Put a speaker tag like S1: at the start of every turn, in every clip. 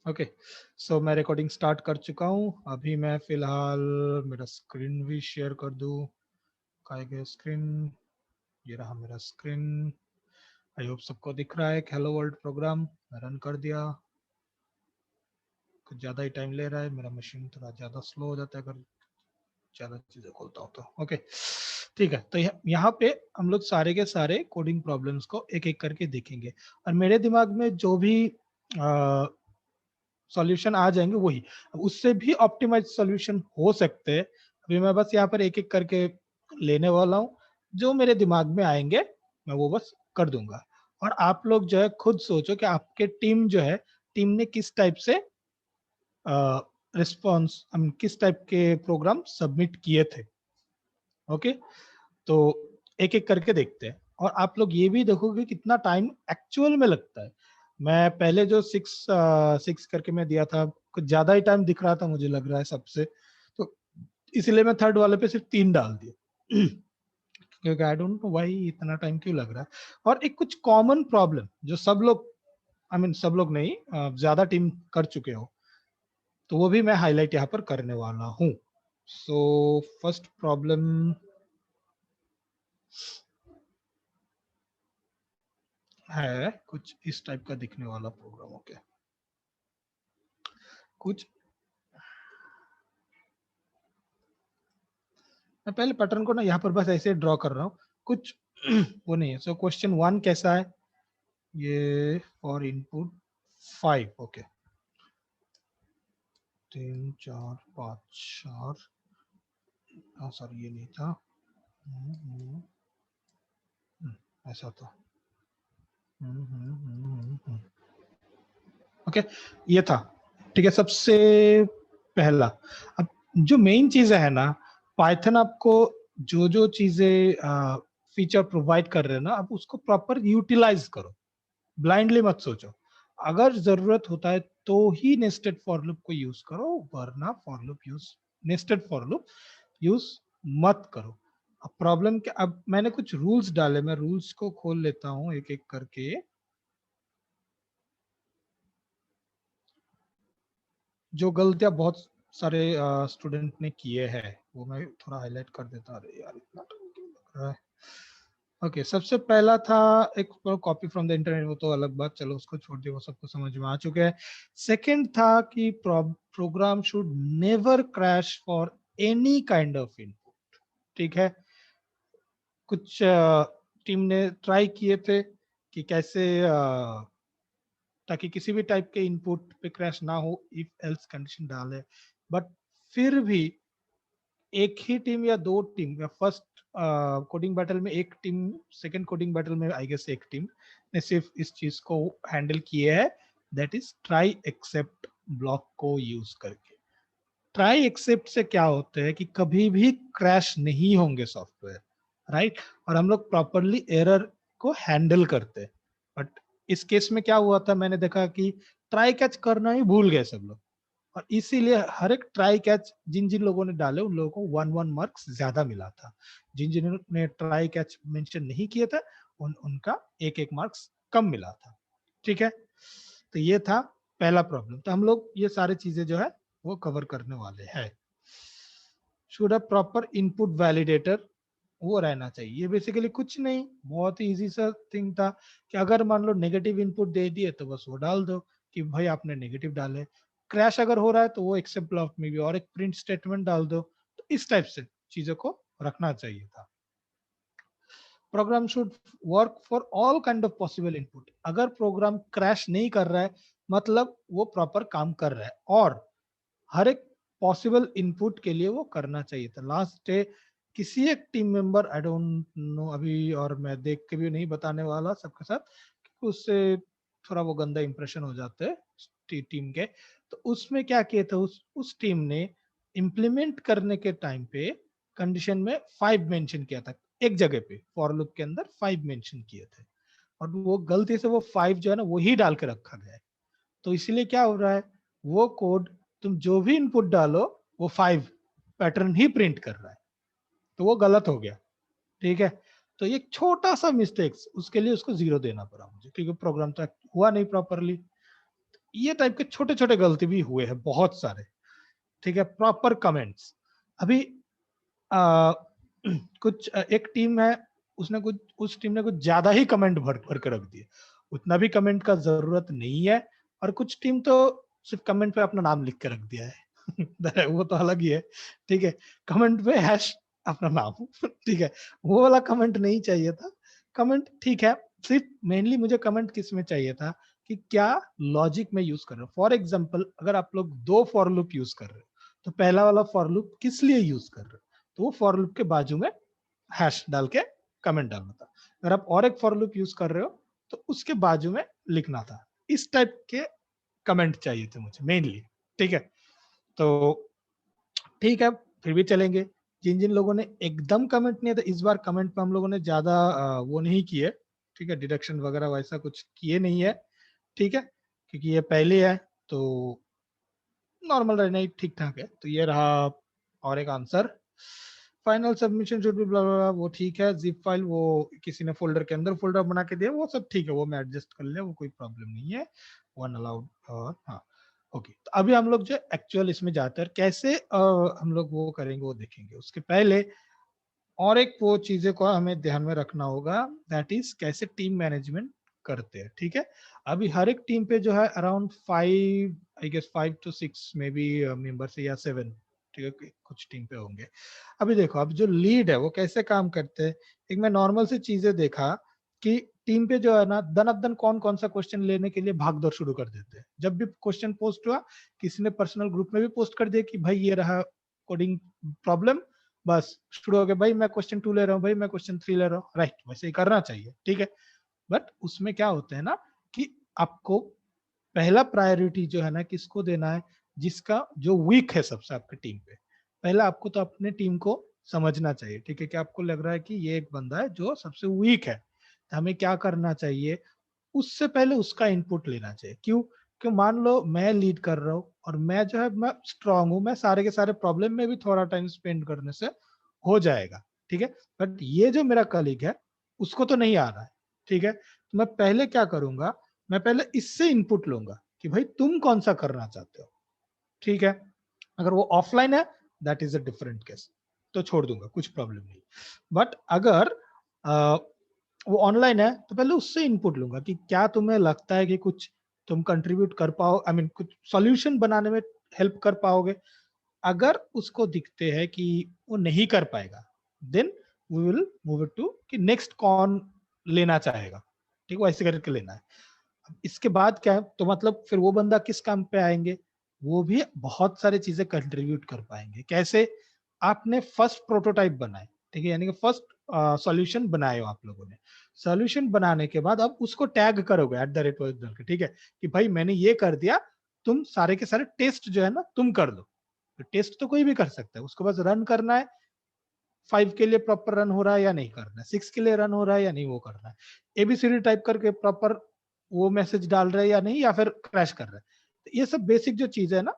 S1: Okay, सो मैं recording start कर चुका हूँ। अभी मैं फिलहाल मेरा स्क्रीन भी शेयर कर दूँ। कहाँ गया स्क्रीन? ये रहा मेरा स्क्रीन। आई होप सबको दिख रहा है। हेलो वर्ल्ड प्रोग्राम रन कर दिया। कुछ ज़्यादा ही टाइम ले रहा है, मेरा मशीन थोड़ा ज़्यादा स्लो हो जाता है अगर ज़्यादा चीज़ें खोलता हूँ तो। ओके ठीक है, तो यहाँ पे हम लोग सारे के सारे कोडिंग प्रॉब्लम्स को एक एक करके देखेंगे और मेरे दिमाग में जो भी सॉल्यूशन आ जाएंगे वही, उससे भी ऑप्टिमाइज सॉल्यूशन हो सकते हैं। अभी मैं बस यहाँ पर एक एक करके लेने वाला हूँ, जो मेरे दिमाग में आएंगे मैं वो बस कर दूंगा। और आप लोग जो है खुद सोचो कि आपके टीम जो है, टीम ने किस टाइप से रिस्पॉन्स, किस टाइप के प्रोग्राम सबमिट किए थे। ओके, तो एक एक करके देखते हैं और आप लोग ये भी देखोगे कितना टाइम एक्चुअल में लगता है। मैं पहले जो सिक्स करके मैं दिया था, कुछ ज्यादा ही टाइम दिख रहा था मुझे लग रहा है सबसे, तो इसलिए मैं थर्ड वाले पे सिर्फ 3 डाल दिया क्योंकि आई डोंट नो व्हाई इतना टाइम क्यों लग रहा है। और एक कुछ कॉमन प्रॉब्लम जो सब लोग, सब लोग नहीं, ज्यादा टीम कर चुके हो, तो वो भी मैं हाईलाइट यहाँ पर करने वाला हूँ। सो फर्स्ट प्रॉब्लम है कुछ इस टाइप का दिखने वाला प्रोग्राम। ओके, कुछ मैं पहले पैटर्न को ना यहाँ पर बस ऐसे ड्रॉ कर रहा हूँ, कुछ वो नहीं है। सो क्वेश्चन 1 कैसा है? ये फॉर इनपुट 5। ओके, 3 4 5 4, सॉरी ये नहीं था। हम्म, हम्म, ऐसा था। ओके, ये था। ठीक है, सबसे पहला। अब जो मेन चीज है ना, पाइथन आपको जो जो चीजें फीचर प्रोवाइड कर रहे हैं ना, आप उसको प्रॉपर यूटिलाइज करो, ब्लाइंडली मत सोचो। अगर जरूरत होता है तो ही नेस्टेड फॉर लूप को यूज करो, वरना for loop use, nested for loop use मत करो। अब प्रॉब्लम क्या, अब मैंने कुछ रूल्स डाले, मैं रूल्स को खोल लेता हूँ एक एक करके। जो गलतियां बहुत सारे स्टूडेंट ने किए हैं वो मैं थोड़ा हाईलाइट कर देता। अरे यार इतना टाइम क्यों लग रहा है? ओके, सबसे पहला था एक कॉपी फ्रॉम द इंटरनेट, वो तो अलग बात, चलो उसको छोड़ दिया, वो सबको समझ में आ चुका है। सेकंड था कि programme should never crash for any kind of input. ठीक है, कुछ टीम ने ट्राई किए थे कि कैसे ताकि किसी भी टाइप के इनपुट पे क्रैश ना हो, इफ एल्स कंडीशन डाले, बट फिर भी एक ही टीम या दो टीम, या फर्स्ट कोडिंग बैटल में एक टीम, सेकंड कोडिंग बैटल में आई गेस एक टीम ने सिर्फ इस चीज को हैंडल किए है, that is try except block को यूज करके। ट्राई एक्सेप्ट से क्या होता है कि कभी भी क्रैश नहीं होंगे सॉफ्टवेयर, राइट? और हम लोग प्रॉपरली एरर को हैंडल करते हैं। बट इस केस में क्या हुआ था, मैंने देखा कि ट्राई कैच करना ही भूल गए सब लोग, और इसीलिए हर एक ट्राई कैच जिन जिन लोगों ने डाले उन लोगों को 1 मार्क्स ज्यादा मिला था। जिन जिन्होंने ट्राई कैच मेंशन नहीं किए थे उनका एक एक मार्क्स कम मिला था। ठीक है, तो ये था पहला प्रॉब्लम। तो हम लोग ये सारी चीजें जो है वो कवर करने वाले हैं। Should a proper input validator, वो रहना चाहिए। ये बेसिकली कुछ नहीं, बहुत ही इजी सा थिंग था कि अगर मान लो नेगेटिव इनपुट दे दिए तो बस वो डाल दो कि भाई आपने नेगेटिव डाले। क्रैश अगर हो रहा है तो वो एक्सेप्ट ब्लॉक में भी और एक प्रिंट स्टेटमेंट डाल दो। तो इस टाइप से चीजों को रखना चाहिए था। Programme should work for all kind of possible input. अगर प्रोग्राम क्रैश नहीं कर रहा है मतलब वो प्रॉपर काम कर रहा है, और हर एक पॉसिबल इनपुट के लिए वो करना चाहिए था। लास्ट डे किसी एक team member, I don't know अभी, और मैं देख के भी नहीं बताने वाला सबके साथ क्योंकि उससे थोड़ा वो गंदा इंप्रेशन हो जाता है टीम के। तो उसमें क्या किया था, उस टीम ने इम्प्लीमेंट करने के टाइम पे कंडीशन में 5 मेंशन किया था, एक जगह पे फॉर लूप के अंदर 5 मेंशन किए थे, और वो गलती से वो 5 जो है ना वही डाल के रखा गया है। तो इसलिए क्या हो रहा है, वो कोड तुम जो भी इनपुट डालो वो 5 पैटर्न ही प्रिंट कर रहा है, तो वो गलत हो गया। ठीक है, तो ये छोटा सा मिस्टेक्स, उसके लिए उसको 0 देना पड़ा मुझे क्योंकि प्रोग्राम तो हुआ नहीं प्रॉपरली। ये टाइप के छोटे छोटे गलती भी हुए हैं बहुत सारे, ठीक है। प्रॉपर कमेंट्स, अभी आ, कुछ एक टीम है, उसने कुछ, उस टीम ने कुछ ज्यादा ही कमेंट भर भर के रख दिए, उतना भी कमेंट का जरूरत नहीं है। और कुछ टीम तो सिर्फ कमेंट पे अपना नाम लिख के रख दिया है वो तो अलग ही है, ठीक है। कमेंट पे हैश अपना नाम ठीक है, वो वाला कमेंट नहीं चाहिए था। कमेंट ठीक है, सिर्फ मेनली मुझे कमेंट किस में चाहिए था कि क्या लॉजिक में यूज कर रहे हो। फॉर एग्जाम्पल, अगर आप लोग 2 फॉर लूप यूज कर रहे हो, तो पहला वाला फॉर लूप किस लिए यूज कर रहे हो, तो वो फॉर लूप के बाजू में हैश डाल के कमेंट डालना था। अगर आप और एक फॉर लूप यूज कर रहे हो तो उसके बाजू में लिखना था। इस टाइप के कमेंट चाहिए थे मुझे मेनली, ठीक है। तो ठीक है, फिर भी चलेंगे। जिन जिन लोगों ने एकदम कमेंट नहीं था, इस बार कमेंट पे हम लोगों ने ज्यादा वो नहीं किए, ठीक है, डिडक्शन वगैरह वैसा कुछ किए नहीं है, ठीक है, क्योंकि ये पहले है तो नॉर्मल रहना ही ठीक ठाक है। तो ये रहा और एक answer. Final submission should be blah blah, वो ठीक है। जिप फाइल वो किसी ने फोल्डर के अंदर फोल्डर बना के दिया, वो सब ठीक है, वो मैं एडजस्ट कर ले, वो कोई प्रॉब्लम नहीं है। वन अलाउड, हाँ ओके। तो अभी हम लोग जो एक्चुअल इसमें जाते हैं कैसे हम लोग वो करेंगे वो देखेंगे। उसके पहले और एक वो चीजें को हमें ध्यान में रखना होगा, दैट इज कैसे टीम मैनेजमेंट करते हैं, ठीक है। अभी हर एक टीम पे जो है अराउंड 5, आई गेस 5 to 6 में भी मेंबर्स या 7, ठीक है, कुछ टीम पे होंगे। अभी देखो, अब जो लीड है वो कैसे काम करते हैं। एक मैं नॉर्मल सी चीजें देखा कि टीम पे जो है ना, दन कौन कौन सा क्वेश्चन लेने के लिए भाग दौड़ शुरू कर देते हैं। जब भी क्वेश्चन पोस्ट हुआ, किसी ने पर्सनल ग्रुप में भी पोस्ट कर दिया कि भाई ये रहा कोडिंग प्रॉब्लम, बस शुरू हो गया, भाई मैं क्वेश्चन 2 ले रहा हूँ, भाई मैं क्वेश्चन 3 ले रहा हूँ। राइट, वैसे ही करना चाहिए, ठीक है। बट उसमें क्या होता है ना कि आपको पहला प्रायोरिटी जो है ना किसको देना है, जिसका जो वीक है सबसे आपकी टीम पे। पहला आपको तो अपने टीम को समझना चाहिए, ठीक है, कि आपको लग रहा है कि ये एक बंदा है जो सबसे वीक है, तो हमें क्या करना चाहिए। उससे पहले उसका इनपुट लेना चाहिए। क्यों? क्यों मान लो मैं लीड कर रहा हूँ और मैं जो है मैं स्ट्रांग हूँ, मैं सारे के सारे प्रॉब्लम में भी थोड़ा टाइम स्पेंड करने से हो जाएगा, ठीक है। बट ये जो मेरा कलीग है उसको तो नहीं आ रहा है, ठीक है। तो मैं पहले क्या करूंगा, मैं पहले इससे इनपुट लूंगा कि भाई तुम कौन सा करना चाहते हो, ठीक है। अगर वो ऑफलाइन है, that is a different case, तो छोड़ दूंगा, कुछ प्रॉब्लम नहीं। बट अगर वो ऑनलाइन है तो पहले उससे इनपुट लूंगा कि क्या तुम्हें लगता है कि कुछ तुम कंट्रीब्यूट कर पाओ, आई मीन कुछ सॉल्यूशन बनाने में हेल्प कर पाओगे। अगर उसको दिखते हैं कि वो नहीं कर पाएगा, then we will move it to कि नेक्स्ट कौन लेना चाहेगा, ठीक है, वैसे करके लेना है। अब इसके बाद क्या है, तो मतलब फिर वो बंदा किस काम पे आएंगे, वो भी बहुत सारी चीजें कंट्रीब्यूट कर पाएंगे। कैसे? आपने फर्स्ट प्रोटोटाइप बनाए, ठीक है, यानी कि फर्स्ट सॉल्यूशन बनाए हो आप लोगों ने। सॉल्यूशन बनाने के बाद अब उसको टैग करोगे @ डाल के, ठीक है, कि भाई मैंने ये कर दिया, तुम सारे के सारे टेस्ट जो है ना तुम कर दो। तो टेस्ट तो कोई भी कर सकता है, उसको बस रन करना है। 5 के लिए प्रॉपर रन हो रहा है या नहीं करना है, 6 के लिए रन हो रहा है या नहीं वो करना है, एबीसीडी टाइप करके प्रॉपर वो मैसेज डाल रहे हैं या नहीं, या फिर क्रैश कर रहा है। तो ये सब बेसिक जो चीज है ना,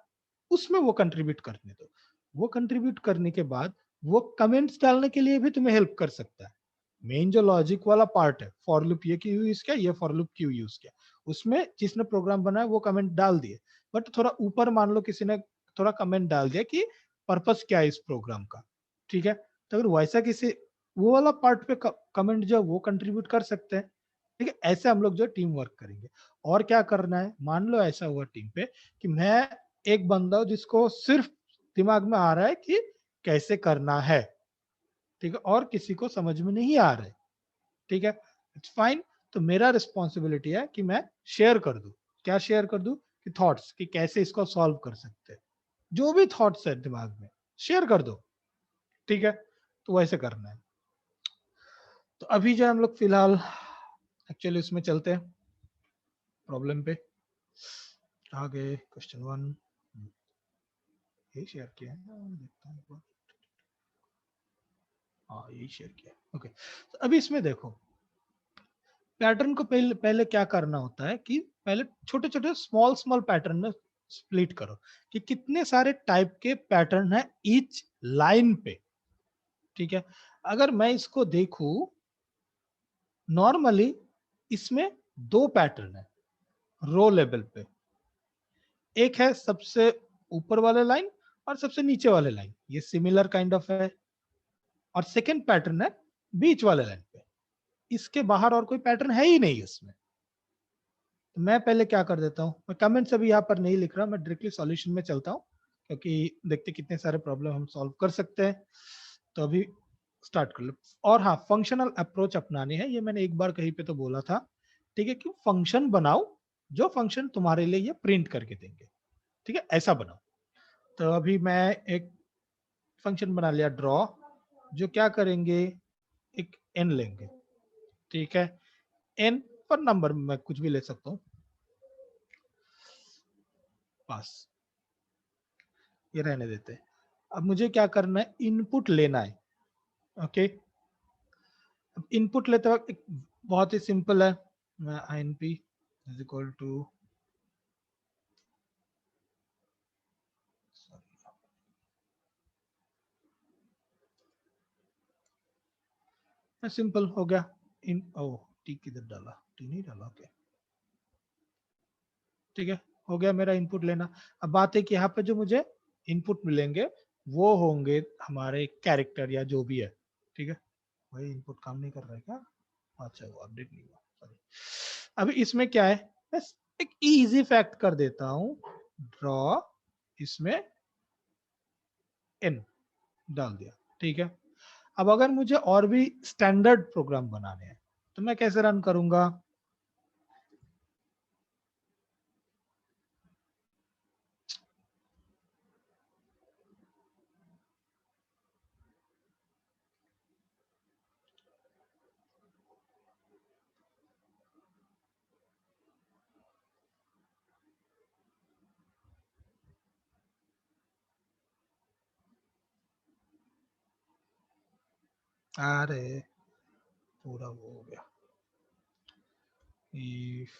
S1: उसमें वो कंट्रीब्यूट करने दो। वो कंट्रीब्यूट करने के बाद वो कमेंट्स डालने के लिए भी तुम्हें हेल्प कर सकता है। मेन जो लॉजिक वाला पार्ट है, फॉर लूप ये क्यों यूज किया, ये फॉर लूप क्यों यूज किया, उसमें जिसने प्रोग्राम बनाया वो कमेंट डाल दिए। बट थोड़ा ऊपर मान लो किसी ने थोड़ा कमेंट डाल दिया कि पर्पस क्या है इस प्रोग्राम का, ठीक है। तो अगर वैसा किसी वो वाला पार्ट पे कमेंट जो वो कंट्रीब्यूट कर सकते हैं, ठीक है। ऐसे हम लोग जो टीम वर्क करेंगे। और क्या करना है, मान लो ऐसा हुआ टीम पे कि मैं एक बंदा हूं जिसको सिर्फ दिमाग में आ रहा है कि कैसे करना है, ठीक है, और किसी को समझ में नहीं आ रहा है, ठीक है, इट्स फाइन। तो मेरा रिस्पॉन्सिबिलिटी है कि मैं शेयर कर दूं। क्या शेयर कर दूं? कि थॉट्स, कि कैसे इसको सॉल्व कर सकते हैं। जो भी थॉट्स है दिमाग में शेयर कर दो, ठीक है। तो वैसे करना है। तो अभी जो हम लोग फिलहाल एक्चुअली उसमें चलते हैं प्रॉब्लम पे। आगे क्वेश्चन 1 ये शेयर किया है, देखता हूँ एक बार। हाँ यही शेयर किया, ओके। तो अभी इसमें देखो, पैटर्न को पहले पहले क्या करना होता है कि पहले छोटे छोटे स्मॉल स्मॉल पैटर्न में स्प्लिट करो कि कितने सारे टाइप के पैटर्न है ईच लाइन पे, ठीक है। अगर मैं इसको देखूं, नॉर्मली इसमें 2 पैटर्न है रो लेवल पे, एक है सबसे ऊपर वाले लाइन और सबसे नीचे वाले लाइन, ये सिमिलर काइंड ऑफ है। और सेकंड पैटर्न है बीच वाले लाइन पे, इसके बाहर और कोई पैटर्न है ही नहीं इसमें। तो मैं पहले क्या कर देता हूँ, मैं कमेंट्स अभी यहाँ पर नहीं लिख रहा, मैं डायरेक्टली सॉल्यूशन में चलता हूँ, क्योंकि देखते कितने सारे प्रॉब्लम हम सॉल्व कर सकते हैं। तो अभी स्टार्ट कर लो। और हाँ, फंक्शनल अप्रोच अपनानी है, ये मैंने एक बार कहीं पे तो बोला था, ठीक है, कि फंक्शन बनाओ जो फंक्शन तुम्हारे लिए ये प्रिंट करके देंगे, ठीक है, ऐसा बनाओ। तो अभी मैं एक फंक्शन बना लिया ड्रॉ, जो क्या करेंगे, एक एन लेंगे, ठीक है, एन पर नंबर मैं कुछ भी ले सकता हूँ, पास, ये रहने देते हैं। अब मुझे क्या करना है, इनपुट लेना है, ओके। अब इनपुट लेते वक्त एक बहुत ही सिंपल है, मैं inp is equal to, simple हो गया, इन ओ टी किधर डाला, टी नहीं डाला, ओके, ठीक है, हो गया मेरा इनपुट लेना। अब बात है कि यहाँ पे जो मुझे इनपुट मिलेंगे वो होंगे हमारे कैरेक्टर या जो भी है, ठीक है। वही इनपुट काम नहीं कर रहा है क्या, अच्छा वो अपडेट नहीं हुआ, सॉरी। अभी इसमें क्या है, बस एक इजी फैक्ट कर देता हूँ, ड्रॉ इसमें एन डाल दिया, ठीक है। अब अगर मुझे और भी स्टैंडर्ड प्रोग्राम बनाने हैं तो मैं कैसे रन करूंगा, अरे पूरा वो हो गया, if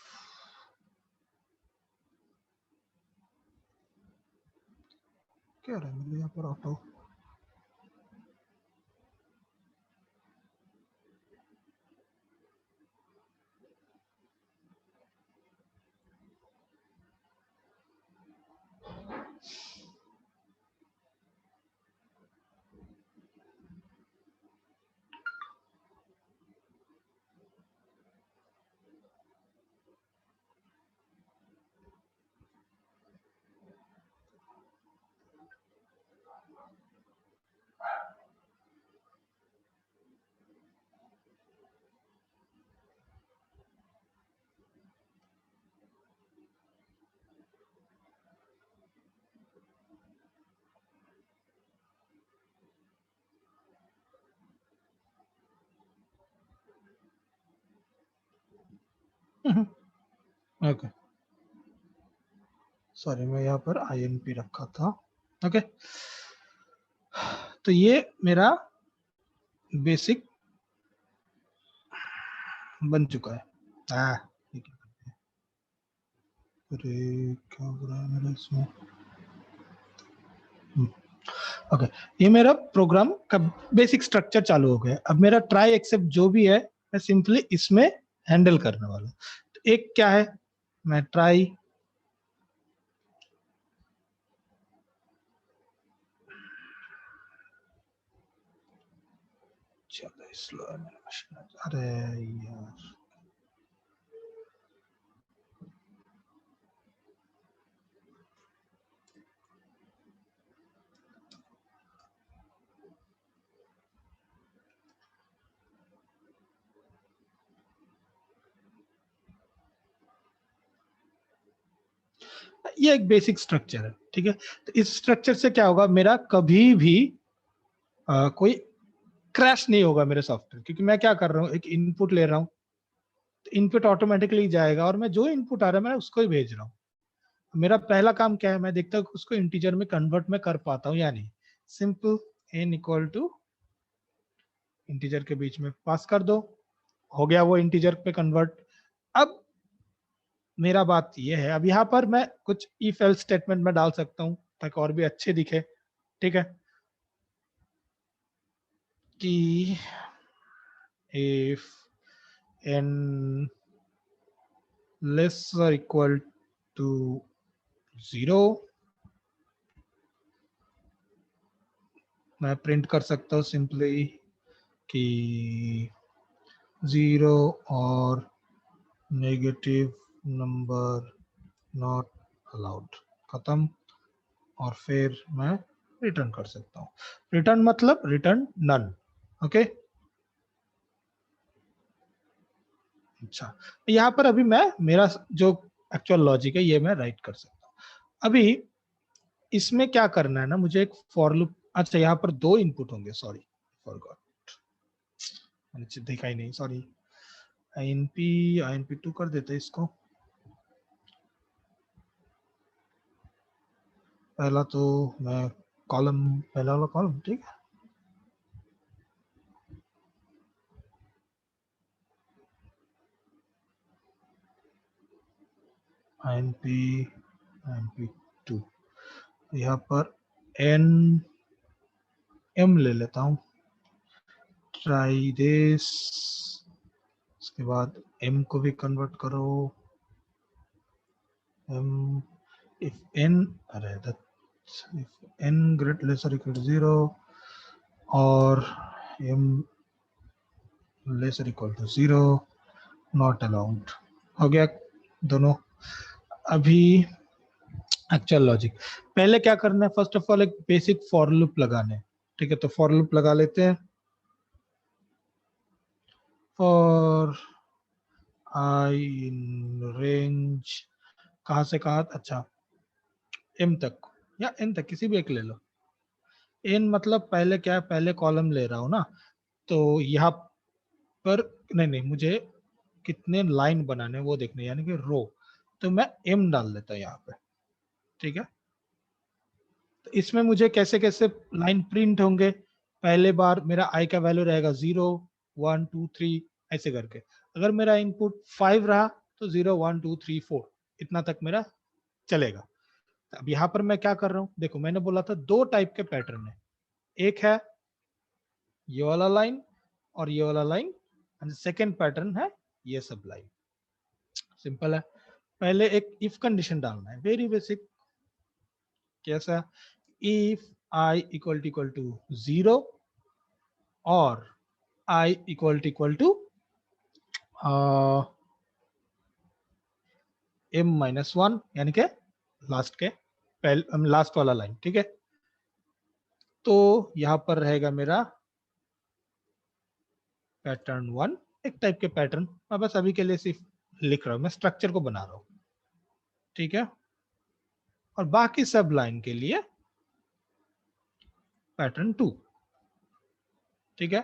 S1: क्या रहा है मेरे यहाँ पर ऑटो, ओके, सॉरी मैं यहाँ पर INP रखा था, ओके। तो ये मेरा बेसिक बन चुका है। ठीक है, अरे क्या हो रहा है मेरा इसमें, ओके, ये मेरा प्रोग्राम का बेसिक स्ट्रक्चर चालू हो गया। अब मेरा ट्राई एक्सेप्ट जो भी है मैं सिंपली इसमें हैंडल करने वाला हूँ। तो एक क्या है, मैं ट्राई, चलो स्लो है मेरा मशीन, अरे यार, ये एक बेसिक स्ट्रक्चर है, ठीक है। तो इस स्ट्रक्चर से क्या होगा, मेरा कभी भी कोई क्रैश नहीं होगा मेरे सॉफ्टवेयर, क्योंकि मैं क्या कर रहा हूँ, एक इनपुट ले रहा हूँ, तो इनपुट ऑटोमेटिकली जाएगा और मैं जो इनपुट आ रहा है मैं उसको ही भेज रहा हूँ। मेरा पहला काम क्या है, मैं देखता हूँ उसको इंटीजर में कन्वर्ट में कर पाता हूँ या नहीं। Simple n equal to integer के बीच में पास कर दो, हो गया वो इंटीजर पे कन्वर्ट। अब मेरा बात ये है, अब यहाँ पर मैं कुछ इफ एल्स स्टेटमेंट में डाल सकता हूँ ताकि और भी अच्छे दिखे, ठीक है, कि if n less or equal to 0 मैं प्रिंट कर सकता हूँ सिंपली कि 0 और नेगेटिव नंबर नॉट अलाउड, खत्म। और फिर मैं रिटर्न कर सकता हूँ। रिटर्न मतलब रिटर्न नन। ओके, अच्छा, यहाँ पर अभी मैं मेरा जो एक्चुअल लॉजिक है ये मैं राइट कर सकता हूँ। अभी इसमें क्या करना है ना, मुझे एक फॉर लूप, अच्छा यहाँ पर 2 इनपुट होंगे, सॉरी फॉरगॉट, मैंने देखा ही नहीं, सॉरी। INP2 कर देते इसको। पहला तो मैं कॉलम, पहला वाला कॉलम, ठीक है। INP2 यहाँ पर n m ले लेता हूँ, ट्राई दिस। उसके बाद m को भी कन्वर्ट करो, m if n, अरे if n greater lesser equal to 0 और m lesser equal to 0 not allowed. हो गया दोनों। अभी एक्चुअल लॉजिक, पहले क्या करना है, फर्स्ट ऑफ ऑल एक बेसिक फॉर लूप लगाने, ठीक है। तो फॉर लूप लगा लेते हैं। फॉर आई इन रेंज, कहां से कहा, अच्छा m तक या n तक, किसी भी एक ले लो। n मतलब पहले क्या है, पहले कॉलम ले रहा हूं ना, तो यहाँ पर नहीं नहीं, मुझे कितने लाइन बनाने वो देखने, यानी कि रो, तो मैं m डाल देता हूँ यहाँ पे, ठीक है। तो इसमें मुझे कैसे कैसे लाइन प्रिंट होंगे, पहले बार मेरा i का वैल्यू रहेगा 0 1 2 3 ऐसे करके। अगर मेरा इनपुट 5 रहा तो 0 1 2 3 4 इतना तक मेरा चलेगा। अब यहाँ पर मैं क्या कर रहा हूँ, देखो मैंने बोला था 2 टाइप के पैटर्न है, एक है ये वाला लाइन और ये वाला लाइन, एंड सेकेंड पैटर्न है ये सब लाइन। सिंपल है। पहले एक इफ कंडीशन डालना है, वेरी बेसिक। कैसा, इफ i इक्वल टू 0 और i इक्वल टू m-1, यानी के लास्ट के लास्ट वाला लाइन, ठीक है। तो यहां पर रहेगा मेरा पैटर्न 1, एक टाइप के पैटर्न, मैं बस अभी के लिए सिर्फ लिख रहा हूं, मैं स्ट्रक्चर को बना रहा हूं, ठीक है। और बाकी सब लाइन के लिए पैटर्न 2, ठीक है।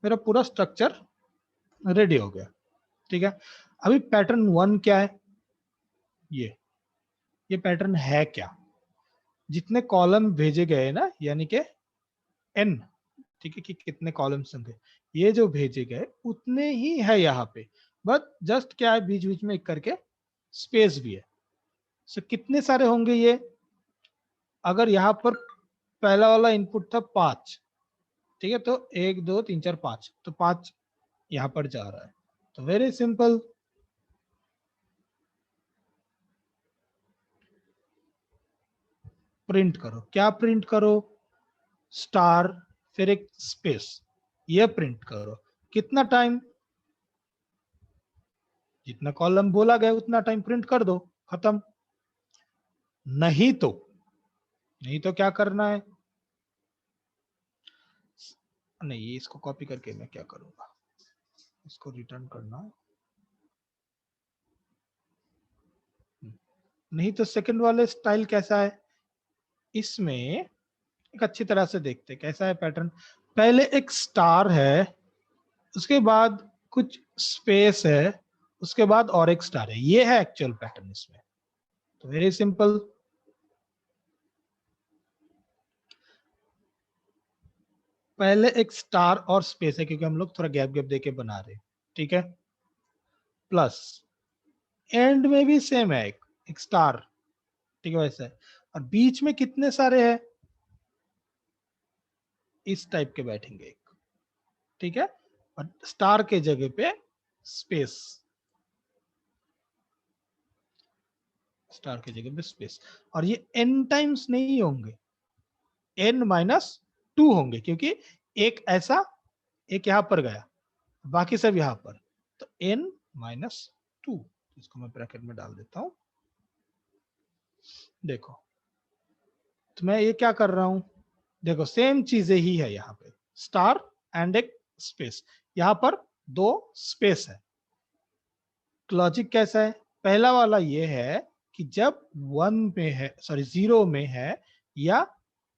S1: मेरा पूरा स्ट्रक्चर रेडी हो गया, ठीक है। अभी पैटर्न 1 क्या है, ये पैटर्न है क्या, जितने कॉलम भेजे गए ना, यानी कि n, ठीक है, कि कितने कॉलम्स होंगे, ये जो भेजे गए उतने ही है यहाँ पे, बट जस्ट क्या है, बीच बीच में एक करके स्पेस भी है। सो कितने सारे होंगे ये, अगर यहाँ पर पहला वाला इनपुट था 5, ठीक है, तो 1 2 3 4 5, तो 5 यहाँ पर जा रहा है। तो वेरी सिंपल, प्रिंट करो, क्या प्रिंट करो, स्टार फिर एक स्पेस, ये प्रिंट करो। कितना टाइम, जितना कॉलम बोला गया उतना टाइम प्रिंट कर दो, खत्म। नहीं तो, नहीं तो क्या करना है, नहीं इसको कॉपी करके मैं क्या करूंगा, इसको रिटर्न करना है। नहीं तो सेकंड वाले स्टाइल कैसा है, इसमें एक अच्छी तरह से देखते कैसा है पैटर्न। पहले एक स्टार है, उसके बाद कुछ स्पेस है, उसके बाद और एक स्टार है, ये है एक्चुअल पैटर्न इसमें। तो वेरी सिंपल, पहले एक स्टार और स्पेस है, क्योंकि हम लोग थोड़ा गैप गैप देके बना रहे हैं, ठीक है। प्लस एंड में भी सेम है, एक स्टार, ठीक है, वैसे। और बीच में कितने सारे हैं, इस टाइप के बैठेंगे एक, ठीक है। और स्टार के जगह पे स्पेस, स्टार की जगह पे स्पेस, और ये n टाइम्स नहीं होंगे, n-2 होंगे, क्योंकि एक ऐसा, एक यहां पर गया, बाकी सब यहां पर, तो n-2, इसको मैं ब्रैकेट में डाल देता हूं। देखो, तो मैं ये क्या कर रहा हूं, देखो सेम चीजें ही है यहाँ पे, स्टार एंड एक स्पेस, यहाँ पर 2 स्पेस है। लॉजिक कैसा है, पहला वाला ये है कि जब 1 में है, सॉरी 0 में है, या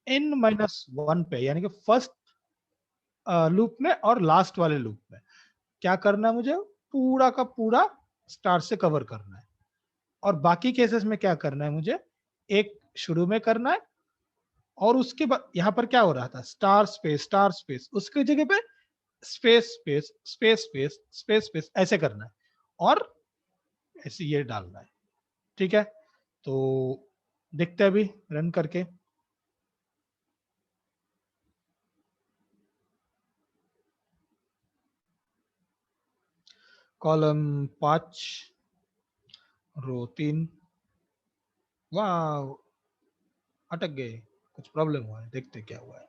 S1: n-1 पे, यानी कि फर्स्ट लूप में और लास्ट वाले लूप में, क्या करना है मुझे, पूरा का पूरा स्टार से कवर करना है। और बाकी केसेस में क्या करना है मुझे, एक शुरू में करना है, और उसके बाद यहाँ पर क्या हो रहा था, स्टार स्पेस, उसकी जगह पे space space space space space space ऐसे करना है, और ऐसे ये डालना है। ठीक है, तो देखते हैं अभी रन करके। कॉलम 5, रो 3, वाह अटक गए, कुछ प्रॉब्लम हुआ है, देखते क्या हुआ है।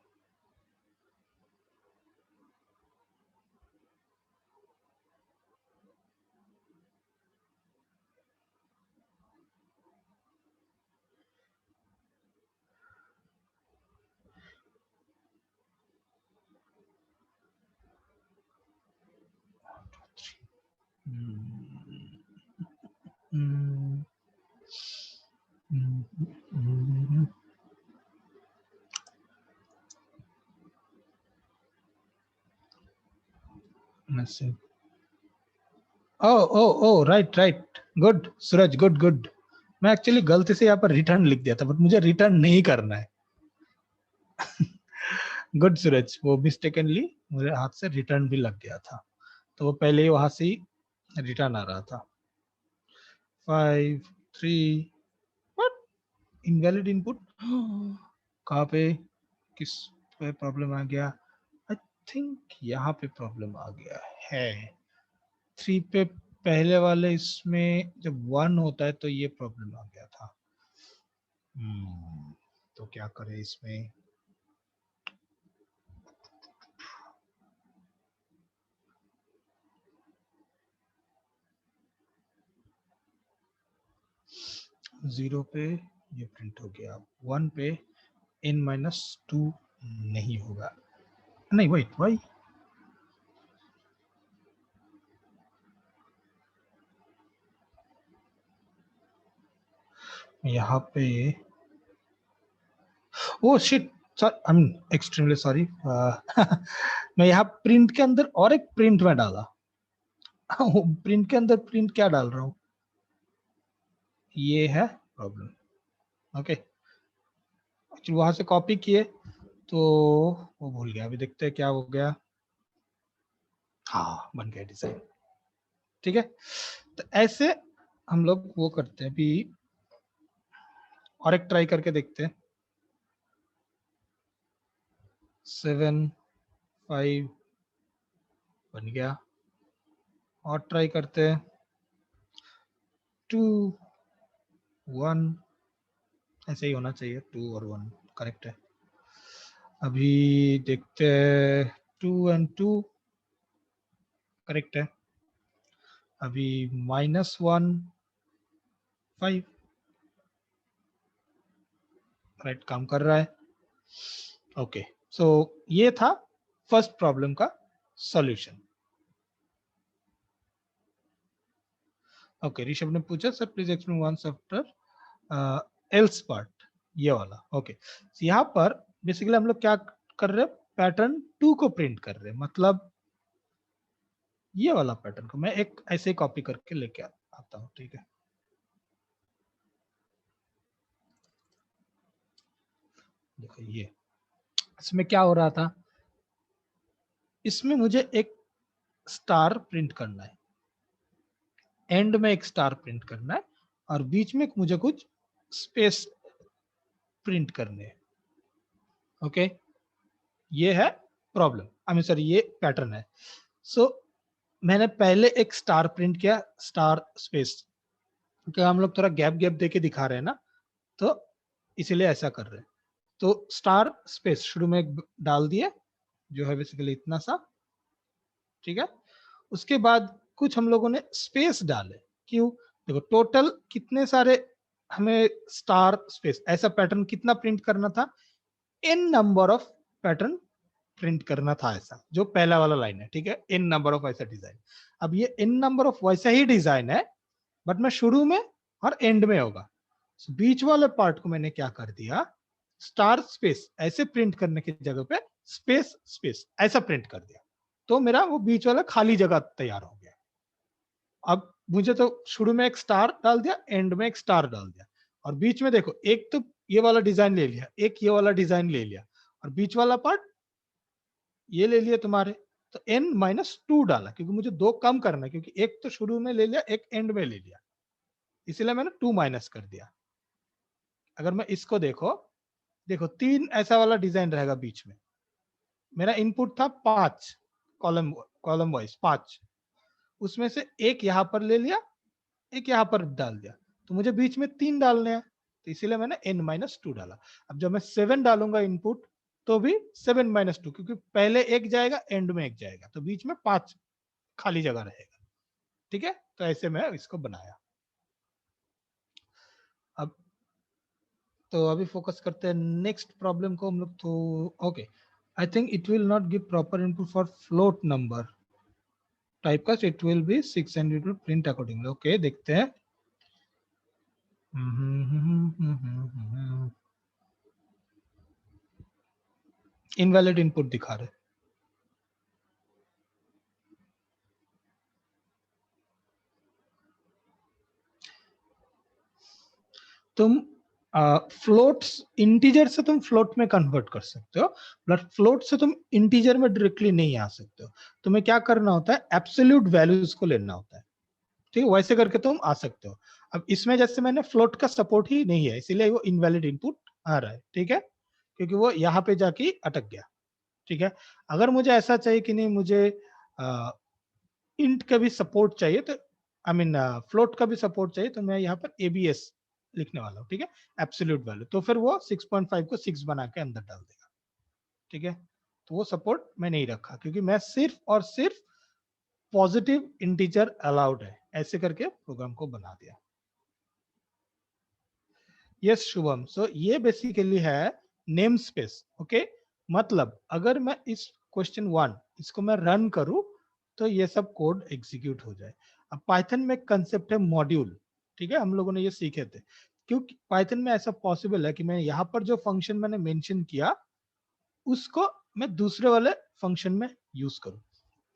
S1: ओ ओ ओ राइट राइट, गुड सूरज, गुड गुड। मैं एक्चुअली गलती से यहाँ पर रिटर्न लिख दिया था, बट मुझे रिटर्न नहीं करना है। गुड सूरज, वो मिस्टेकनली मेरे हाथ से रिटर्न भी लग गया था, तो वो पहले ही वहां से ही रिटर्न आ रहा था। 5 3, व्हाट, इनवैलिड इनपुट, कहाँ पे, किस पे प्रॉब्लम आ गया, आई थिंक यहाँ पे प्रॉब्लम आ गया है। 3 पे पहले वाले इसमें जब 1 होता है तो ये प्रॉब्लम आ गया था। तो क्या करें इसमें, जीरो पे ये प्रिंट हो गया, 1 पे n-2 नहीं होगा, नहीं वेट वाई, यहाँ पे, oh shit, I am extremely sorry, मैं यहाँ प्रिंट के अंदर और एक प्रिंट में डाला, प्रिंट के अंदर प्रिंट क्या डाल रहा हूँ, ये है प्रॉब्लम। ओके, एक्चुअली वहां से कॉपी किए तो वो भूल गया, अभी देखते हैं क्या हो गया। हाँ बन गया डिजाइन, ठीक है। तो ऐसे हम लोग वो करते हैं, अभी और एक ट्राई करके देखते हैं। 7 5 बन गया, और ट्राई करते हैं। 2 1, ऐसे ही होना चाहिए, 2 और 1 करेक्ट है। अभी देखते हैं, 2 and 2 करेक्ट है। अभी -1 5 राइट काम कर रहा है। ओके, सो ये था फर्स्ट प्रॉब्लम का सॉल्यूशन। ओके, ऋषभ ने पूछा sir please explain once after else part, ये वाला। ओके, यहाँ पर बेसिकली हम लोग क्या कर रहे हैं, पैटर्न 2 को प्रिंट कर रहे हैं, मतलब ये वाला पैटर्न को मैं एक ऐसे कॉपी करके लेके आता हूँ, ठीक है। देखो ये, इसमें क्या हो रहा था, इसमें मुझे एक स्टार प्रिंट करना है, एंड में एक स्टार प्रिंट करना है, और बीच में मुझे कुछ स्पेस प्रिंट करने हैं। ओके, ये है प्रॉब्लम, आई मीन सॉरी ये पैटर्न है। सो मैंने पहले एक स्टार प्रिंट किया, स्टार स्पेस, क्या हम लोग थोड़ा गैप गैप देके दिखा रहे हैं ना, तो इसीलिए ऐसा कर रहे हैं। तो स्टार स्पेस शुरू में एक डाल दिए जो है बेसिकली इतना सा, ठीक है। उसके बाद कुछ हम लोगों ने स्पेस डाले, क्यों? देखो टोटल कितने सारे हमें स्टार स्पेस ऐसा पैटर्न कितना प्रिंट करना था, n number of pattern print करना था, ऐसा जो पहला वाला लाइन है, ठीक है, n नंबर ऑफ ऐसा डिजाइन। अब ये n नंबर ऑफ वैसा ही डिजाइन है, बट मैं शुरू में और एंड में होगा। So, बीच वाले पार्ट को मैंने क्या कर दिया, स्टार स्पेस ऐसे प्रिंट करने की जगह पे स्पेस स्पेस ऐसा प्रिंट कर दिया, तो मेरा वो बीच वाला खाली जगह तैयार हो गया। अब मुझे तो शुरू में एक स्टार डाल दिया, एंड में एक स्टार डाल दिया, और बीच में देखो एक तो ये वाला डिजाइन ले लिया, एक ये वाला डिजाइन ले लिया, और बीच वाला पार्ट ये ले लिया तुम्हारे। तो n-2 डाला क्योंकि मुझे दो कम करना है, क्योंकि एक तो शुरू में ले लिया, एक एंड में ले लिया, इसीलिए मैंने 2 माइनस कर दिया। अगर मैं इसको देखो, देखो 3 ऐसा वाला डिजाइन रहेगा बीच में। मेरा इनपुट था 5 कॉलम, कॉलम वाइज 5, उसमें से एक यहां पर ले लिया, एक यहां पर डाल दिया, तो मुझे बीच में 3 डालने हैं, तो इसीलिए मैंने n-2 डाला। अब जब मैं 7 डालूंगा इनपुट, तो भी 7-2, क्योंकि पहले एक जाएगा एंड में एक जाएगा, तो बीच में 5 खाली जगह रहेगा, ठीक है। तो ऐसे मैं इसको बनाया। अब तो अभी फोकस करते हैं नेक्स्ट प्रॉब्लम को हम लोग। तो okay, I think it will not give proper input for float number type का, it will be 6 and it will print accordingly. Okay देखते हैं। इनवैलिड इनपुट दिखा रहे, तुम फ्लोट्स इंटीजर से तुम फ्लोट में कन्वर्ट कर सकते हो, बट फ्लोट से तुम इंटीजर में डायरेक्टली नहीं आ सकते हो। तुम्हें क्या करना होता है, एब्सोल्यूट वैल्यूज को लेना होता है, ठीक है, वैसे करके तुम आ सकते हो। अब इसमें जैसे मैंने फ्लोट का सपोर्ट ही नहीं है, इसीलिए वो इनवैलिड इनपुट आ रहा है, ठीक है, क्योंकि वो यहाँ पे जाके अटक गया, ठीक है। अगर मुझे ऐसा चाहिए कि नहीं, मुझे इंट का भी सपोर्ट चाहिए, तो आई मीन फ्लोट का भी सपोर्ट चाहिए, तो मैं यहाँ पर एबीएस लिखने वाला हूँ, ठीक है, एब्सोल्यूट वैल्यू। तो फिर वो 6.5 को 6 बना के अंदर डाल देगा, ठीक है। तो वो सपोर्ट मैं नहीं रखा, क्योंकि मैं सिर्फ और सिर्फ पॉजिटिव इंटीजर अलाउड है, ऐसे करके प्रोग्राम को बना दिया। यस शुभम, सो ये बेसिकली है नेम स्पेस। ओके, मतलब अगर मैं इस क्वेश्चन 1 इसको मैं रन करूं, तो ये सब कोड एग्जीक्यूट हो जाए। अब पाइथन में कंसेप्ट है मॉड्यूल, ठीक है, हम लोगों ने ये सीखे थे, क्योंकि पाइथन में ऐसा पॉसिबल है कि मैं यहाँ पर जो फंक्शन मैंने मेंशन किया उसको मैं दूसरे वाले फंक्शन में यूज करूं।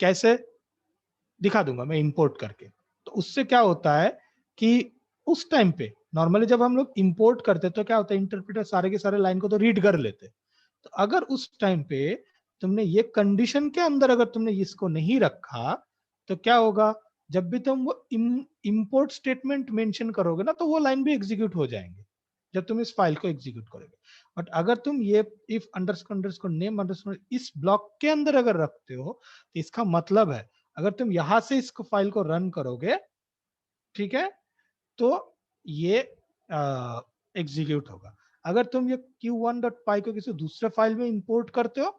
S1: कैसे दिखा दूंगा मैं इंपोर्ट करके। तो उससे क्या होता है कि उस टाइम पे नॉर्मली जब हम लोग इंपोर्ट करते तो क्या होता है, इंटरप्रेटर सारे के सारे लाइन को तो रीड कर लेते। तो अगर उस टाइम पे तुमने ये कंडीशन के अंदर अगर तुमने इसको नहीं रखा, तो क्या होगा, जब भी तुम वो इंपोर्ट स्टेटमेंट मेंशन करोगे ना, तो वो लाइन भी एग्जीक्यूट हो जाएंगे जब तुम इस फाइल को एग्जीक्यूट करोगे। बट अगर तुम ये if underscore underscore name underscore इस ब्लॉक के अंदर अगर रखते हो, तो इसका मतलब है अगर तुम यहां से इसको फाइल को रन करोगे, ठीक है, तो ये एग्जीक्यूट होगा। अगर तुम ये q1.py को किसी दूसरे फाइल में इंपोर्ट करते हो,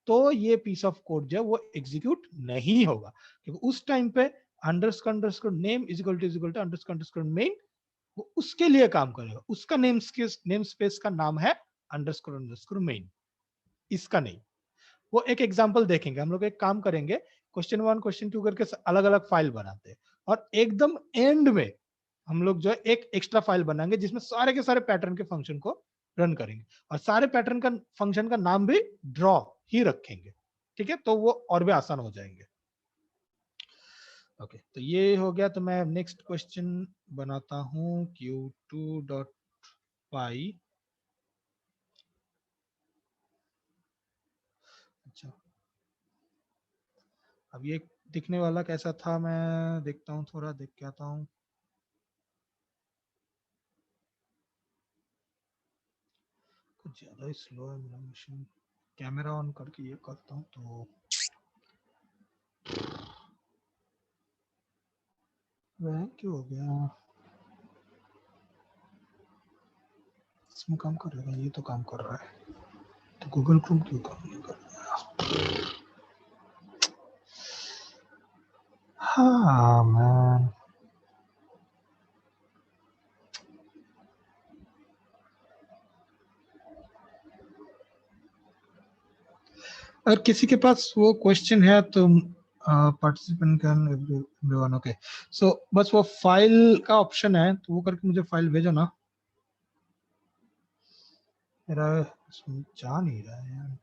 S1: तो ये पीस ऑफ कोड जो है वो एग्जीक्यूट नहीं होगा, क्योंकि उस टाइम पे underscore underscore name is equal to underscore underscore main, वो उसके लिए काम करेगा। उसका नेम स्पेस का नाम है अंडरस्कोर अंडरस्कोर मेन, इसका नहीं। वो एक एग्जांपल देखेंगे, हम लोग एक काम करेंगे, क्वेश्चन 1 क्वेश्चन 2 करके अलग अलग फाइल बनाते हैं, और एकदम एंड में हम लोग जो है एक एक्स्ट्रा फाइल बनाएंगे जिसमें सारे के सारे पैटर्न के फंक्शन को रन करेंगे, और सारे पैटर्न का फंक्शन का नाम भी ड्रॉ ही रखेंगे, ठीक है, तो वो और भी आसान हो जाएंगे। ओके, तो ये हो गया। तो मैं नेक्स्ट क्वेश्चन बनाता हूँ q2.py। अच्छा, अब ये दिखने वाला कैसा था, मैं देखता हूँ, थोड़ा देख के आता हूँ। कुछ ज्यादा ही स्लो है मेरा मशीन, कैमरा ऑन करके ये करता हूँ तो वह क्यों हो गया। इसमें काम कर रहा है, ये तो काम कर रहा है, तो गूगल क्रोम क्यों काम नहीं कर रहा है? हाँ मैन, अगर किसी के पास वो क्वेश्चन है तो पार्टिसिपेंट कैन एवरीवन, ओके। सो बस वो फाइल का ऑप्शन है, तो वो करके मुझे फाइल भेजो ना, मेरा इसमें जा नहीं रहा है यार,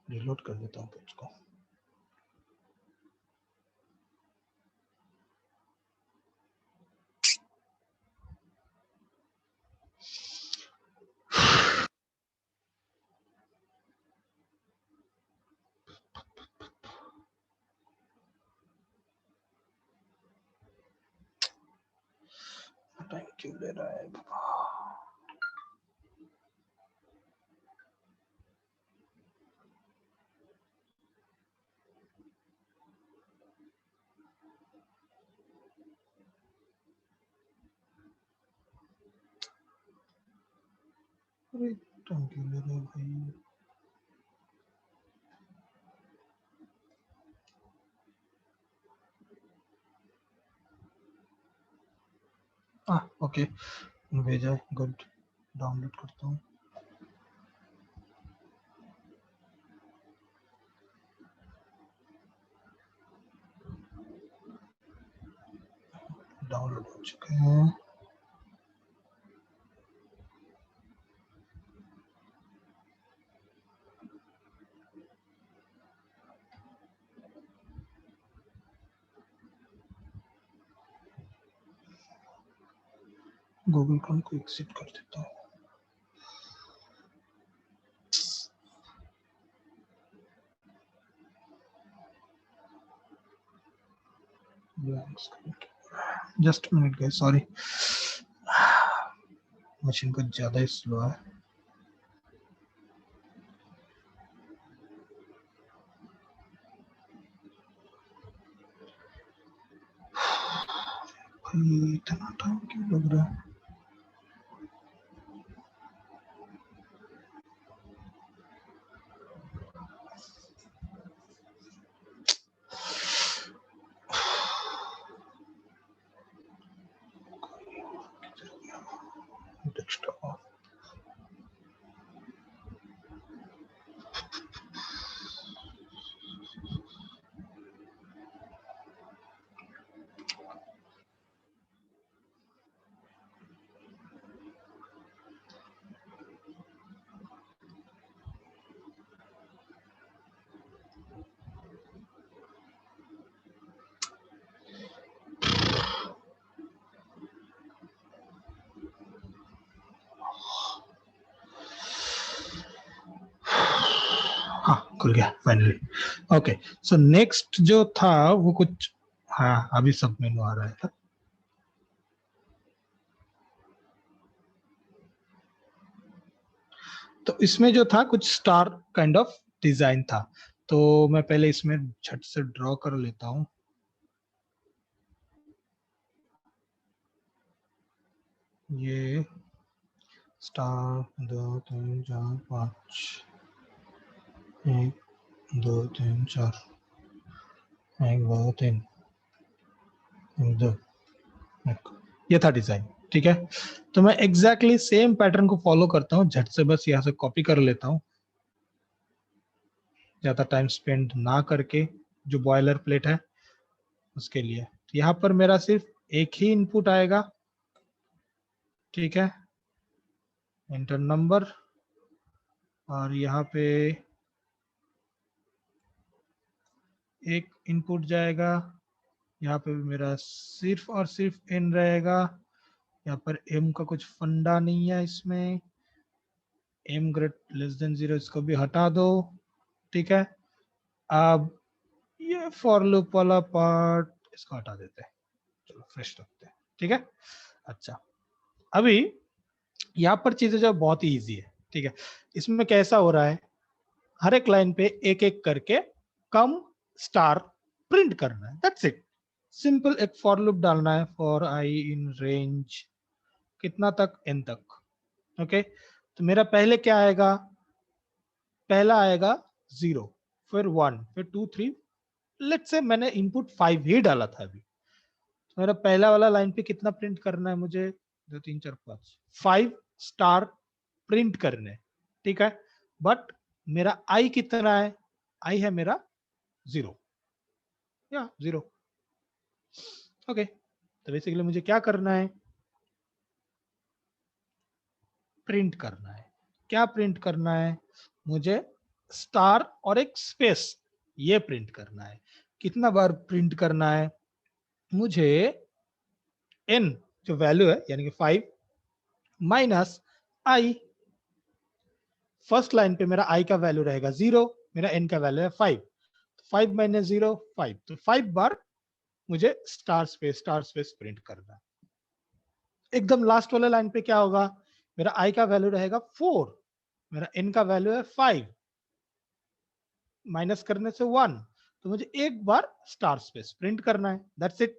S1: रिलोड कर देता हूँ पेज को। टाइम क्यों ले रहा है बाबा? अरे टाइम क्यों ले रहा है भाई? ओके, भेजा है, गुड, डाउनलोड करता हूँ। डाउनलोड हो चुके हैं। गूगल क्रोम को एग्जिट कर देता हूँ। Just minute guys, sorry, machine का ज्यादा ही स्लो है। भाई इतना टाइम क्यों लग रहा है? डेस्कटॉप खुल गया फाइनली। ओके, सो नेक्स्ट जो था वो कुछ, हाँ अभी सब मेनू आ रहा है। तो इसमें जो था कुछ स्टार काइंड ऑफ डिजाइन था, तो मैं पहले इसमें झट से ड्रॉ कर लेता हूँ। ये स्टार 2 3 4 5, 1 2 3 4, 1 2 3, 1 2, ये था डिजाइन। ठीक है, तो मैं एग्जैक्टली सेम पैटर्न को फॉलो करता हूँ, झट से बस यहाँ से कॉपी कर लेता हूँ, ज्यादा टाइम स्पेंड ना करके, जो बॉयलर प्लेट है उसके लिए। यहाँ पर मेरा सिर्फ एक ही इनपुट आएगा, ठीक है, इंटर नंबर, और यहाँ पे एक इनपुट जाएगा, यहाँ पे भी मेरा सिर्फ और सिर्फ n रहेगा, यहाँ पर m का कुछ फंडा नहीं है इसमें, m ग्रेट लेस देन 0 इसको भी हटा दो। ठीक है, अब ये फॉर लूप वाला पार्ट इसको हटा देते हैं, चलो फ्रेश रखते हैं। ठीक है, अच्छा, अभी यहाँ पर चीजें जो बहुत ही इजी है। ठीक है, इसमें कैसा हो रहा है, हर एक लाइन पे एक एक करके कम स्टार प्रिंट करना है, दैट्स इट। सिंपल एक फॉर लूप डालना है, फॉर आई इन रेंज कितना तक, n तक, ओके, तो मेरा पहले क्या आएगा, पहला आएगा 0, फिर 1, फिर 2 3, लेट्स से मैंने इनपुट 5 ही डाला था अभी, तो मेरा पहला वाला लाइन पे कितना प्रिंट करना है मुझे, 2 3 4 5, 5 स्टार प्रिंट करने, ठीक है। बट मेरा आई कितना है, आई है मेरा 0, या 0। ओके, तो बेसिकली मुझे क्या करना है, प्रिंट करना है। क्या प्रिंट करना है मुझे, स्टार और एक स्पेस, ये प्रिंट करना है। कितना बार प्रिंट करना है मुझे, n जो वैल्यू है यानी कि 5 माइनस आई, फर्स्ट लाइन पे मेरा i का वैल्यू रहेगा 0, मेरा n का वैल्यू है 5, 5 माइनस 0 5, तो 5 बार मुझे स्टार स्पेस प्रिंट करना है। एकदम लास्ट वाले लाइन पे क्या होगा, मेरा i का वैल्यू रहेगा 4, मेरा n का वैल्यू है 5, माइनस करने से 1, तो मुझे एक बार स्टार स्पेस प्रिंट करना है, दैट्स इट,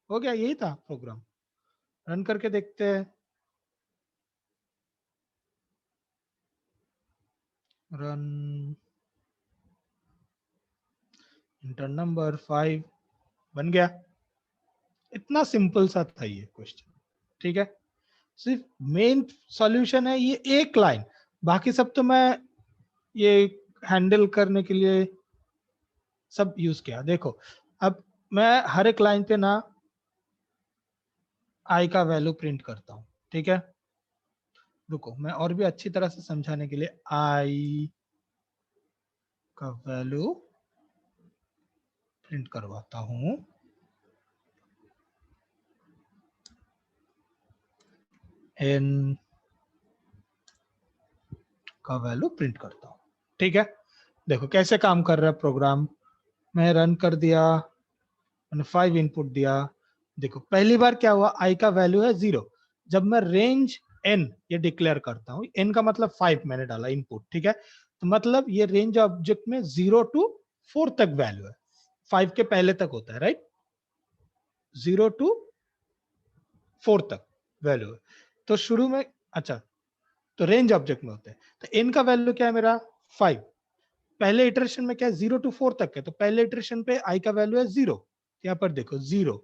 S1: हो गया, यही था प्रोग्राम। रन करके देखते हैं, रन इंटर नंबर 5 बन गया। इतना सिंपल सा था ये क्वेश्चन, ठीक है। सिर्फ मेन सॉल्यूशन है ये एक लाइन, बाकी सब तो मैं ये हैंडल करने के लिए सब यूज किया। देखो अब मैं हर एक लाइन पे ना आई का वैल्यू प्रिंट करता हूँ, ठीक है। रुको मैं और भी अच्छी तरह से समझाने के लिए आई का वैल्यू प्रिंट करवाता हूँ। एन का वैल्यू प्रिंट करता हूँ, ठीक है। देखो कैसे काम कर रहा है प्रोग्राम, मैं रन कर दिया, मैंने 5 इनपुट दिया। देखो पहली बार क्या हुआ, आई का वैल्यू है 0, जब मैं रेंज एन ये डिक्लेयर करता हूँ, एन का मतलब 5 मैंने डाला इनपुट, ठीक है। तो मतलब ये रेंज ऑब्जेक्ट में 0 टू 4 तक वैल्यू है, 5 के पहले तक होता है, राइट, 0 टू 4 तक वैल्यू है। तो शुरू में, अच्छा, तो रेंज ऑब्जेक्ट में होते हैं, तो एन का वैल्यू क्या है मेरा 5, पहले इटरेशन में क्या है 0 टू 4 तक है, तो पहले इटरेशन पे आई का वैल्यू है 0, यहाँ पर देखो 0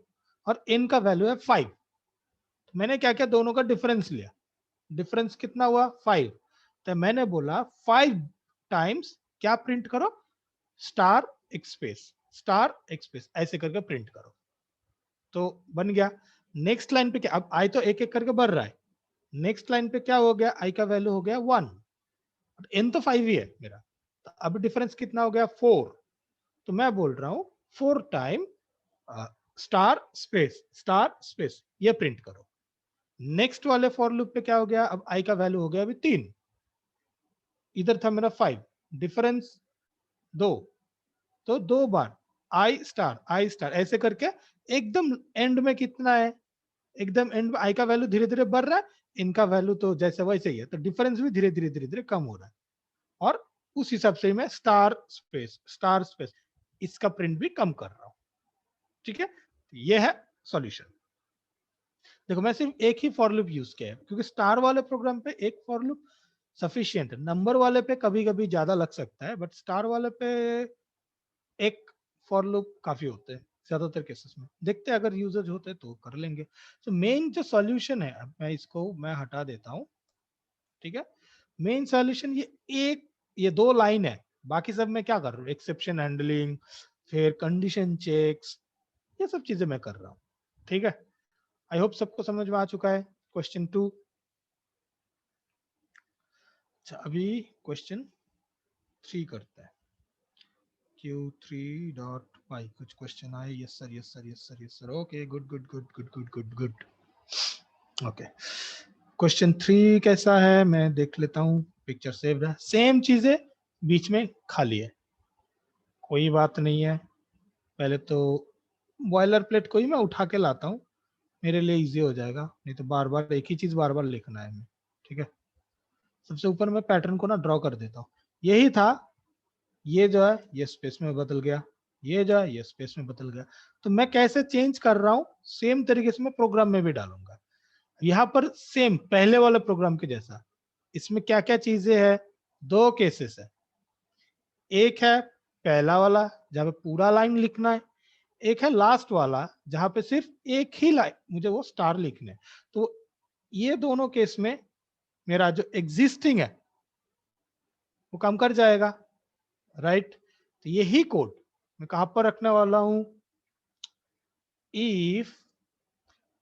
S1: और एन का वैल्यू है 5, तो मैंने क्या किया, दोनों का डिफरेंस लिया, डिफरेंस कितना हुआ 5, तो मैंने बोला 5 टाइम्स क्या प्रिंट करो, स्टार एक स्पेस ऐसे करके प्रिंट करो, तो बन गया। नेक्स्ट लाइन पे क्या, अब आई तो एक एक करके बढ़ रहा है, नेक्स्ट लाइन पे क्या हो गया, आई का वैल्यू हो गया 1, एन तो 5 ही है मेरा, तो अब डिफरेंस कितना हो गया 4, तो मैं बोल रहा हूं 4 टाइम स्टार स्पेस ये प्रिंट करो। नेक्स्ट वाले फॉर लूप पे क्या हो गया, अब आई का वैल्यू हो गया अभी 3, इधर था मेरा 5, डिफरेंस 2, तो 2 बार आई स्टार ऐसे करके एकदम एंड में कितना है, एकदम एंड में आई का वैल्यू धीरे धीरे बढ़ रहा है, इनका वैल्यू तो जैसे वैसे ही है, तो डिफरेंस भी धीरे धीरे कम हो रहा है, और उस हिसाब से मैं स्टार स्पेस इसका प्रिंट भी कम कर रहा हूं, ठीक है। ये है सॉल्यूशन। देखो मैं सिर्फ एक ही फॉर लूप यूज किया है, क्योंकि स्टार वाले प्रोग्राम पे एक फॉर लूप सफिशियंट है, नंबर वाले पे कभी कभी ज्यादा लग सकता है, बट स्टार वाले पे एक फॉर लूप काफी होते हैं ज्यादातर केसेस में, देखते हैं अगर यूजर्स होते तो कर लेंगे। तो मेन जो सॉल्यूशन है, अब मैं इसको मैं हटा देता हूँ, ठीक है। मेन सॉल्यूशन ये 2 लाइन है, बाकी सब मैं क्या कर रहा हूँ, एक्सेप्शन हैंडलिंग, फिर कंडीशन चेक्स, ये सब चीजें मैं कर रहा हूँ, ठीक है। आई होप सबको समझ में आ चुका है। क्वेश्चन 2, अच्छा अभी क्वेश्चन 3 करते हैं, Q3.py कुछ क्वेश्चन आए, yes sir yes sir yes sir yes sir, okay good good good good good good good, okay. Question 3 कैसा है मैं देख लेता हूँ, पिक्चर सेव है, सेम चीजें बीच में खाली है, कोई बात नहीं है। पहले तो बॉयलर प्लेट को ही मैं उठा के लाता हूँ, मेरे लिए इजी हो जाएगा, नहीं तो बार बार एक ही चीज बार बार लिखना है मैं, ठीक है। सबसे ऊपर मैं पैटर्न को ना ड्रॉ कर देता हूँ, यही था, ये जो है ये स्पेस में बदल गया, ये जो है ये स्पेस में बदल गया, तो मैं कैसे चेंज कर रहा हूँ सेम तरीके से मैं प्रोग्राम में भी डालूंगा। यहां पर सेम पहले वाले प्रोग्राम के जैसा, इसमें क्या क्या चीजें है, दो केसेस है, एक है पहला वाला जहां पे पूरा लाइन लिखना है, एक है लास्ट वाला जहां पे सिर्फ एक ही लाइन मुझे वो स्टार लिखने है। तो ये दोनों केस में मेरा जो एग्जिस्टिंग है वो काम कर जाएगा, राइट। तो यही कोड मैं कहां पर रखने वाला हूं, इफ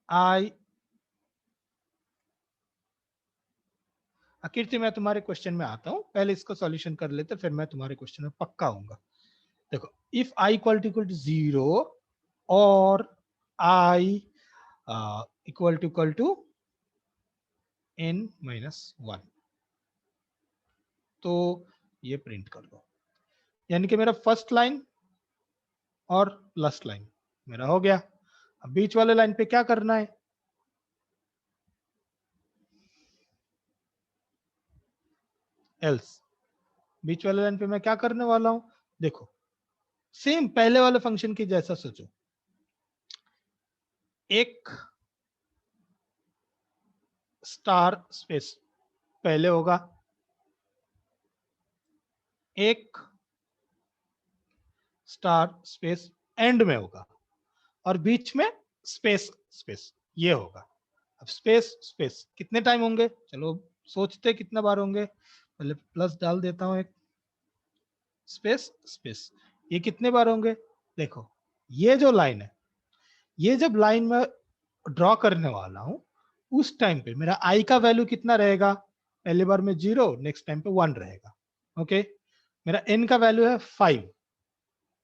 S1: आई, कीर्ति मैं तुम्हारे क्वेश्चन में आता हूं, पहले इसको सॉल्यूशन कर लेते फिर मैं तुम्हारे क्वेश्चन में पक्का आऊंगा। देखो इफ आई इक्वल टू 0 और आई इक्वल टू n-1, तो ये प्रिंट कर दो, यानी कि मेरा फर्स्ट लाइन और लास्ट लाइन मेरा हो गया। अब बीच वाले लाइन पे क्या करना है, एल्स, बीच वाले लाइन पे मैं क्या करने वाला हूं, देखो सेम पहले वाले फंक्शन की जैसा सोचो, एक स्टार स्पेस पहले होगा, एक स्टार स्पेस एंड में होगा, और बीच में स्पेस स्पेस ये होगा। अब स्पेस स्पेस कितने टाइम होंगे, चलो सोचते कितना बार होंगे, पहले प्लस डाल देता हूं, एक स्पेस स्पेस, ये कितने बार होंगे, देखो ये जो लाइन है, ये जब लाइन में ड्रॉ करने वाला हूं उस टाइम पे मेरा आई का वैल्यू कितना रहेगा, पहली बार में 0, नेक्स्ट टाइम पे 1 रहेगा, ओके। मेरा एन का वैल्यू है 5,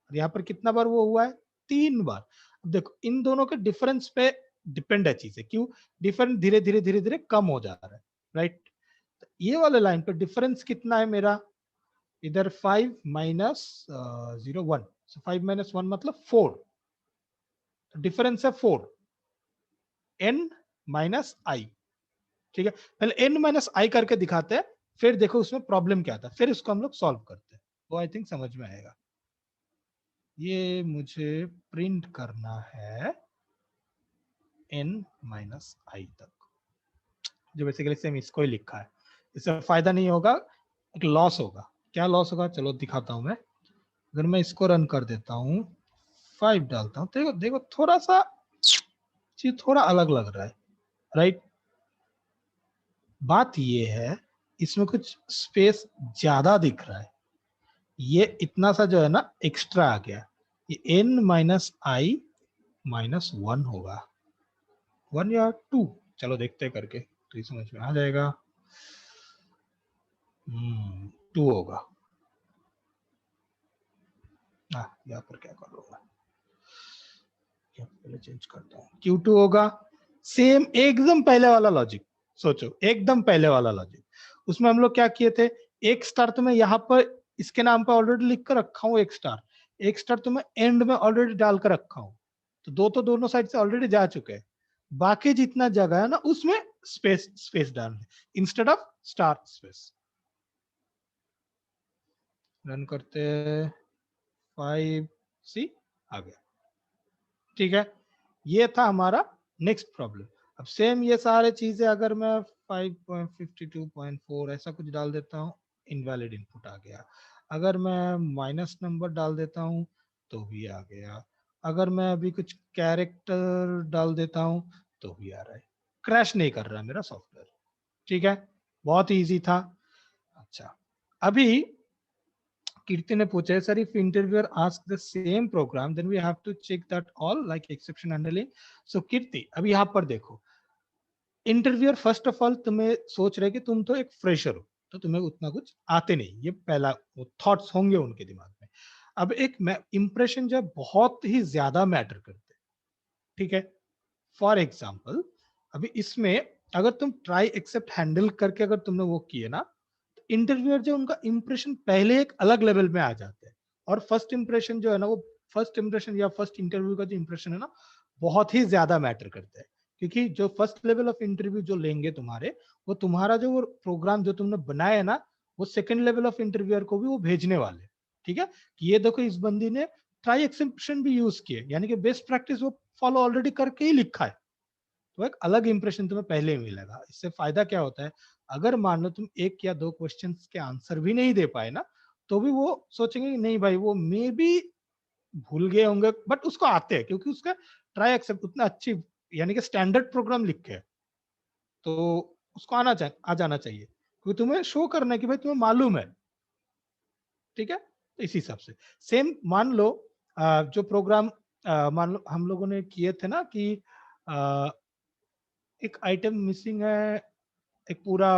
S1: और यहाँ पर कितना बार वो हुआ है, 3 बार। अब देखो इन दोनों के डिफरेंस पे डिपेंड है चीजें, क्यों डिफरेंस धीरे धीरे धीरे धीरे कम हो जा रहा है, राइट। तो ये वाले लाइन पे डिफरेंस कितना है मेरा, इधर 5 माइनस 0 1, 5 माइनस 1 मतलब 4, डिफरेंस है 4, n माइनस आई, ठीक है। पहले n माइनस आई करके दिखाते हैं, फिर देखो उसमें प्रॉब्लम क्या था, फिर उसको हम लोग सॉल्व करते हैं, वो आई थिंक समझ में आएगा। ये मुझे प्रिंट करना है n माइनस आई तक, जो बेसिकली सेम इसको ही लिखा है, इससे फायदा नहीं होगा, एक लॉस होगा। क्या लॉस होगा, चलो दिखाता हूं मैं। अगर मैं इसको रन कर देता हूँ, 5 डालता हूँ, देखो देखो थोड़ा सा चीज थोड़ा अलग लग रहा है, राइट। बात ये है इसमें कुछ स्पेस ज्यादा दिख रहा है, ये इतना सा जो है ना एक्स्ट्रा आ गया, ये n माइनस आई माइनस 1 होगा, 1 या 2, चलो देखते हैं करके तो ये समझ में आ जाएगा। 2 होगा, यहाँ पर क्या कर लूंगा, पहले चेंज करता हूँ, Q2 होगा, सेम एकदम पहले वाला लॉजिक, सोचो एकदम पहले वाला लॉजिक, उसमें हम लोग क्या किए थे, एक स्टार तो मैं यहाँ पर इसके नाम पर ऑलरेडी लिख कर रखा हूँ, एक स्टार तो मैं एंड में ऑलरेडी डाल कर रखा हूँ, तो दो तो दोनों साइड से ऑलरेडी जा चुके हैं, बाकी जितना जगह है ना उसमें स्पेस स्पेस डालना instead of star space. Run करते 5C आ गया, ठीक है। ये था हमारा नेक्स्ट प्रॉब्लम। अब सेम ये सारे चीजें अगर मैं 5.52.4 ऐसा कुछ डाल देता हूँ, इनवैलिड इनपुट आ गया। अगर मैं माइनस नंबर डाल देता हूँ तो भी आ गया, अगर मैं अभी कुछ कैरेक्टर डाल देता हूँ तो भी आ रहा है, क्रैश नहीं कर रहा है मेरा सॉफ्टवेयर, ठीक है। बहुत इजी था। अच्छा, अभी कीर्ति ने पूछा है sir, if interviewer ask the same program then we have to check that all like exception handling. So Kirti अभी यहाँ पर देखो, इंटरव्यूअर फर्स्ट ऑफ ऑल तुम्हें सोच रहे कि तुम तो एक फ्रेशर हो, तो तुम्हें उतना कुछ आते नहीं, ये पहला थॉट्स होंगे उनके दिमाग में। अब एक इंप्रेशन जो बहुत ही ज्यादा मैटर करते हैं, ठीक है। फॉर एग्जाम्पल अभी इसमें अगर तुम ट्राई एक्सेप्ट हैंडल करके अगर तुमने वो किए ना, इंटरव्यूअर जो उनका इंप्रेशन पहले एक अलग लेवल में आ जाते हैं, और फर्स्ट इंप्रेशन जो है ना, वो फर्स्ट इंप्रेशन या फर्स्ट इंटरव्यू का जो इंप्रेशन है ना, बहुत ही ज्यादा मैटर करता है, क्योंकि जो फर्स्ट लेवल ऑफ इंटरव्यू जो लेंगे तुम्हारे, वो तुम्हारा जो वो प्रोग्राम जो तुमने बनाया है ना, वो सेकंड लेवल ऑफ इंटरव्यूअर को भी वो भेजने वाले, ठीक है। कि ये देखो इस बंदी ने ट्राई एक्सेप्शन भी यूज किए, यानी कि बेस्ट प्रैक्टिस वो फॉलो ऑलरेडी करके ही लिखा है, तो एक अलग इंप्रेशन तुम्हें पहले ही मिलेगा। इससे फायदा क्या होता है, अगर मान लो तुम एक या दो क्वेश्चंस के आंसर भी नहीं दे पाए ना, तो भी वो सोचेंगे कि नहीं भाई वो मे बी भूल गए होंगे, बट उसको आते हैं क्योंकि उसका ट्राई एक्सेप्ट उतना अच्छी, यानी कि स्टैंडर्ड प्रोग्राम लिख के है, तो उसको आ जाना चाहिए, क्योंकि तुम्हें शो करना है कि भाई तुम्हें मालूम है। ठीक है, तो इसी हिसाब से सेम मान लो जो प्रोग्राम मान लो हम लोगों ने किए थे ना कि अ, एक आइटम मिसिंग है एक पूरा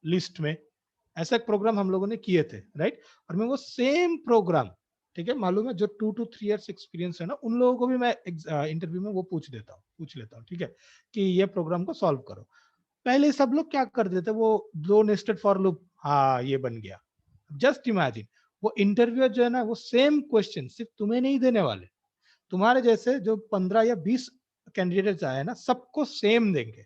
S1: लिस्ट में, ऐसा एक प्रोग्राम हम लोगों ने किए थे, राइट। और मैं वो सेम प्रोग्राम, ठीक है, मालूम है जो 2 to 3 years एक्सपीरियंस है ना, उन लोगों को भी मैं इंटरव्यू में वो पूछ लेता हूँ, ठीक है, कि ये प्रोग्राम को सॉल्व करो। पहले सब लोग क्या कर देते, वो दो नेस्टेड फॉर लूप, हाँ ये बन गया। जस्ट इमेजिन वो इंटरव्यूअर जो है ना, वो सेम क्वेश्चन सिर्फ तुम्हें नहीं देने वाले, तुम्हारे जैसे जो 15 या 20 कैंडिडेट्स आए ना, सबको सेम देंगे।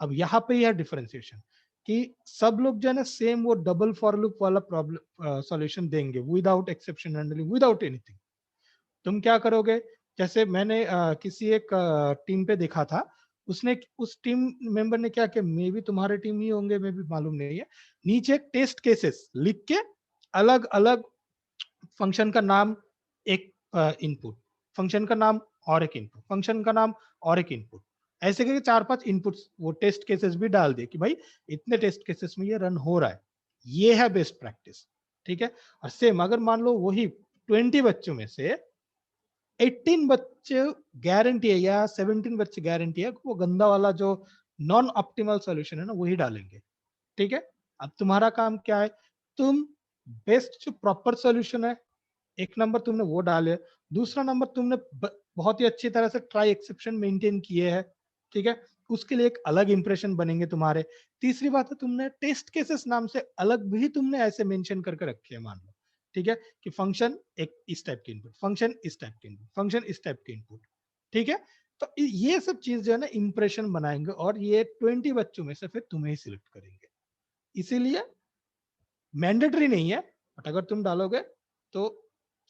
S1: अब यहाँ पे यह डिफरेंशिएशन कि सब लोग जो है ना सेम वो डबल फॉर लूप वाला प्रॉब्लम सॉल्यूशन देंगे, without exception handling, without anything. तुम क्या करोगे, जैसे मैंने किसी एक टीम पे देखा था, उसने उस टीम मेंबर ने क्या किया, मे भी तुम्हारे टीम ही होंगे, मे भी मालूम नहीं है, नीचे टेस्ट केसेस लिख के अलग अलग फंक्शन का नाम एक इनपुट, फंक्शन का नाम और एक इनपुट, फंक्शन का नाम और एक इनपुट, ऐसे करके 4-5 इनपुट्स वो टेस्ट केसेस भी डाल दिए कि भाई इतने टेस्ट केसेस में ये रन हो रहा है। ये है बेस्ट प्रैक्टिस, ठीक है। और सेम अगर मान लो वही 20 बच्चों में से 18 बच्चे गारंटी है या 17 बच्चे गारंटी है वो गंदा वाला जो नॉन ऑप्टिमल सॉल्यूशन है ना वही डालेंगे, ठीक है। अब तुम्हारा काम क्या है, तुम बेस्ट जो प्रॉपर सॉल्यूशन है, एक नंबर तुमने वो डाले, दूसरा नंबर तुमने बहुत ही अच्छी तरह से ट्राई एक्सेप्शन मेंटेन किए हैं, ठीक है, उसके लिए एक अलग इंप्रेशन बनेंगे तुम्हारे। तीसरी बात है तुमने टेस्ट केसेस नाम से अलग भी तुमने ऐसे मेंशन करके रखे हैं, मान लो, ठीक है, कि फंक्शन एक इस टाइप की इनपुट, फंक्शन इस टाइप की इनपुट, फंक्शन इस टाइप की इनपुट, ठीक है। तो ये सब चीज जो है ना इंप्रेशन बनाएंगे, और ये 20 बच्चों में से फिर तुम्हें ही सिलेक्ट करेंगे। इसीलिए मैंडेटरी नहीं है, बट अगर तुम डालोगे तो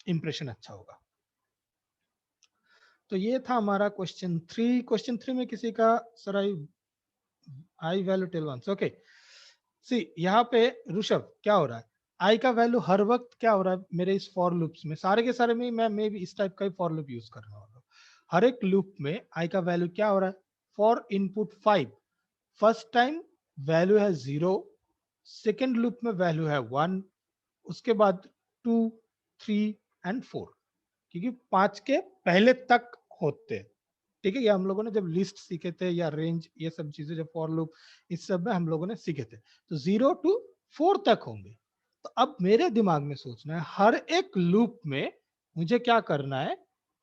S1: इंप्रेशन अच्छा होगा। तो ये था हमारा क्वेश्चन 3। क्वेश्चन 3 में किसी का sir I value tell once, okay. See यहाँ पे ऋषभ क्या हो रहा है, आई का वैल्यू हर वक्त क्या हो रहा है मेरे इस फॉर लूप्स में, सारे के सारे में मैं भी इस टाइप का ही फॉर लूप यूज करने वाला हूँ। हर एक लूप में आई का वैल्यू क्या हो रहा है, for input 5 first time value है 0, सेकेंड लूप में वैल्यू है 1, उसके बाद 2, 3 एंड 4, क्योंकि 5 के पहले तक होते हैं, ठीक है। ये हम लोगों ने जब लिस्ट सीखे थे या रेंज, ये सब चीजें जब फॉर लूप इस सब में हम लोगों ने सीखे थे, तो 0 to 4 तक होंगे। तो अब मेरे दिमाग में सोचना है हर एक लूप में मुझे क्या करना है,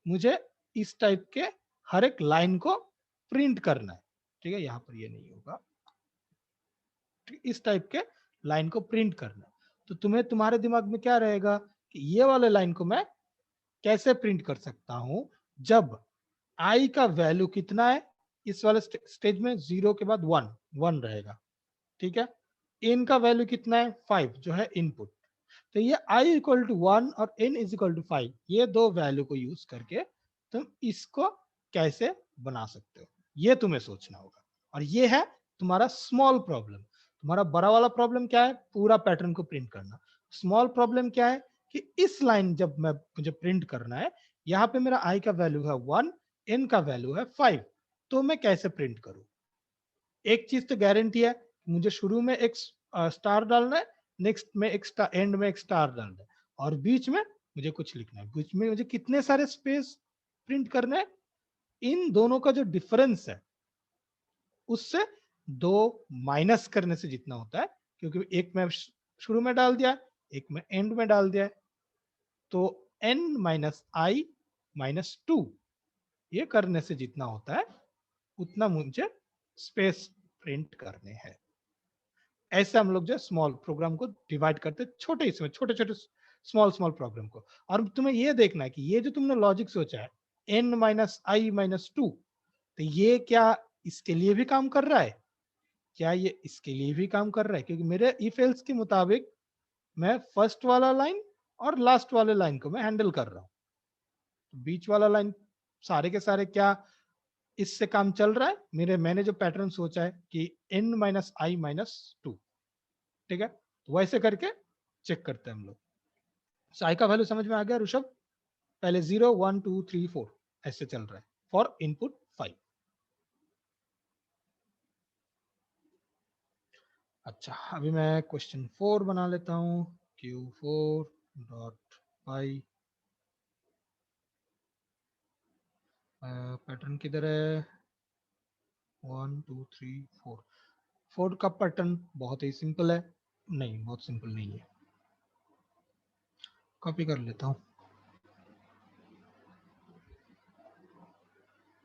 S1: मुझे इस टाइप के हर एक लाइन को प्रिंट करना है, ठीक है। यहाँ पर ये नहीं होगा, इस टाइप के लाइन को प्रिंट करना है। तो तुम्हें तुम्हारे दिमाग में क्या रहेगा कि ये वाले लाइन को मैं कैसे प्रिंट कर सकता हूं, जब आई का वैल्यू कितना है, इस वाले स्टेज में 0 के बाद 1 रहेगा, ठीक है। इन का वैल्यू कितना है 5 जो है इनपुट, तो ये आई इक्वल टू 1 और n इज इक्वल टू 5, ये दो वैल्यू को यूज करके तुम इसको कैसे बना सकते हो, ये तुम्हें सोचना होगा। और ये है तुम्हारा स्मॉल प्रॉब्लम। तुम्हारा बड़ा वाला प्रॉब्लम क्या है, पूरा पैटर्न को प्रिंट करना। स्मॉल प्रॉब्लम क्या है कि इस लाइन जब मैं मुझे प्रिंट करना है, यहाँ पे मेरा आई का वैल्यू है 1, n का वैल्यू है 5, तो मैं कैसे प्रिंट करूं। एक चीज तो गारंटी है, मुझे शुरू में एक स्टार डालना है, नेक्स्ट में एक स्टार, एंड में एक स्टार डालना है, और बीच में मुझे कुछ लिखना है। बीच में मुझे कितने सारे स्पेस प्रिंट करने हैं, इन दोनों का जो डिफरेंस है उससे 2 माइनस करने से जितना होता है, क्योंकि एक में शुरू में डाल दिया, एक में एंड में डाल दिया है, तो n माइनस आई माइनस 2 ये करने से जितना होता है उतना मुझे स्पेस प्रिंट करने हैं। ऐसे हम लोग जो स्मॉल प्रोग्राम को डिवाइड करते हैं, छोटे इसमें छोटे छोटे स्मॉल स्मॉल प्रोग्राम को। और तुम्हें ये देखना है कि ये जो तुमने लॉजिक सोचा है n माइनस आई माइनस 2, तो ये क्या इसके लिए भी काम कर रहा है, क्या ये इसके लिए भी काम कर रहा है, क्योंकि मेरे इफ एल्स के मुताबिक मैं फर्स्ट वाला लाइन और लास्ट वाले लाइन को मैं हैंडल कर रहा हूँ, बीच वाला लाइन सारे के सारे क्या इससे काम चल रहा है। मैंने जो पैटर्न सोचा है कि n माइनस आई माइनस 2, ठीक है, तो वैसे करके चेक करते हैं हम लोग। आई का वैल्यू समझ में आ गया ऋषभ? पहले 0 1 2 3 4 ऐसे चल रहा है फॉर इनपुट 5। अच्छा, अभी मैं क्वेश्चन 4 बना लेता हूं। Q4 डॉट पाई, पैटर्न किधर है? 1 2 3 4। 4 का पैटर्न बहुत ही सिंपल है। नहीं, बहुत सिंपल नहीं है। कॉपी कर लेता हूं।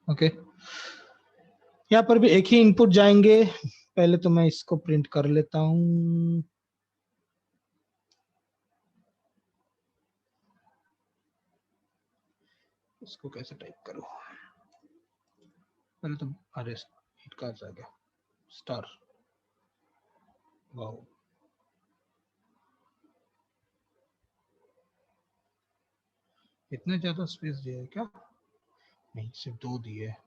S1: ओके, यहाँ पर भी एक ही इनपुट जाएंगे। पहले तो मैं इसको प्रिंट कर लेता हूं। इसको कैसे टाइप करूं? पहले तो अरे हिट का आ गया स्टार। वाओ, इतने ज्यादा स्पेस दिया है क्या? नहीं, सिर्फ 2 दिए है।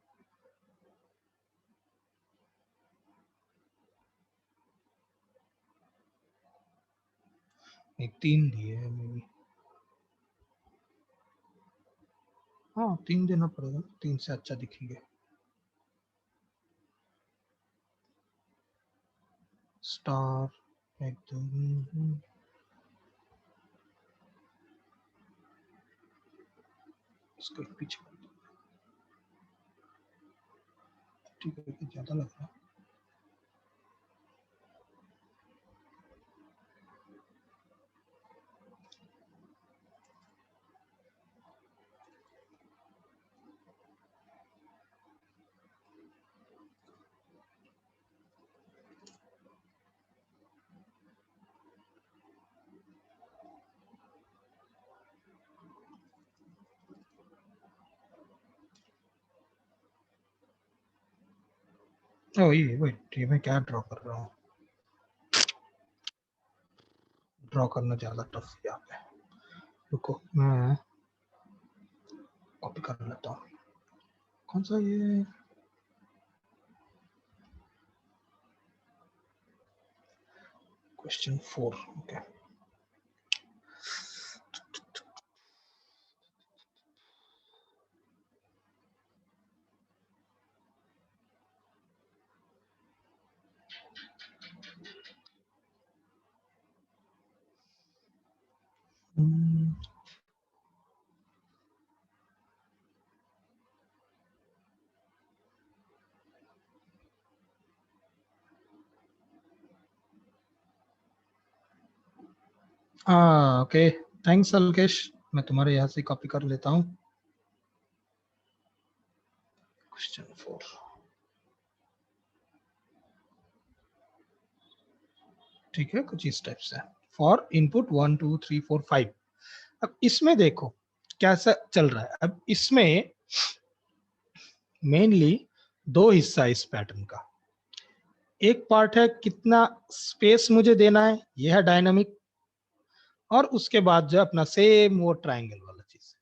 S1: एक 3 दिए है मे बी। हाँ, 3 देना पड़ेगा, 3 से अच्छा दिखेंगे। स्टार एकदम। इसको पीछे, ठीक है, ज्यादा लग रहा है। ओ ये वेट, ये मैं क्या ड्रॉ कर रहा हूँ? ड्रॉ करना ज्यादा टफ है यहाँ पे। रुको, मैं कॉपी कर लेता हूँ। कौन सा ये? Question 4। Okay, okay, thanks Alkesh. मैं तुम्हारे यहाँ से कॉपी कर लेता हूँ। क्वेश्चन 4, ठीक है, कुछ इस टाइप से। For input 1 2 3 4 5। अब इसमें देखो कैसा चल रहा है। अब इसमें मेनली 2 हिस्सा है इस पैटर्न का। एक पार्ट है कितना स्पेस मुझे देना है, यह है डायनामिक, और उसके बाद जो अपना सेम वो ट्रायंगल वाला चीज।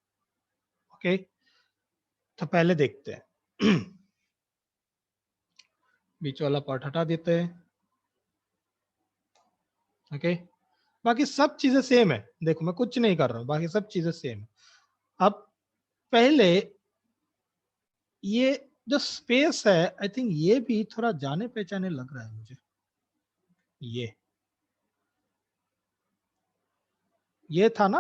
S1: ओके, तो पहले देखते हैं। बीच वाला पार्ट हटा देते हैं। ओके, बाकी सब चीजें सेम है। देखो, मैं कुछ नहीं कर रहा हूं, बाकी सब चीजें सेम है। अब पहले ये जो स्पेस है, आई थिंक ये भी थोड़ा जाने पहचाने लग रहा है मुझे। ये था ना,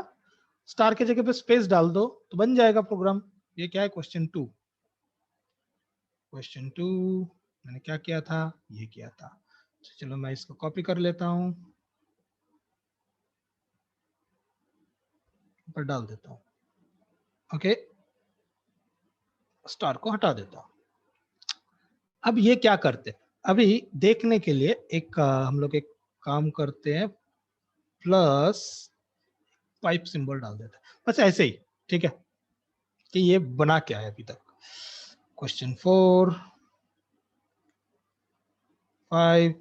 S1: स्टार के जगह पे स्पेस डाल दो तो बन जाएगा प्रोग्राम। ये क्या है? क्वेश्चन 2। क्वेश्चन 2 मैंने क्या किया था? ये किया था। तो चलो मैं इसको कॉपी कर लेता हूं, ऊपर डाल देता हूं। ओके, स्टार को हटा देता हूं। अब ये क्या करते हैं? अभी देखने के लिए एक हम लोग एक काम करते हैं, प्लस पाइप सिंबल डाल देते हैं, बस ऐसे ही। ठीक है, कि ये बना क्या है अभी तक। क्वेश्चन 4 5,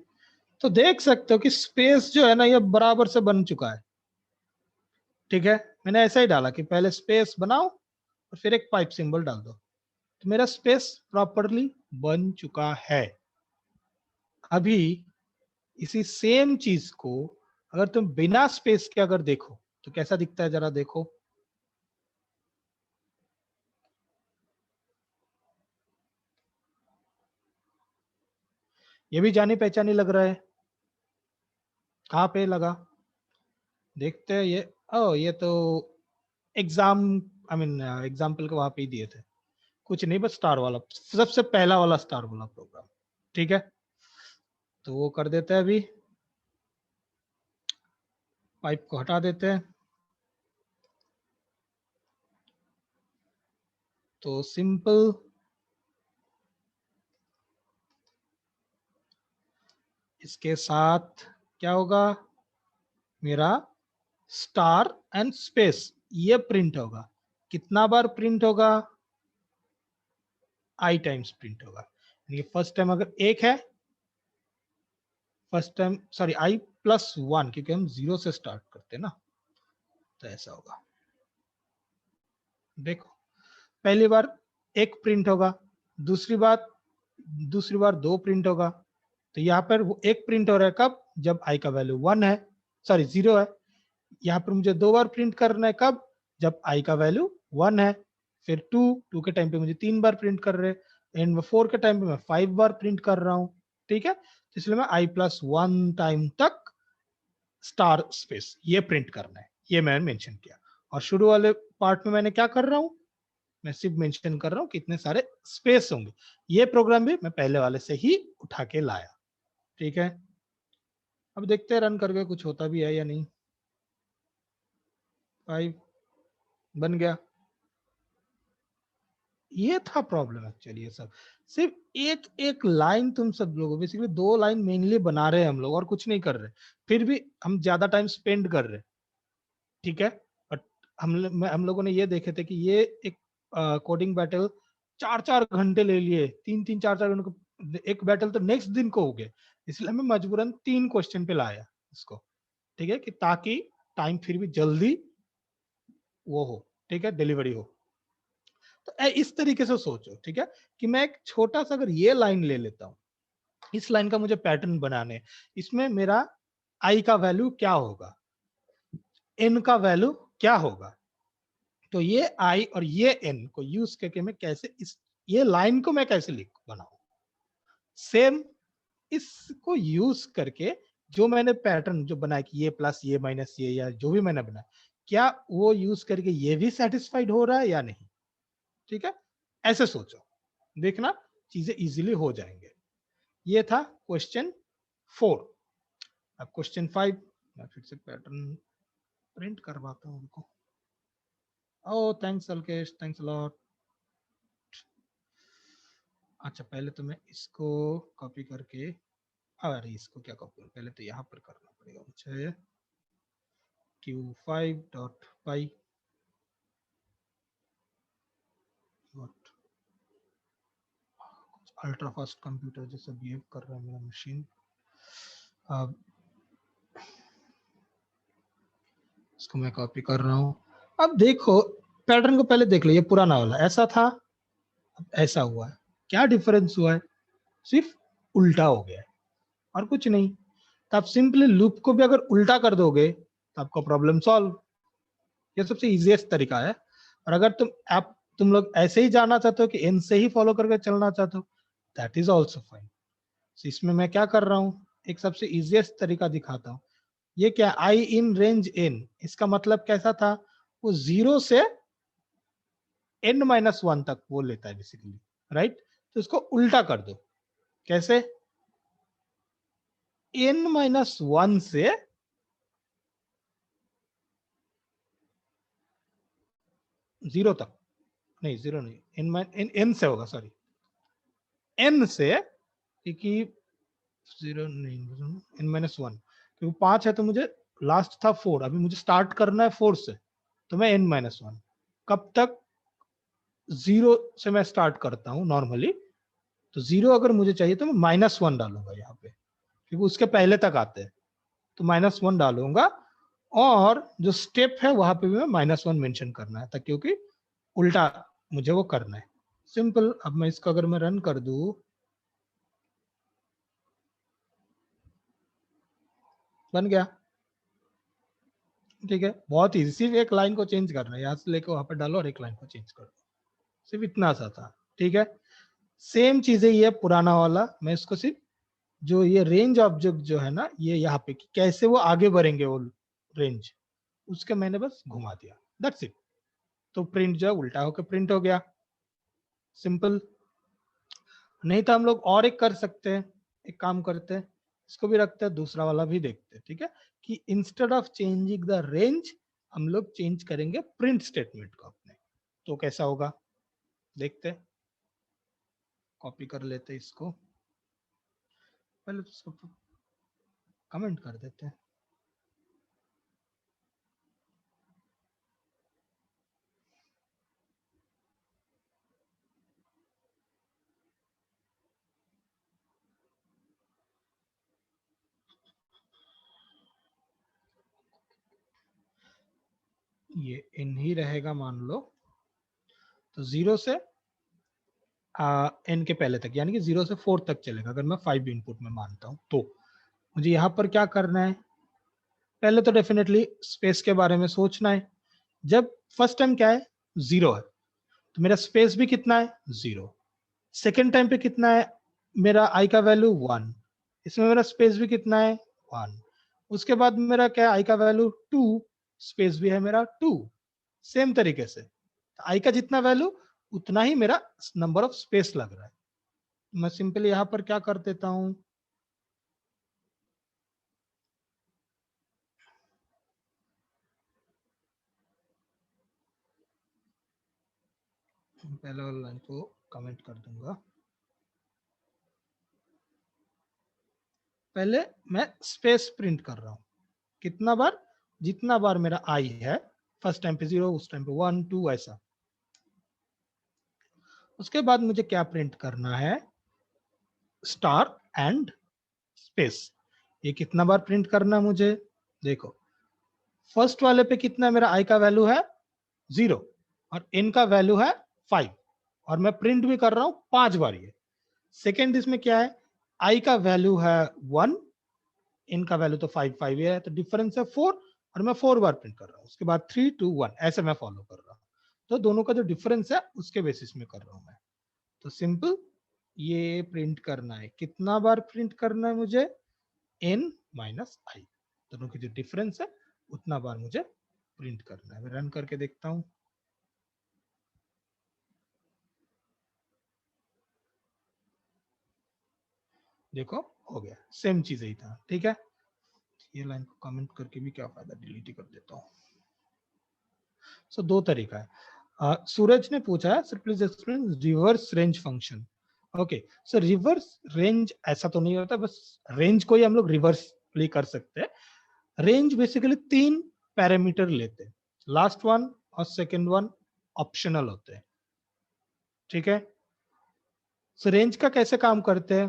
S1: तो देख सकते हो कि स्पेस जो है ना, ये बराबर से बन चुका है। ठीक है, मैंने ऐसा ही डाला कि पहले स्पेस बनाओ और फिर एक पाइप सिंबल डाल दो, तो मेरा स्पेस प्रॉपरली बन चुका है। अभी इसी सेम चीज को अगर तुम बिना स्पेस के अगर देखो तो कैसा दिखता है, जरा देखो। ये भी जानी पहचानी लग रहा है। कहाँ पे लगा, देखते हैं ये। ओ ये तो एग्जाम, आई मीन एग्जाम्पल के वहां पे ही दिए थे। कुछ नहीं, बस स्टार वाला, सबसे पहला वाला स्टार वाला प्रोग्राम। ठीक है, तो वो कर देते हैं। अभी पाइप को हटा देते हैं। तो सिंपल इसके साथ क्या होगा, मेरा स्टार एंड स्पेस ये प्रिंट होगा। कितना बार प्रिंट होगा, आई टाइम्स प्रिंट होगा। फर्स्ट टाइम अगर एक है, first time sorry I plus one, क्योंकि हम जीरो से स्टार्ट करते हैं ना, तो ऐसा होगा। देखो पहली बार एक प्रिंट होगा, दूसरी बार दो प्रिंट होगा। तो यहाँ पर वो एक प्रिंट हो रहा है कब, जब आई का वैल्यू वन है, सॉरी जीरो है। यहाँ पर मुझे दो बार प्रिंट करना है कब, जब आई का वैल्यू वन है। फिर टू के टाइम पे मुझे तीन बार प्रिंट कर रहे हैं, एंड फोर के टाइम पे मैं 5 बार प्रिंट कर रहा हूँ। ठीक है, तो इसलिए मैं आई प्लस वन टाइम तक स्टार स्पेस ये प्रिंट करना है, ये मैंने मेंशन किया। और शुरू वाले पार्ट में मैंने क्या कर रहा हूँ, मैं सिर्फ मेंशन कर रहा हूँ कितने सारे स्पेस होंगे। ये प्रोग्राम भी मैं पहले वाले से ही उठा के लाया। ठीक है, अब देखते हैं रन करके कुछ होता भी है या नहीं। 5 बन गया। ये था प्रॉब्लम एक्चुअली। ये सब सिर्फ एक एक लाइन, तुम सब लोगों बेसिकली दो लाइन मेनली बना रहे हैं हम लोग, और कुछ नहीं कर रहे, फिर भी हम ज्यादा टाइम स्पेंड कर रहे। ठीक है, बट हम लोगों ने ये देखे थे कि ये एक कोडिंग बैटल 4-4 घंटे ले लिए, 3-3 4-4 घंटे को एक बैटल, तो नेक्स्ट दिन को हो गया। इसलिए हमें मजबूरन 3 क्वेश्चन पे लाया इसको। ठीक है, कि ताकि टाइम फिर भी जल्दी वो हो, ठीक है, डिलीवरी हो। तो इस तरीके से सोचो। ठीक है, कि मैं एक छोटा सा अगर ये लाइन ले लेता हूँ, इस लाइन का मुझे पैटर्न बनाने, इसमें मेरा आई का वैल्यू क्या होगा, एन का वैल्यू क्या होगा। तो ये आई और ये एन को यूज करके मैं कैसे इस ये लाइन को मैं कैसे लिख बनाऊं, सेम इसको यूज करके जो मैंने पैटर्न जो बनाया कि ये प्लस ये माइनस ये, या जो भी मैंने बनाया, क्या वो यूज करके ये भी सेटिस्फाइड हो रहा है या नहीं। ठीक है, ऐसे सोचो, देखना चीजें इजीली हो जाएंगे। ये था क्वेश्चन 4। अब क्वेश्चन 5 मैं फिर से पैटर्न प्रिंट करवाता हूँ उनको। ओह thanks Alkesh, thanks a lot. अच्छा पहले तो मैं इसको कॉपी करके, अरे इसको क्या कॉपी करूं, पहले तो यहाँ पर करना पड़ेगा मुझे। q5.py अल्ट्रा फास्ट कंप्यूटर जैसा बिहेव कर रहा है मेरा मशीन। अब इसको मैं कॉपी कर रहा हूँ। अब देखो पैटर्न को पहले देख लो, ये पुराना वाला ऐसा था, अब ऐसा हुआ है। क्या डिफरेंस हुआ है, सिर्फ उल्टा हो गया है और कुछ नहीं। तो आप सिंपली लूप को भी अगर उल्टा कर दोगे तो आपका प्रॉब्लम सॉल्व। ये सबसे इजीएस्ट तरीका है। और अगर तुम लोग ऐसे ही जाना चाहते हो कि एन से ही फॉलो करके चलना चाहते हो, दैट इज ऑल्सो फाइन। इसमें मैं क्या कर रहा हूँ, एक सबसे इजीएस्ट तरीका दिखाता हूँ। ये क्या, आई इन रेंज एन, इसका मतलब कैसा था, वो 0 से n-1 तक वो लेता है बेसिकली, राइट। तो इसको उल्टा कर दो। कैसे, n-1 से जीरो तक, नहीं जीरो नहीं, n से होगा, सॉरी n से, क्योंकि जीरो नहीं, n-1 क्योंकि 5 है, तो मुझे लास्ट था 4, अभी मुझे स्टार्ट करना है 4 से, तो मैं n-1 कब तक, 0 से मैं स्टार्ट करता हूँ नॉर्मली। तो 0 अगर मुझे चाहिए तो मैं -1 डालूंगा यहाँ पे, क्योंकि उसके पहले तक आते हैं, तो -1 डालूंगा। और जो स्टेप है वहां पे भी मैं -1 मेंशन करना है, क्योंकि उल्टा मुझे वो करना है। सिंपल। अब मैं इसको अगर मैं रन कर दूं, बन गया। ठीक है, बहुत इजी, सिर्फ एक लाइन को चेंज करना है, यहाँ से लेकर वहां पर डालो और एक लाइन को चेंज कर दो, सिर्फ इतना सा था। ठीक है, सेम चीज है ये पुराना वाला, मैं इसको सिर्फ जो ये रेंज ऑब्जेक्ट जो है ना, ये यहाँ पे कि कैसे वो आगे बढ़ेंगे वो रेंज, उसके मैंने बस घुमा दिया, दैट्स इट। तो प्रिंट जो है उल्टा होकर प्रिंट हो गया, सिंपल। नहीं तो हम लोग और एक कर सकते हैं, एक काम करते हैं, इसको भी रखते हैं, दूसरा वाला भी देखते हैं। ठीक है, कि instead of changing the range हम लोग चेंज करेंगे प्रिंट स्टेटमेंट को अपने। तो कैसा होगा देखते हैं, कॉपी कर लेते हैं इसको, पहले तो इसको कमेंट कर देते हैं। ये इन ही रहेगा मान लो, तो 0 से n के पहले तक, यानी कि 0 से 4 तक चलेगा अगर मैं 5 इनपुट में मानता हूं। तो मुझे यहाँ पर क्या करना है, पहले तो डेफिनेटली स्पेस के बारे में सोचना है। जब फर्स्ट टाइम क्या है, 0 है, तो मेरा स्पेस भी कितना है, 0। सेकेंड टाइम पे कितना है, मेरा i का वैल्यू 1, इसमें मेरा स्पेस भी कितना है, 1। उसके बाद मेरा क्या है, i का वैल्यू 2, स्पेस भी है मेरा 2। सेम तरीके से i का जितना वैल्यू उतना ही मेरा नंबर ऑफ स्पेस लग रहा है। मैं सिंपली यहां पर क्या कर देता हूं, पहले वाला लाइन को कमेंट कर दूंगा। पहले मैं स्पेस प्रिंट कर रहा हूं, कितना बार, जितना बार मेरा आई है, फर्स्ट टाइम पे 0, उस टाइम पे 1 2 ऐसा। उसके बाद मुझे क्या प्रिंट करना है, स्टार एंड स्पेस। ये कितना बार प्रिंट करना है मुझे, देखो फर्स्ट वाले पे कितना मेरा आई का वैल्यू है 0 और n का वैल्यू है 5, और मैं प्रिंट भी कर रहा हूं 5 बार। ये सेकेंड इसमें क्या है, आई का वैल्यू है 1, n का वैल्यू तो 5 5 है, तो डिफरेंस है 4, और मैं 4 बार प्रिंट कर रहा हूँ। उसके बाद 3 2 1 ऐसे मैं फॉलो कर रहा हूँ। तो दोनों का जो डिफरेंस है उसके बेसिस में कर रहा हूँ मैं। तो सिंपल ये प्रिंट करना है, कितना बार प्रिंट करना है मुझे, n माइनस आई, दोनों की जो डिफरेंस है उतना बार मुझे प्रिंट करना है। मैं रन करके देखता हूँ, देखो हो गया, सेम चीज ही था। ठीक है, ये लाइन को कमेंट करके भी क्या फायदा, डिलीट ही कर देता हूँ। सो दो तरीका है। सूरज ने पूछा है, sir please explain reverse range function. Okay, so reverse range ऐसा तो नहीं होता, बस रेंज को ही हम लोग रिवर्सली कर सकते हैं। रेंज बेसिकली 3 पैरामीटर लेते हैं, लास्ट वन और सेकेंड वन ऑप्शनल होते हैं। ठीक है, सो रेंज का कैसे काम करते हैं,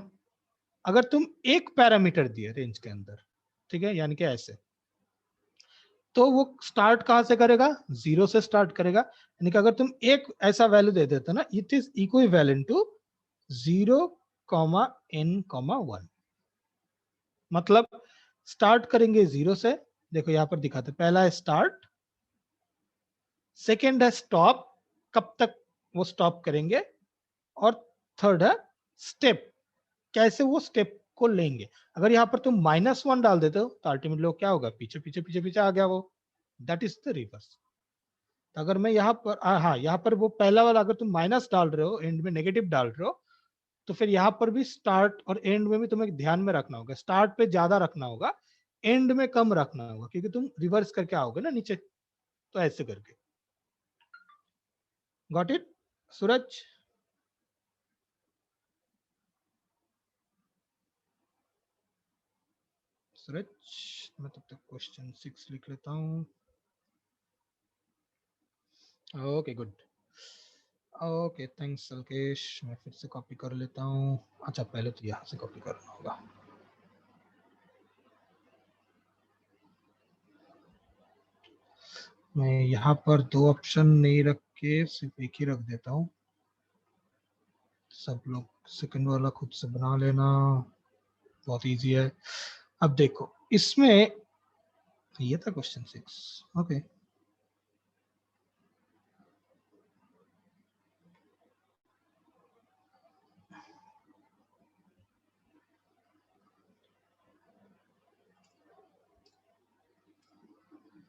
S1: अगर तुम एक पैरामीटर दिए रेंज के अंदर, ठीक है, यानी कि ऐसे, तो वो स्टार्ट कहां से करेगा, 0 से स्टार्ट करेगा। यानी कि अगर तुम एक ऐसा वैल्यू दे देते ना, it is equivalent to 0 n 1, मतलब स्टार्ट करेंगे 0 से, देखो यहां पर दिखाते, पहला है स्टार्ट, सेकेंड है स्टॉप, कब तक वो स्टॉप करेंगे, और थर्ड है स्टेप, कैसे वो स्टेप को लेंगे। अगर यहाँ पर तुम -1 डाल देते हो तो अल्टीमेटली क्या होगा, पीछे पीछे पीछे पीछे आ गया वो, दैट इज द रिवर्स। तो अगर मैं यहाँ पर हाँ, यहाँ पर वो पहला वाला अगर तुम माइनस डाल रहे हो, एंड में नेगेटिव डाल रहे हो, तो फिर यहाँ पर भी स्टार्ट और एंड में भी तुम्हें ध्यान में रखना होगा, स्टार्ट पे ज्यादा रखना होगा, एंड में कम रखना होगा, क्योंकि तुम रिवर्स करके आओगे ना नीचे। तो ऐसे करके, गॉट इट सूरज? सूरज, मैं तब तक क्वेश्चन 6 लिख लेता हूँ। Okay good, okay thanks Salkesh. मैं फिर से कॉपी कर लेता हूँ। अच्छा पहले तो यहाँ से कॉपी करना होगा। मैं यहाँ पर 2 ऑप्शन नहीं रख के सिर्फ एक ही रख देता हूँ। सब लोग सेकंड वाला खुद से बना लेना, बहुत इजी है। अब देखो इसमें ये था क्वेश्चन 6। ओके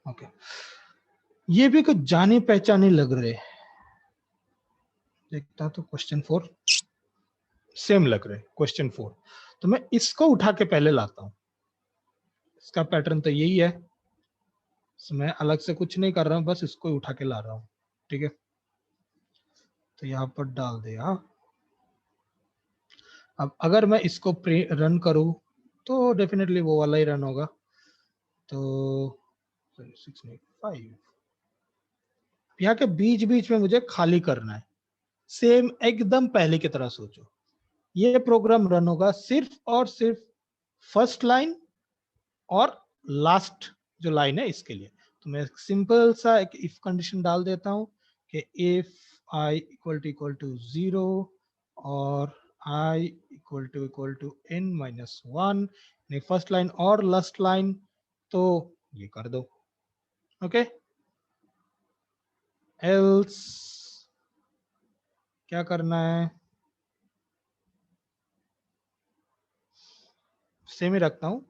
S1: ओके, ये भी कुछ जाने पहचाने लग रहे, देखता तो क्वेश्चन 4 सेम लग रहे। क्वेश्चन 4 तो मैं इसको उठा के पहले लाता हूं, इसका पैटर्न तो यही है, मैं अलग से कुछ नहीं कर रहा हूं, बस इसको ही उठा के ला रहा हूं। ठीक है, तो यहाँ पर डाल दिया। अब अगर मैं इसको रन करूं तो डेफिनेटली वो वाला ही रन होगा। तो 6 नहीं 5, यहाँ के बीच बीच में मुझे खाली करना है, सेम एकदम पहले की तरह सोचो। ये प्रोग्राम रन होगा सिर्फ और सिर्फ फर्स्ट लाइन और लास्ट जो लाइन है इसके लिए। तो मैं सिंपल सा एक इफ कंडीशन डाल देता हूं कि इफ आई इक्वल टू 0 और i equal to n minus 1, first line और लास्ट लाइन, तो ये कर दो। ओके, एल्स क्या करना है, सेम ही रखता हूं,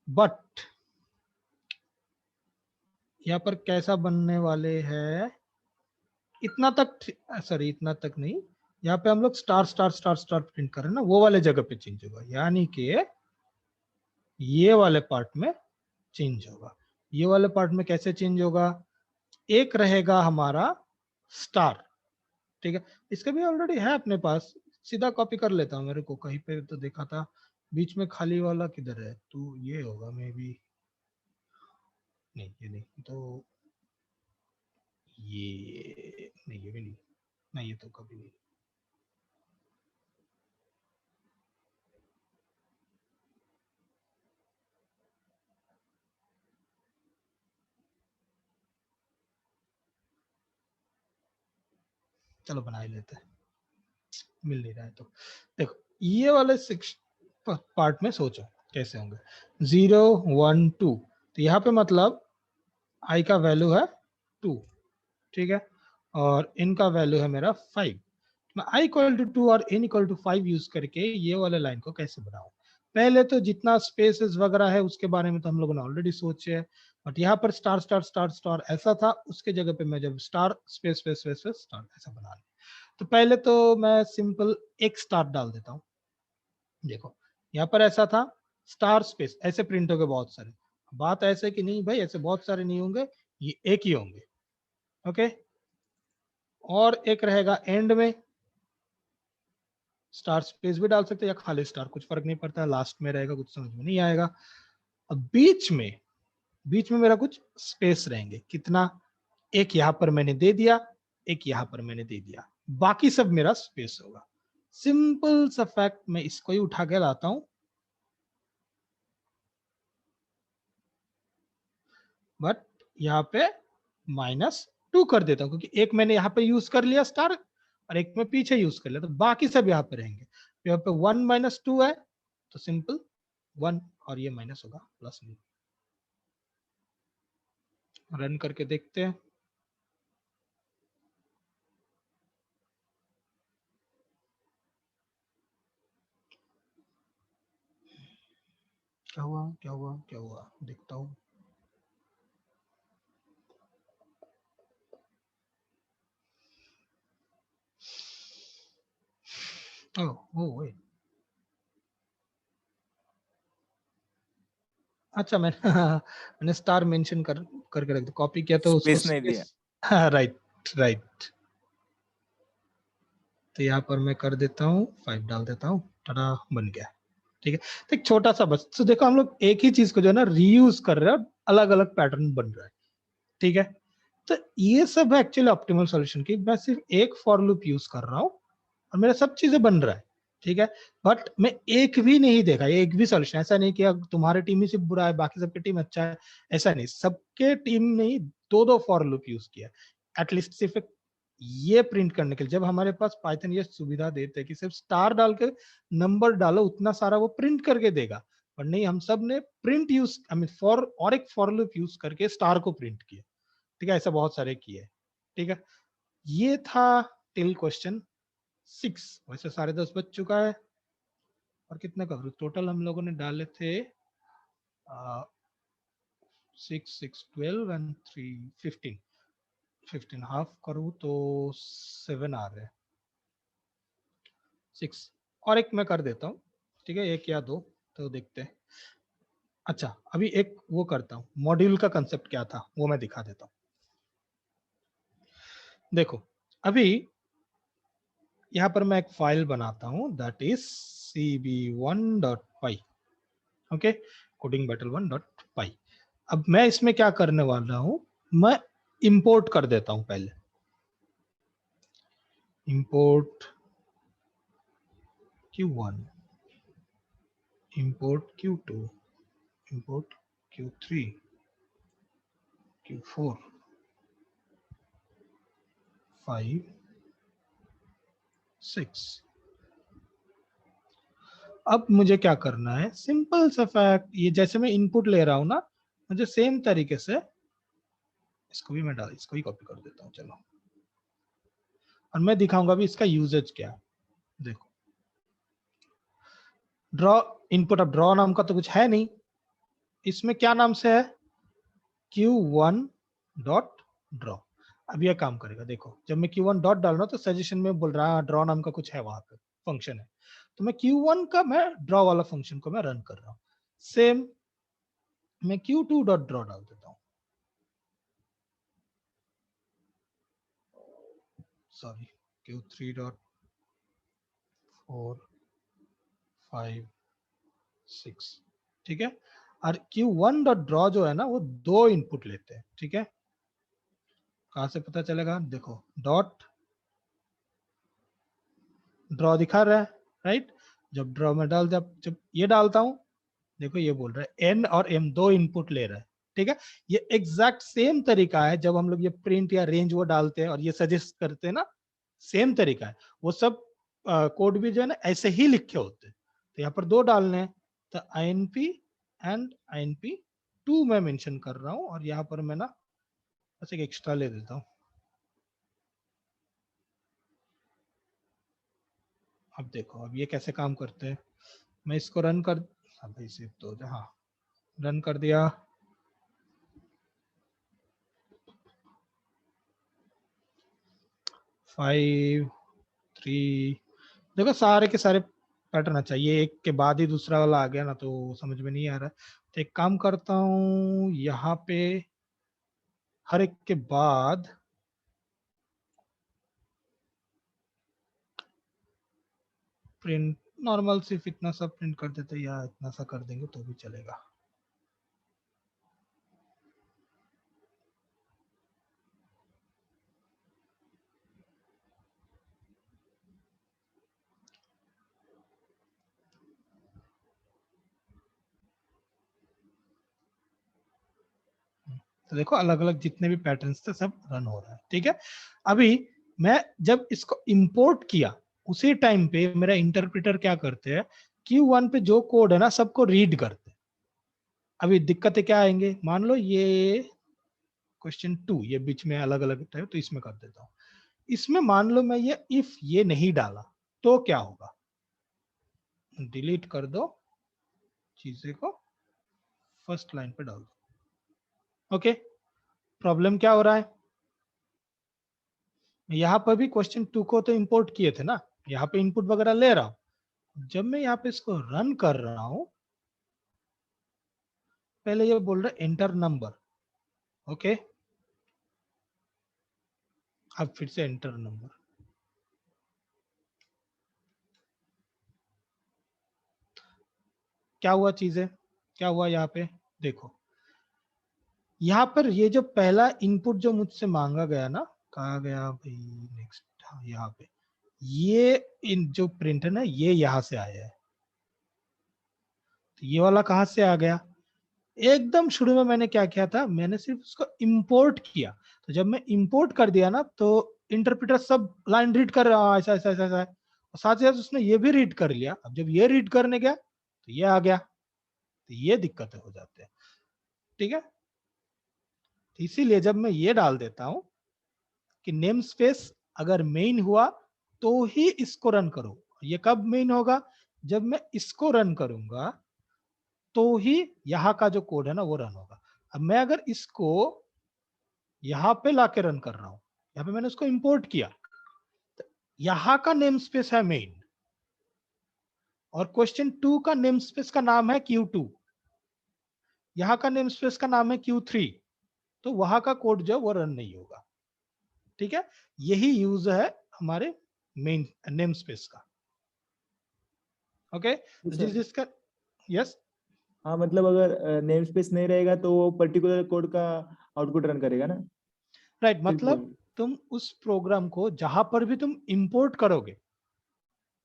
S1: बट यहाँ पर कैसा बनने वाले हैं, इतना तक, सॉरी इतना तक नहीं, यहाँ पे हम लोग star star star star print कर रहे हैं ना, वो वाले जगह पे चेंज होगा, यानी कि ये वाले पार्ट में चेंज होगा। ये वाले पार्ट में कैसे चेंज होगा, एक रहेगा हमारा स्टार, ठीक है, इसका भी ऑलरेडी है अपने पास, सीधा कॉपी कर लेता हूँ, मेरे को कहीं पे तो देखा था, बीच में खाली वाला किधर है, तो ये होगा मे बी, नहीं ये नहीं, तो ये नहीं, ये भी नहीं, नहीं ये तो कभी नहीं, चलो बना ही लेते हैं, मिल नहीं रहा है तो। देखो ये वाले पार्ट में सोचो कैसे होंगे, 0 1 2, तो यहाँ पे मतलब i का वैल्यू है 2, ठीक है, और n का वैल्यू है मेरा 5। मैं i इक्वल टू 2 और n इक्वल टू 5 यूज करके ये वाले लाइन को कैसे बनाऊं, पहले तो जितना स्पेसेस वगैरह है उसके बारे में तो हम लोगों ने ऑलरेडी सोचे है, बट यहाँ पर स्टार स्टार स्टार स्टार ऐसा था, उसके जगह पे मैं जब star space space space star ऐसा बना लूं, तो पहले तो मैं सिंपल एक स्टार डाल देता हूँ। देखो यहाँ पर ऐसा था, स्टार स्पेस ऐसे प्रिंट हो गए बहुत सारे, बात ऐसे कि नहीं भाई ऐसे बहुत सारे नहीं होंगे, ये एक ही होंगे। ओके, और एक रहेगा एंड में, स्टार स्पेस भी डाल सकते हैं या खाली स्टार, कुछ फर्क नहीं पड़ता, लास्ट में रहेगा, कुछ समझ में नहीं आएगा। अब बीच में मेरा कुछ स्पेस रहेंगे, कितना, एक यहां पर मैंने दे दिया, एक यहां पर मैंने दे दिया, बाकी सब मेरा स्पेस होगा। सिंपल सा फैक्ट, मैं इसको ही उठा के लाता हूं, बट यहाँ पे -2 कर देता हूँ, क्योंकि एक मैंने यहाँ पे यूज कर लिया स्टार और एक में पीछे यूज कर लिया, तो बाकी सब यहाँ पे रहेंगे। तो यहाँ पे 1 - 2 है, तो सिंपल 1 और ये माइनस होगा प्लस में। रन करके देखते हैं, क्या हुआ क्या हुआ क्या हुआ, देखता हूँ। ओह अच्छा, मैंने स्टार मेंशन करके रख दिया, कॉपी किया तो उसको
S2: स्पेस नहीं दिया।
S1: राइट राइट, तो यहाँ पर मैं कर देता हूँ 5 डाल देता हूँ, टड़ा बन गया। ठीक है, तो एक छोटा सा बस, तो देखो हम लोग एक ही चीज को जो है ना रीयूज कर रहे हैं, अलग अलग पैटर्न बन रहा है। ठीक है, तो ये सब है एक्चुअली ऑप्टिमल सॉल्यूशन की, मैं सिर्फ एक फॉर लूप यूज कर रहा हूँ और मेरा सब चीजें बन रहा है। ठीक है, बट मैं एक भी नहीं देखा, एक भी सॉल्यूशन, ऐसा नहीं कि तुम्हारे टीम ही सिर्फ बुरा है बाकी सबकी टीम अच्छा है, ऐसा नहीं, सबके टीम ने ही 2 फॉर लूप यूज किया, एटलीस्ट सिर्फ ये प्रिंट करने के लिए जब हमारे पास पाइथन ये सुविधा देते हैं कि सिर्फ स्टार डाल के नंबर डालो उतना सारा वो प्रिंट करके देगा, पर नहीं, हम सब ने print use I mean for और एक फॉर लूप यूज करके स्टार को प्रिंट किया। ठीक है, ऐसा बहुत सारे किए। ठीक है, ये था टिल क्वेश्चन 6। वैसे 10:30 बज चुका है और कितने कवर टोटल हम लोगों ने डाले थे 6 6 12 एंड 3 15 15 हाफ करूँ तो 7 आ रहे हैं। 6 और एक मैं कर देता हूँ। ठीक है, एक या दो तो देखते हैं। अच्छा, अभी एक वो करता हूँ, मॉड्यूल का कंसेप्ट क्या था वो मैं दिखा देता हूँ। देखो, अभी यहाँ पर मैं एक फाइल बनाता हूँ that is cb1.py। Okay, coding battle 1.py। अब मैं इसमें क्या करने वाला हूँ, मैं इंपोर्ट कर देता हूँ पहले। Import q1, import q2, import q3, q4, 5, 6। अब मुझे क्या करना है, सिंपल सा फैक्ट, ये जैसे मैं इनपुट ले रहा हूं ना, मुझे सेम तरीके से इसको भी मैं डाल, इसको ही कॉपी कर देता हूँ। चलो, और मैं दिखाऊंगा भी इसका यूजेज क्या है। देखो, ड्रॉ इनपुट, अब ड्रॉ नाम का तो कुछ है नहीं, इसमें क्या नाम से है, q1.draw। अब यह काम करेगा। देखो, जब मैं q1 डॉट डाल रहा हूं तो सजेशन में बोल रहा है ड्रॉ नाम का कुछ है, वहां पे फंक्शन है, तो मैं q1 का मैं ड्रॉ वाला फंक्शन को मैं रन कर रहा हूँ। सेम मैं q2.draw डाल देता हूँ, सॉरी, q3.4, 5, 6। ठीक है, और q1.draw जो है ना वो 2 इनपुट लेते हैं। ठीक है, कहां से पता चलेगा, देखो डॉट ड्रॉ दिखा रहा है, राइट। जब ड्रॉ में डाल, जब ये डालता हूं, देखो ये बोल रहा है n और m 2 इनपुट ले रहा है। ठीक है, ये एग्जैक्ट सेम तरीका है जब हम लोग ये प्रिंट या रेंज वो डालते हैं और ये सजेस्ट करते हैं ना, सेम तरीका है। वो सब कोड भी जो है ना ऐसे ही लिखे होते हैं। तो यहाँ पर 2 डालने हैं, तो inp एंड inp2 मैं मेंशन कर रहा हूँ, और यहाँ पर मैं ना बस एक एक्स्ट्रा ले देता हूँ। अब देखो, अब ये कैसे काम करते हैं, मैं इसको रन कर, अब इसे तो हाँ रन कर दिया। फाइव, 3, देखो सारे के सारे पैटर्न अच्छा, ये एक के बाद ही दूसरा वाला आ गया ना तो समझ में नहीं आ रहा। तो एक काम करता हूँ, यहाँ पे हर एक के बाद प्रिंट नॉर्मल सिर्फ इतना सा प्रिंट कर देते, या इतना सा कर देंगे तो भी चलेगा। तो देखो, अलग अलग जितने भी पैटर्न्स थे सब रन हो रहा है। ठीक है, अभी मैं जब इसको इंपोर्ट किया उसी टाइम पे मेरा इंटरप्रेटर क्या करते हैं, Q1 पे जो कोड है ना सबको रीड करते हैं। अभी दिक्कतें क्या आएंगे, मान लो ये क्वेश्चन 2 ये बीच में अलग अलग टाइप, तो इसमें कर देता हूँ। इसमें मान लो मैं ये इफ ये नहीं डाला तो क्या होगा, डिलीट कर दो चीजें को, फर्स्ट लाइन पे डाल दो। ओके, प्रॉब्लम क्या हो रहा है, यहाँ पर भी क्वेश्चन 2 को तो इंपोर्ट किए थे ना, यहाँ पे इनपुट वगैरह ले रहा हूं। जब मैं यहाँ पे इसको रन कर रहा हूं, पहले ये बोल रहा है एंटर नंबर। ओके, अब फिर से एंटर नंबर, क्या हुआ चीजें, क्या हुआ यहाँ पे, देखो यहाँ पर ये जो पहला इनपुट जो मुझसे मांगा गया ना, कहा गया भाई नेक्स्ट, हाँ यहाँ पे ये इन जो प्रिंट है ना ये यहाँ से आया है, तो ये वाला कहाँ से आ गया, एकदम शुरू में मैंने क्या किया था, मैंने सिर्फ उसको इंपोर्ट किया। तो जब मैं इंपोर्ट कर दिया ना तो इंटरप्रेटर सब लाइन रीड कर रहा है, ऐसा ऐसा ऐसा ऐसा है, और साथ ही साथ उसने ये भी रीड कर लिया। अब जब ये रीड करने गया तो ये आ गया, तो ये दिक्कतें हो जाते हैं। ठीक है, इसीलिए जब मैं ये डाल देता हूं कि नेम स्पेस अगर मेन हुआ तो ही इसको रन करो। ये कब मेन होगा? जब मैं इसको रन करूंगा तो ही यहाँ का जो कोड है ना वो रन होगा। अब मैं अगर इसको यहाँ पे लाके रन कर रहा हूं, यहाँ पे मैंने उसको इंपोर्ट किया, तो यहाँ का नेम स्पेस है मेन, और क्वेश्चन 2 का नेम स्पेस का नाम है Q2, यहाँ का नेम स्पेस का नाम है Q3, तो वहां का कोड जो वो रन नहीं होगा। ठीक है, यही यूज है हमारे मेन नेम स्पेस का। ओके, जिसका यस,
S2: हाँ मतलब अगर नेम स्पेस नहीं रहेगा तो वो पर्टिकुलर कोड का आउटपुट रन करेगा ना।
S1: राइट, मतलब तुम उस प्रोग्राम को जहां पर भी तुम इंपोर्ट करोगे,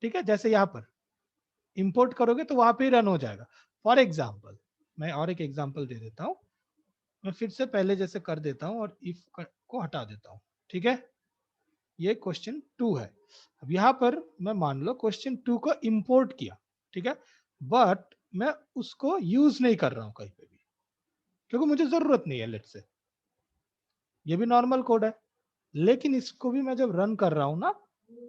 S1: ठीक है, जैसे यहाँ पर इंपोर्ट करोगे तो वहां पे ही रन हो जाएगा। फॉर एग्जाम्पल मैं और एक एग्जाम्पल दे देता हूँ, मैं फिर से पहले जैसे कर देता हूँ और इफ को हटा देता हूँ। ठीक है, ये क्वेश्चन 2 है। अब यहाँ पर मैं मान लो क्वेश्चन 2 को इंपोर्ट किया, ठीक है, बट मैं उसको यूज नहीं कर रहा हूँ कहीं पे भी, क्योंकि मुझे जरूरत नहीं है। लेट्स से ये भी नॉर्मल कोड है, लेकिन इसको भी मैं जब रन कर रहा हूं ना,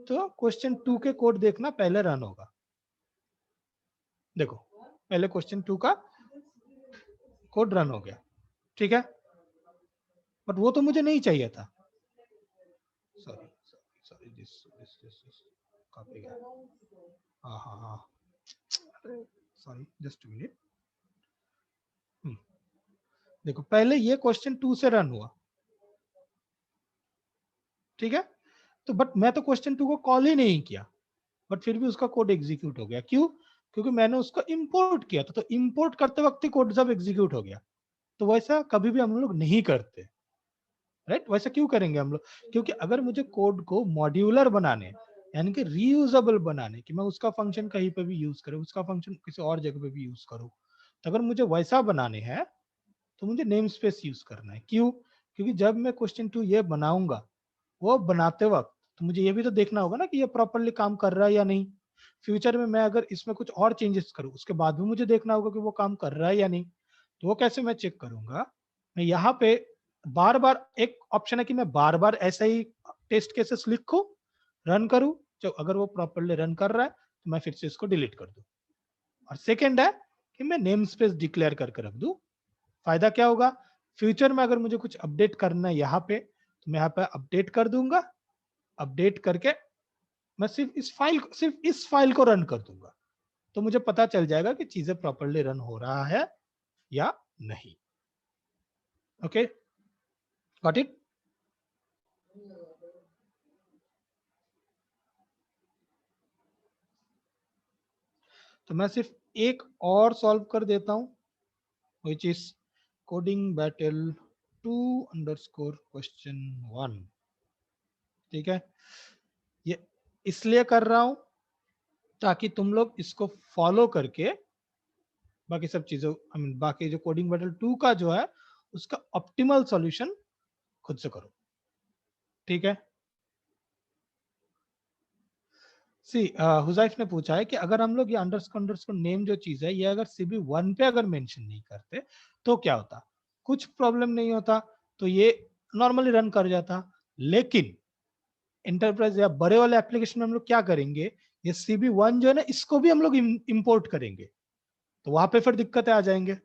S1: तो क्वेश्चन 2 के कोड देखना पहले रन होगा। देखो, पहले क्वेश्चन 2 का कोड रन हो गया, ठीक है, बट वो तो मुझे नहीं चाहिए था। Sorry sorry sorry, this copy गया। हाँ हाँ हाँ, सॉरी, जस्ट मिनट। देखो, पहले ये क्वेश्चन 2 से रन हुआ, ठीक है, तो बट मैं तो क्वेश्चन 2 को कॉल ही नहीं किया, बट फिर भी उसका कोड एग्जीक्यूट हो गया। क्यों? क्योंकि मैंने उसको इंपोर्ट किया था, तो इंपोर्ट करते वक्त ही कोड सब एग्जीक्यूट हो गया। तो वैसा कभी भी हम लोग नहीं करते, राइट? वैसा क्यों करेंगे हम लोग? क्योंकि अगर मुझे कोड को मॉड्यूलर बनाने, यानी कि रीयूजेबल बनाने, कि मैं उसका फंक्शन कहीं पे भी यूज करूँ, उसका फंक्शन किसी और जगह पे भी यूज करूँ, तो अगर मुझे वैसा बनाने हैं तो मुझे नेम स्पेस यूज करना है। क्यों? क्योंकि जब मैं क्वेश्चन 2 ये बनाऊंगा, वो बनाते वक्त तो मुझे ये भी तो देखना होगा ना कि ये प्रॉपरली काम कर रहा है या नहीं। फ्यूचर में मैं अगर इसमें कुछ और चेंजेस करूँ, उसके बाद भी मुझे देखना होगा कि वो काम कर रहा है या नहीं। तो वो कैसे मैं चेक करूंगा? मैं यहाँ पे बार बार, एक ऑप्शन है कि मैं बार बार ऐसा ही टेस्ट केसेस लिखूं, रन करूं, जो अगर वो प्रॉपरली रन कर रहा है तो मैं फिर से इसको डिलीट कर दूं। और सेकेंड है कि मैं नेम स्पेस डिक्लेयर करके रख दूं। फायदा क्या होगा? फ्यूचर में अगर मुझे कुछ अपडेट करना है यहाँ पे, तो मैं यहाँ पे अपडेट कर दूंगा, अपडेट करके मैं सिर्फ इस फाइल को रन कर दूंगा, तो मुझे पता चल जाएगा कि चीजें प्रॉपरली रन हो रहा है या नहीं। Okay, got it? तो मैं सिर्फ एक और सॉल्व कर देता हूं, which is coding battle 2_question1। ठीक है, ये इसलिए कर रहा हूं ताकि तुम लोग इसको फॉलो करके बाकी सब चीजों, बाकी जो कोडिंग बैटल 2 का जो है उसका ऑप्टिमल सॉल्यूशन खुद से करो। ठीक है, सी हुजैफ ने पूछा है कि अगर हम लोग ये अंडरस्कोर नेम जो चीज है, ये अगर CB1 पे अगर मेंशन नहीं करते तो क्या होता? कुछ प्रॉब्लम नहीं होता, तो ये नॉर्मली रन कर जाता। लेकिन एंटरप्राइज या बड़े वाले एप्लीकेशन में हम लोग क्या करेंगे, ये CB1 जो है ना, इसको भी हम लोग इंपोर्ट करेंगे, तो वहां पे फिर दिक्कतें आ जाएंगे।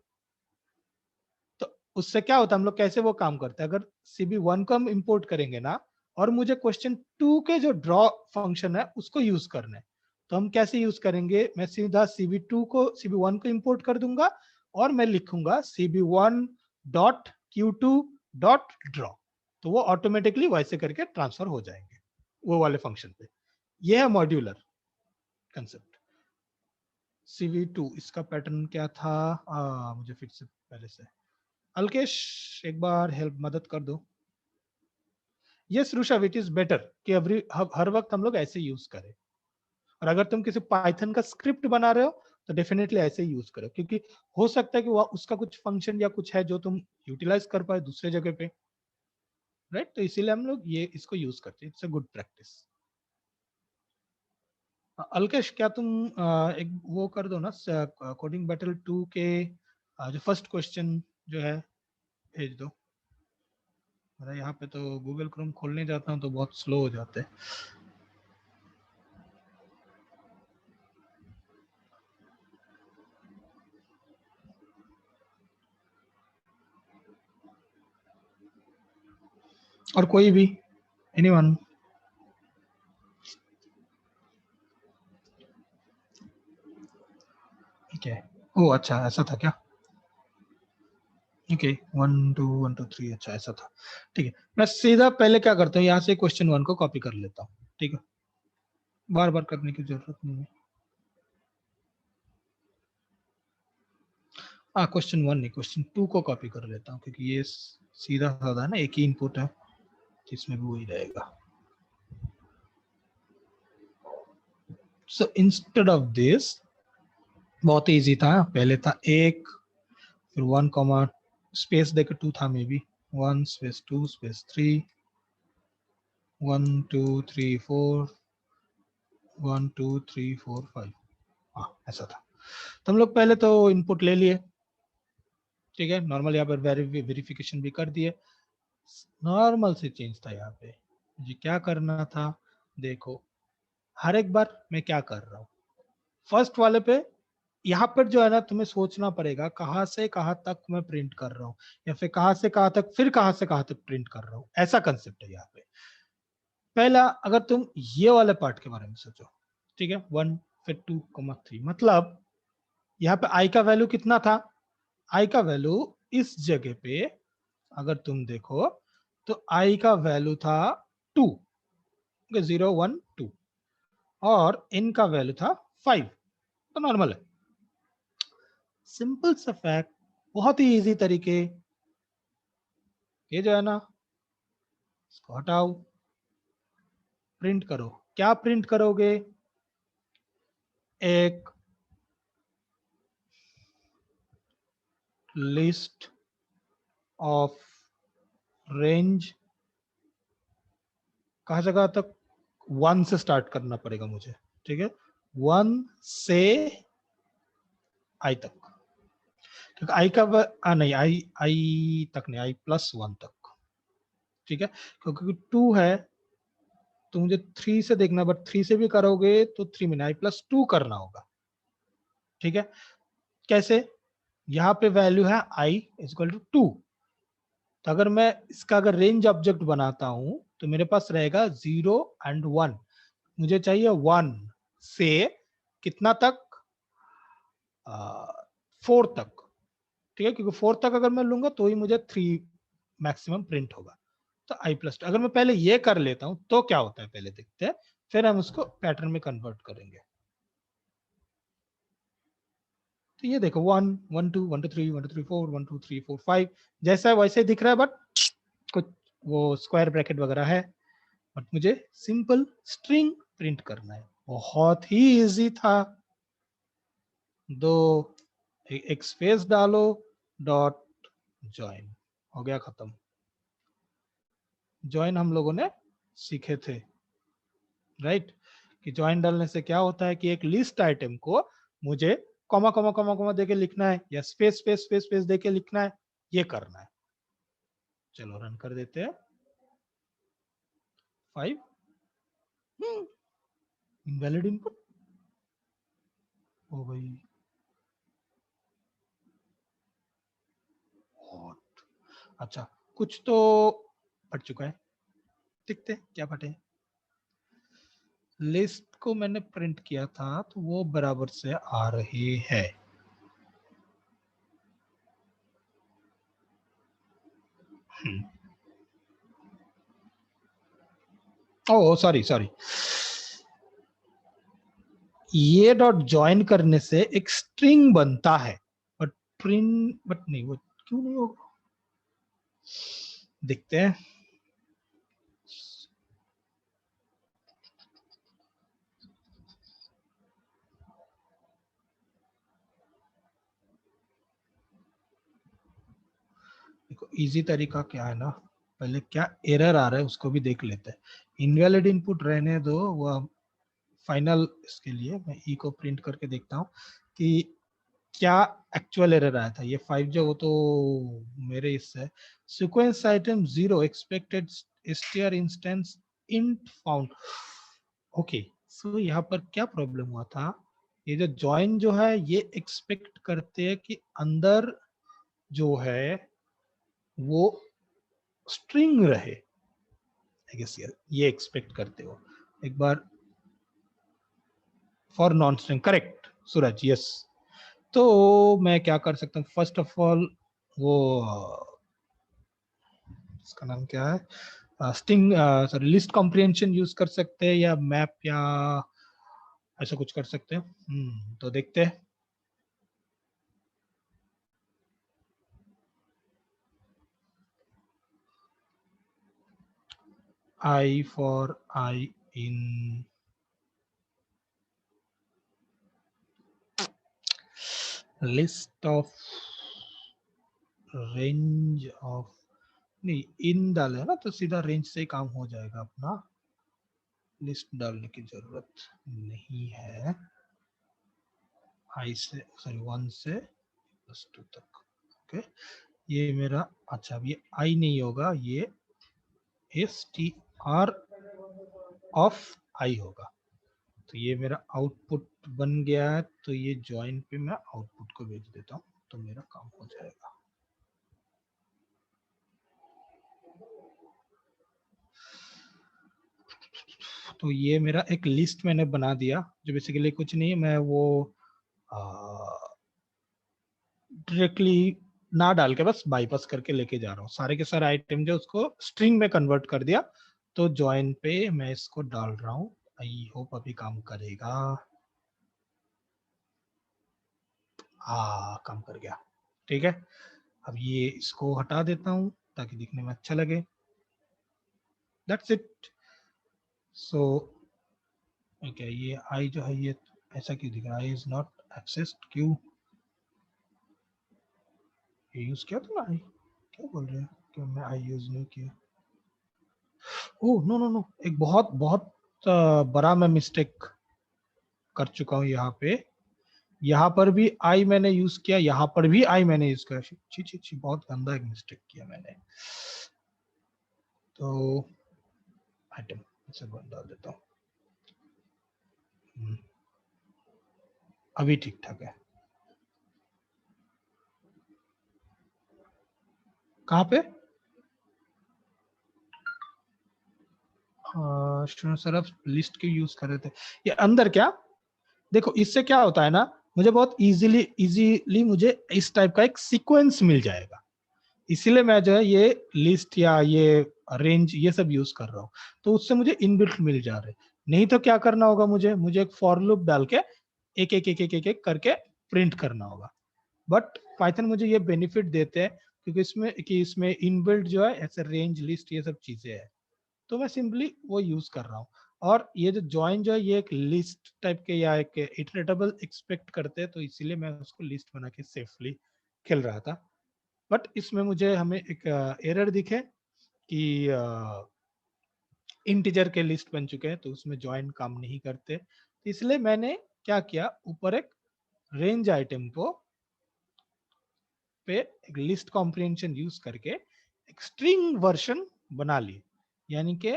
S1: तो उससे क्या होता है, हम लोग कैसे वो काम करते हैं, अगर CB1 को हम इंपोर्ट करेंगे ना, और मुझे क्वेश्चन 2 के जो ड्रॉ फंक्शन है उसको यूज करना है, तो हम कैसे यूज करेंगे? मैं सीधा CB1 को इंपोर्ट कर दूंगा और मैं लिखूंगा CB1.Q2.draw, तो वो ऑटोमेटिकली वैसे करके ट्रांसफर हो जाएंगे वो वाले फंक्शन पे। ये है मॉड्यूलर कंसेप्ट। CV2 इसका पैटर्न क्या था? मुझे फिर से पहले से, अल्केश एक बार हेल्प मदद कर दो। Yes Rishabh, it is better कि हर वक्त हम लोग ऐसे यूज करें, और अगर तुम किसी पाइथन का स्क्रिप्ट बना रहे हो तो डेफिनेटली ऐसे ही यूज करो, क्योंकि हो सकता है कि वो उसका कुछ फंक्शन या कुछ है जो तुम यूटिलाइज कर पाए दूसरे जगह पे। राइट। तो इसीलिए हम लोग ये इसको यूज करते हैं, it's a good practice. Alkesh क्या तुम एक वो कर दो ना, कोडिंग बैटल 2 के जो फर्स्ट क्वेश्चन जो है भेज दो। मेरा यहाँ पे तो गूगल क्रोम खोलने जाता हूँ तो बहुत स्लो हो जाते हैं। और कोई भी, एनीवन? ठीक है। ओ अच्छा, ऐसा था क्या? ओके, 1 2 1 2 3, अच्छा ऐसा था। ठीक है, मैं सीधा पहले क्या करता हूँ, यहाँ से क्वेश्चन 1 को कॉपी कर लेता हूँ। ठीक है, बार बार करने की जरूरत नहीं है। क्वेश्चन 1 नहीं, क्वेश्चन 2 को कॉपी कर लेता हूँ, क्योंकि ये सीधा साधा है ना, एक ही इनपुट है, जिसमें भी वही रहेगा। सो इंस्टेड ऑफ दिस, बहुत इजी था। पहले था 1, फिर 1 कॉमा स्पेस देकर 2 था, मे बी 1 स्पेस 2 स्पेस 3, 1 2 3 4, 1 2 3 4 5। हाँ ऐसा था। तो हम लोग पहले तो इनपुट ले लिए, ठीक है, नॉर्मल यहाँ पर वेरिफिकेशन भी कर दिए। नॉर्मल से चेंज था यहाँ पे। मुझे क्या करना था, देखो हर एक बार मैं क्या कर रहा हूँ, फर्स्ट वाले पे यहाँ पर जो है ना, तुम्हें सोचना पड़ेगा कहाँ से कहाँ तक मैं प्रिंट कर रहा हूँ, या फिर कहाँ से कहाँ तक, फिर कहाँ से कहाँ तक प्रिंट कर रहा हूँ, ऐसा कंसेप्ट है यहाँ पे। पहला, अगर तुम ये वाले पार्ट के बारे में सोचो, ठीक है, 1 फिर 2 3, मतलब यहाँ पे आई का वैल्यू कितना था, आई का वैल्यू इस जगह पे अगर तुम देखो तो आई का वैल्यू था 2, 0 1 2, और इन का वैल्यू था 5। तो नॉर्मल है, सिंपल सा फैक्ट, बहुत ही इजी तरीके। ये जो है ना, इसको हटाओ, प्रिंट करो। क्या प्रिंट करोगे, एक लिस्ट ऑफ रेंज, कहां से कहां तक, 1 से स्टार्ट करना पड़ेगा मुझे, ठीक है, 1 से आई तक, क्योंकि आई का नहीं, आई आई तक नहीं, आई प्लस 1 तक, ठीक है, क्योंकि 2 है तो मुझे 3 से देखना, बट 3 से भी करोगे तो 3 में आई प्लस 2 करना होगा, ठीक है। कैसे, यहाँ पे वैल्यू है आई इक्वल टू 2, तो अगर मैं इसका अगर रेंज ऑब्जेक्ट बनाता हूं तो मेरे पास रहेगा 0 एंड 1। मुझे चाहिए 1 से कितना तक, 4 तक, ठीक है, क्योंकि 4 तक अगर मैं लूंगा तो ही मुझे 3 मैक्सिमम प्रिंट होगा। तो आई प्लस 2, अगर मैं पहले ये कर लेता हूं तो क्या होता है पहले देखते हैं, फिर हम उसको पैटर्न में कन्वर्ट करेंगे। तो ये देखो 1 1 2 1 2 3 1 2 3 4 1 2 3 4 5, जैसा है वैसे दिख रहा है, बट कुछ वो स्क्वायर ब्रैकेट वगैरह है, बट मुझे सिंपल स्ट्रिंग प्रिंट करना है। बहुत ही इजी था। दो एक स्पेस डालो, डॉट ज्वाइन, हो गया खत्म। ज्वाइन हम लोगों ने सीखे थे, राइट, कि ज्वाइन डालने से क्या होता है कि एक लिस्ट आइटम को मुझे कॉमा कॉमा कॉमा कॉमा देके लिखना है, या स्पेस स्पेस स्पेस स्पेस देके लिखना है, ये करना है। चलो रन कर देते हैं। 5 इनवैलिड इनपुट हो गई। अच्छा, कुछ तो फट चुका है, देखते हैं क्या फटे। लिस्ट को मैंने प्रिंट किया था तो वो बराबर से आ रही है। ओह सॉरी सॉरी, ये डॉट ज्वाइन करने से एक स्ट्रिंग बनता है, बट प्रिंट, बट नहीं, वो क्यों नहीं होगा, देखते हैं। देखो इजी तरीका क्या है ना, पहले क्या एरर आ रहा है उसको भी देख लेते हैं। इनवैलिड इनपुट रहने दो, वो फाइनल इसके लिए मैं ई को प्रिंट करके देखता हूँ कि क्या एक्चुअल एरर आया था। ये 5 जो वो तो मेरे इससे sequence item 0 expected str instance int found. Okay, so यहाँ पर क्या प्रॉब्लम हुआ था, ये जो जॉइन जो है ये एक्सपेक्ट करते हैं कि अंदर जो है वो स्ट्रिंग रहे। आई गेस ये एक्सपेक्ट करते हो। एक बार for non string, correct Suraj, yes. तो मैं क्या कर सकता हूँ, फर्स्ट ऑफ ऑल वो इसका नाम क्या है, string sorry list comprehension use कर सकते हैं या मैप या ऐसा कुछ कर सकते हैं। तो देखते हैं। I for I in list of range of, नहीं इन डाले ना तो सीधा रेंज से काम हो जाएगा अपना, लिस्ट डालने की जरूरत नहीं है। I से सॉरी 1 से +2 तक। ओके, ये मेरा, अच्छा अब ये I नहीं होगा, ये str ऑफ I होगा। तो ये मेरा आउटपुट बन गया है, तो ये ज्वाइन पे मैं आउटपुट को भेज देता हूँ तो मेरा काम हो जाएगा। तो ये मेरा एक लिस्ट मैंने बना दिया जो बेसिकली कुछ नहीं है, मैं वो डायरेक्टली ना डाल के बस बाईपास करके लेके जा रहा हूँ। सारे के सारे आइटम जो उसको स्ट्रिंग में कन्वर्ट कर दिया। तो ज्वाइन पे मैं इसको डाल रहा हूँ, आई होप अभी काम करेगा। हाँ काम कर गया, ठीक है। अब ये इसको हटा देता हूँ ताकि दिखने में अच्छा लगे। That's it. सो ओके, ये आई जो है ये ऐसा क्यों दिख रहा है, इज नॉट एक्सेस्ड, क्यों ये यूज किया था ना आई, क्या बोल रहे हैं कि मैं आई यूज नहीं किया। ओह नो नो नो, एक बहुत बहुत बड़ा मैं मिस्टेक कर चुका हूँ यहाँ पे। यहाँ पर भी आई मैंने यूज किया, यहाँ पर भी आई मैंने यूज किया। छी छी छी, बहुत गंदा एक मिस्टेक किया मैंने। तो आइटम इसे बंद डाल देता हूँ, अभी ठीक ठाक है। कहाँ पे सर आप लिस्ट के यूज कर रहे थे, ये अंदर क्या, देखो इससे क्या होता है ना, मुझे बहुत इजीली मुझे इस टाइप का एक सीक्वेंस मिल जाएगा। इसीलिए मैं जो है ये लिस्ट या ये रेंज ये सब यूज कर रहा हूँ, तो उससे मुझे इनबिल्ट मिल जा रहे। नहीं तो क्या करना होगा, मुझे एक फॉर लूप डाल के एक एक एक एक एक, एक करके प्रिंट करना होगा। बट पाइथन मुझे ये बेनिफिट देते हैं क्योंकि इसमें इनबिल्ट जो है ऐसे रेंज लिस्ट ये सब चीजें है, तो मैं सिंपली वो यूज कर रहा हूँ। और ये जो ज्वाइन जो है ये एक लिस्ट टाइप के या एक इटरेटेबल एक्सपेक्ट करते हैं, तो इसीलिए मैं उसको लिस्ट बना के सेफली खेल रहा था। बट इसमें मुझे हमें एक एरर दिखे कि इंटीजर के लिस्ट बन चुके हैं, तो उसमें ज्वाइन काम नहीं करते। तो इसलिए मैंने क्या किया, ऊपर एक रेंज आइटम को पे एक लिस्ट कॉम्प्रिहेंशन यूज करके एक स्ट्रिंग वर्जन बना ली, यानी कि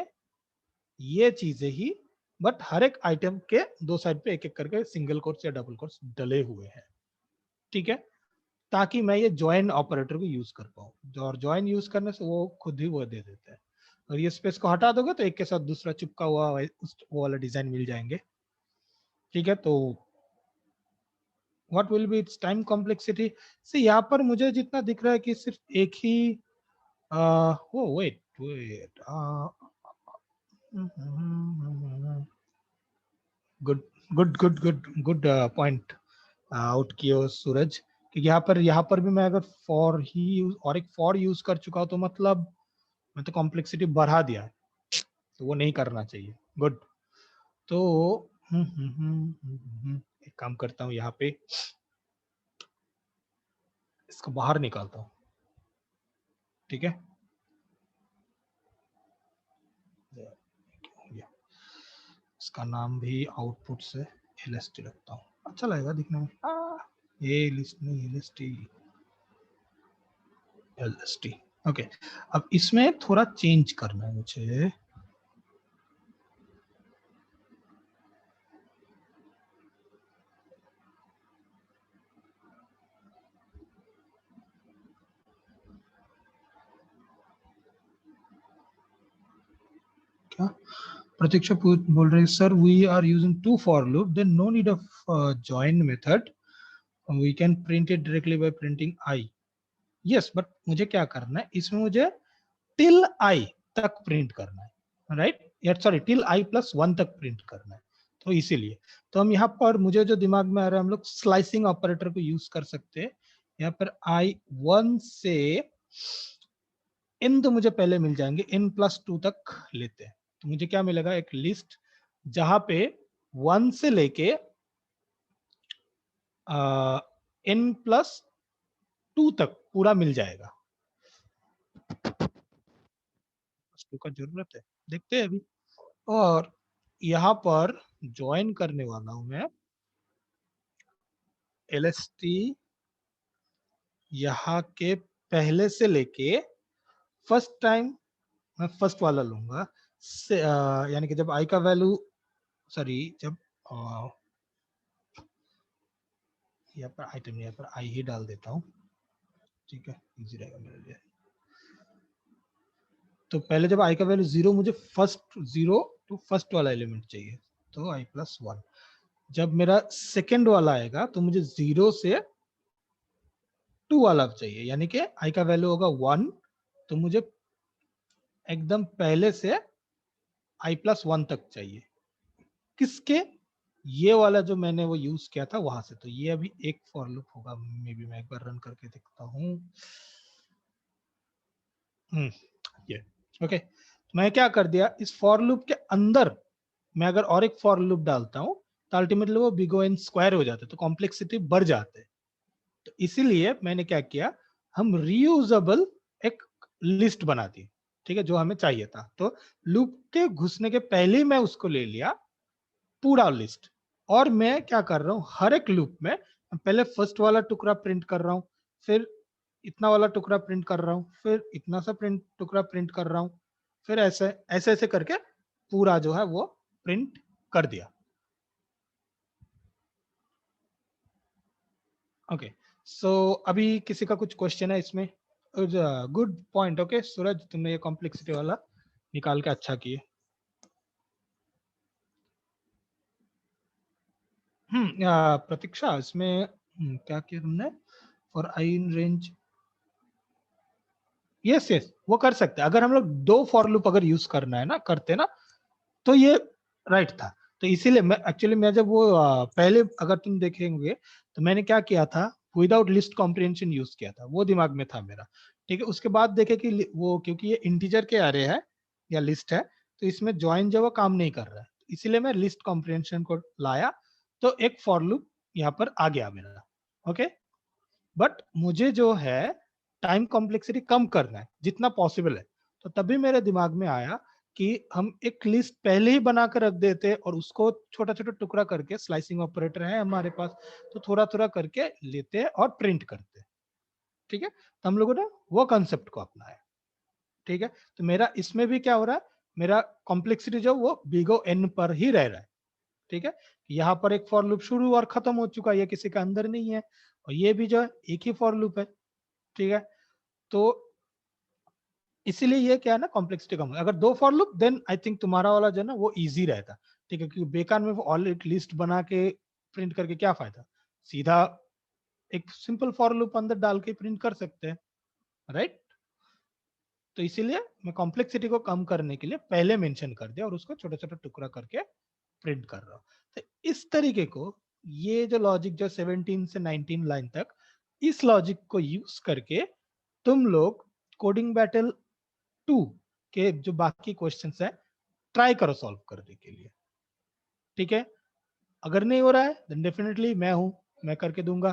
S1: ये चीजें ही, बट हर एक आइटम के दो साइड पे एक एक करके सिंगल कोट्स या डबल कोट्स डले हुए हैं, ठीक है, ताकि मैं ये ज्वाइन ऑपरेटर को यूज कर पाऊँ। और ज्वाइन यूज करने से वो खुद ही वो दे देते हैं। और ये स्पेस को हटा दोगे तो एक के साथ दूसरा चिपका हुआ वो वाला डिजाइन मिल जाएंगे, ठीक है। तो what will B it's time complexity से, यहाँ पर मुझे जितना दिख रहा है कि सिर्फ एक ही wait wait good good good good good point out किए हो सूरज, कि यहाँ पर भी मैं अगर फॉर ही यूज और एक फॉर यूज कर चुका हूं तो मतलब मैं तो कॉम्प्लेक्सिटी बढ़ा दिया है, तो वो नहीं करना चाहिए। गुड। तो एक काम करता हूँ, यहाँ पे इसको बाहर निकालता हूँ, ठीक है। इसका नाम भी आउटपुट से LST रखता हूँ, अच्छा लगेगा दिखने में। ये लिस्ट नहीं, LST। ओके, अब इसमें थोड़ा चेंज करना है मुझे। क्या प्रतीक्षा बोल रहे हैं, sir we are using 2 for loop, then no need of join method, we can print it directly by printing I. Yes, but मुझे क्या करना है इसमें, मुझे टिल आई तक प्रिंट करना है, राइट, या सॉरी टिल आई प्लस 1 तक प्रिंट करना है। तो इसीलिए तो हम यहाँ पर, मुझे जो दिमाग में आ रहा है, हम लोग स्लाइसिंग ऑपरेटर को यूज कर सकते हैं। यहाँ पर I1 से इन तो मुझे पहले मिल जाएंगे, n+2 तक लेते हैं तो मुझे क्या मिलेगा, एक लिस्ट जहां पे 1 से लेके n+2 तक पूरा मिल जाएगा। 2 का जरूरत है, देखते हैं अभी। और यहाँ पर ज्वाइन करने वाला हूं मैं LST यहाँ के पहले से लेके फर्स्ट टाइम, मैं फर्स्ट वाला लूंगा यानी कि जब आई का वैल्यू, सॉरी जब यहाँ पर आइटम, यहाँ पर आई ही डाल देता हूँ, ठीक है, इजी रहेगा मेरे लिए। तो पहले जब आई का वैल्यू 0, मुझे फर्स्ट 0 टू फर्स्ट वाला एलिमेंट चाहिए, तो I+1। जब मेरा सेकेंड वाला आएगा तो मुझे 0 से 2 वाला चाहिए, यानी कि आई का वैल्यू होगा 1, तो मुझे एकदम पहले से I+1 तक चाहिए। किसके, ये वाला जो मैंने वो यूज किया था वहां से। तो ये अभी एक फॉर लूप होगा, मे बी मैं एक बार रन करके देखता हूँ। ये ओके, तो मैं क्या कर दिया, इस फॉर लूप के अंदर मैं अगर और एक फॉर लूप डालता हूँ तो अल्टीमेटली वो बिग O स्क्वायर हो जाते, तो कॉम्प्लेक्सिटी बढ़ जाते। तो इसीलिए मैंने क्या किया, हम रीयूजेबल एक लिस्ट बना दी, ठीक है, जो हमें चाहिए था। तो लूप के घुसने के पहले ही मैं उसको ले लिया पूरा लिस्ट। और मैं क्या कर रहा हूँ, हर एक लूप में पहले फर्स्ट वाला टुकड़ा प्रिंट कर रहा हूँ, फिर इतना वाला टुकड़ा प्रिंट कर रहा हूँ, फिर इतना सा टुकड़ा प्रिंट कर रहा हूँ, फिर ऐसे ऐसे ऐसे करके पूरा जो है वो प्रिंट कर दिया। ओके, सो अभी किसी का कुछ क्वेश्चन है इसमें? Good point. ओके सूरज, तुमने ये कॉम्प्लेक्सिटी वाला निकाल के अच्छा किए। प्रतीक्षा, इसमें क्या किया तुमने, for i in range, yes yes वो कर सकते हैं। अगर हम लोग 2 फॉर लूप अगर यूज करना है ना, करते ना, तो ये राइट था। तो इसीलिए मैं एक्चुअली, मैं जब वो पहले अगर तुम देखेंगे तो मैंने क्या किया था, विदाउट लिस्ट कॉम्प्रिहेंशन यूज किया था, वो दिमाग में था मेरा, ठीक है। उसके बाद देखे कि वो, क्योंकि ये इंटीजर के अरे है या लिस्ट है, तो इसमें ज्वाइन जो वो काम नहीं कर रहा है, इसीलिए मैं लिस्ट कॉम्प्रिहेंशन को लाया, तो एक फॉर लूप यहाँ पर आ गया मेरा। ओके, बट मुझे जो है टाइम कॉम्प्लेक्सिटी कम करना है जितना पॉसिबल है। तो तभी मेरे दिमाग में आया कि हम एक लिस्ट पहले ही बना कर रख देते और उसको छोटा छोटा टुकड़ा करके, स्लाइसिंग ऑपरेटर है हमारे पास, तो थोड़ा थोड़ा करके लेते और प्रिंट करते, ठीक है। तो हम लोगों ने वो कंसेप्ट को अपनाया, ठीक है। तो मेरा इसमें भी क्या हो रहा है, मेरा कॉम्प्लेक्सिटी जो वो बिग O पर ही रह रहा है, ठीक है। यहाँ पर एक फॉर लूप शुरू और खत्म हो चुका है, ये किसी का अंदर नहीं है, और ये भी जो है एक ही फॉर लूप है, ठीक है। तो इसीलिए ये क्या है ना, कॉम्प्लेक्सिटी कम है। अगर 2 for loop, then I think तुम्हारा वाला जो है ना वो इजी रहता, ठीक है, क्योंकि बेकार में ऑल लिस्ट बना के प्रिंट करके क्या फायदा, सीधा एक सिंपल फॉर लूप अंदर डाल के प्रिंट कर सकते हैं, राइट। तो इसीलिए मैं कॉम्प्लेक्सिटी को कम करने के लिए पहले मेंशन कर दिया और उसको छोटा छोटा टुकड़ा करके प्रिंट कर रहा हूँ। तो इस तरीके को, ये जो लॉजिक जो 17 से 19 लाइन तक, इस लॉजिक को यूज करके तुम लोग कोडिंग बैटल 2 के जो बाकी क्वेश्चंस है ट्राई करो सॉल्व करने के लिए, ठीक है। अगर नहीं हो रहा है देन डेफिनेटली मैं हूं, मैं करके दूंगा,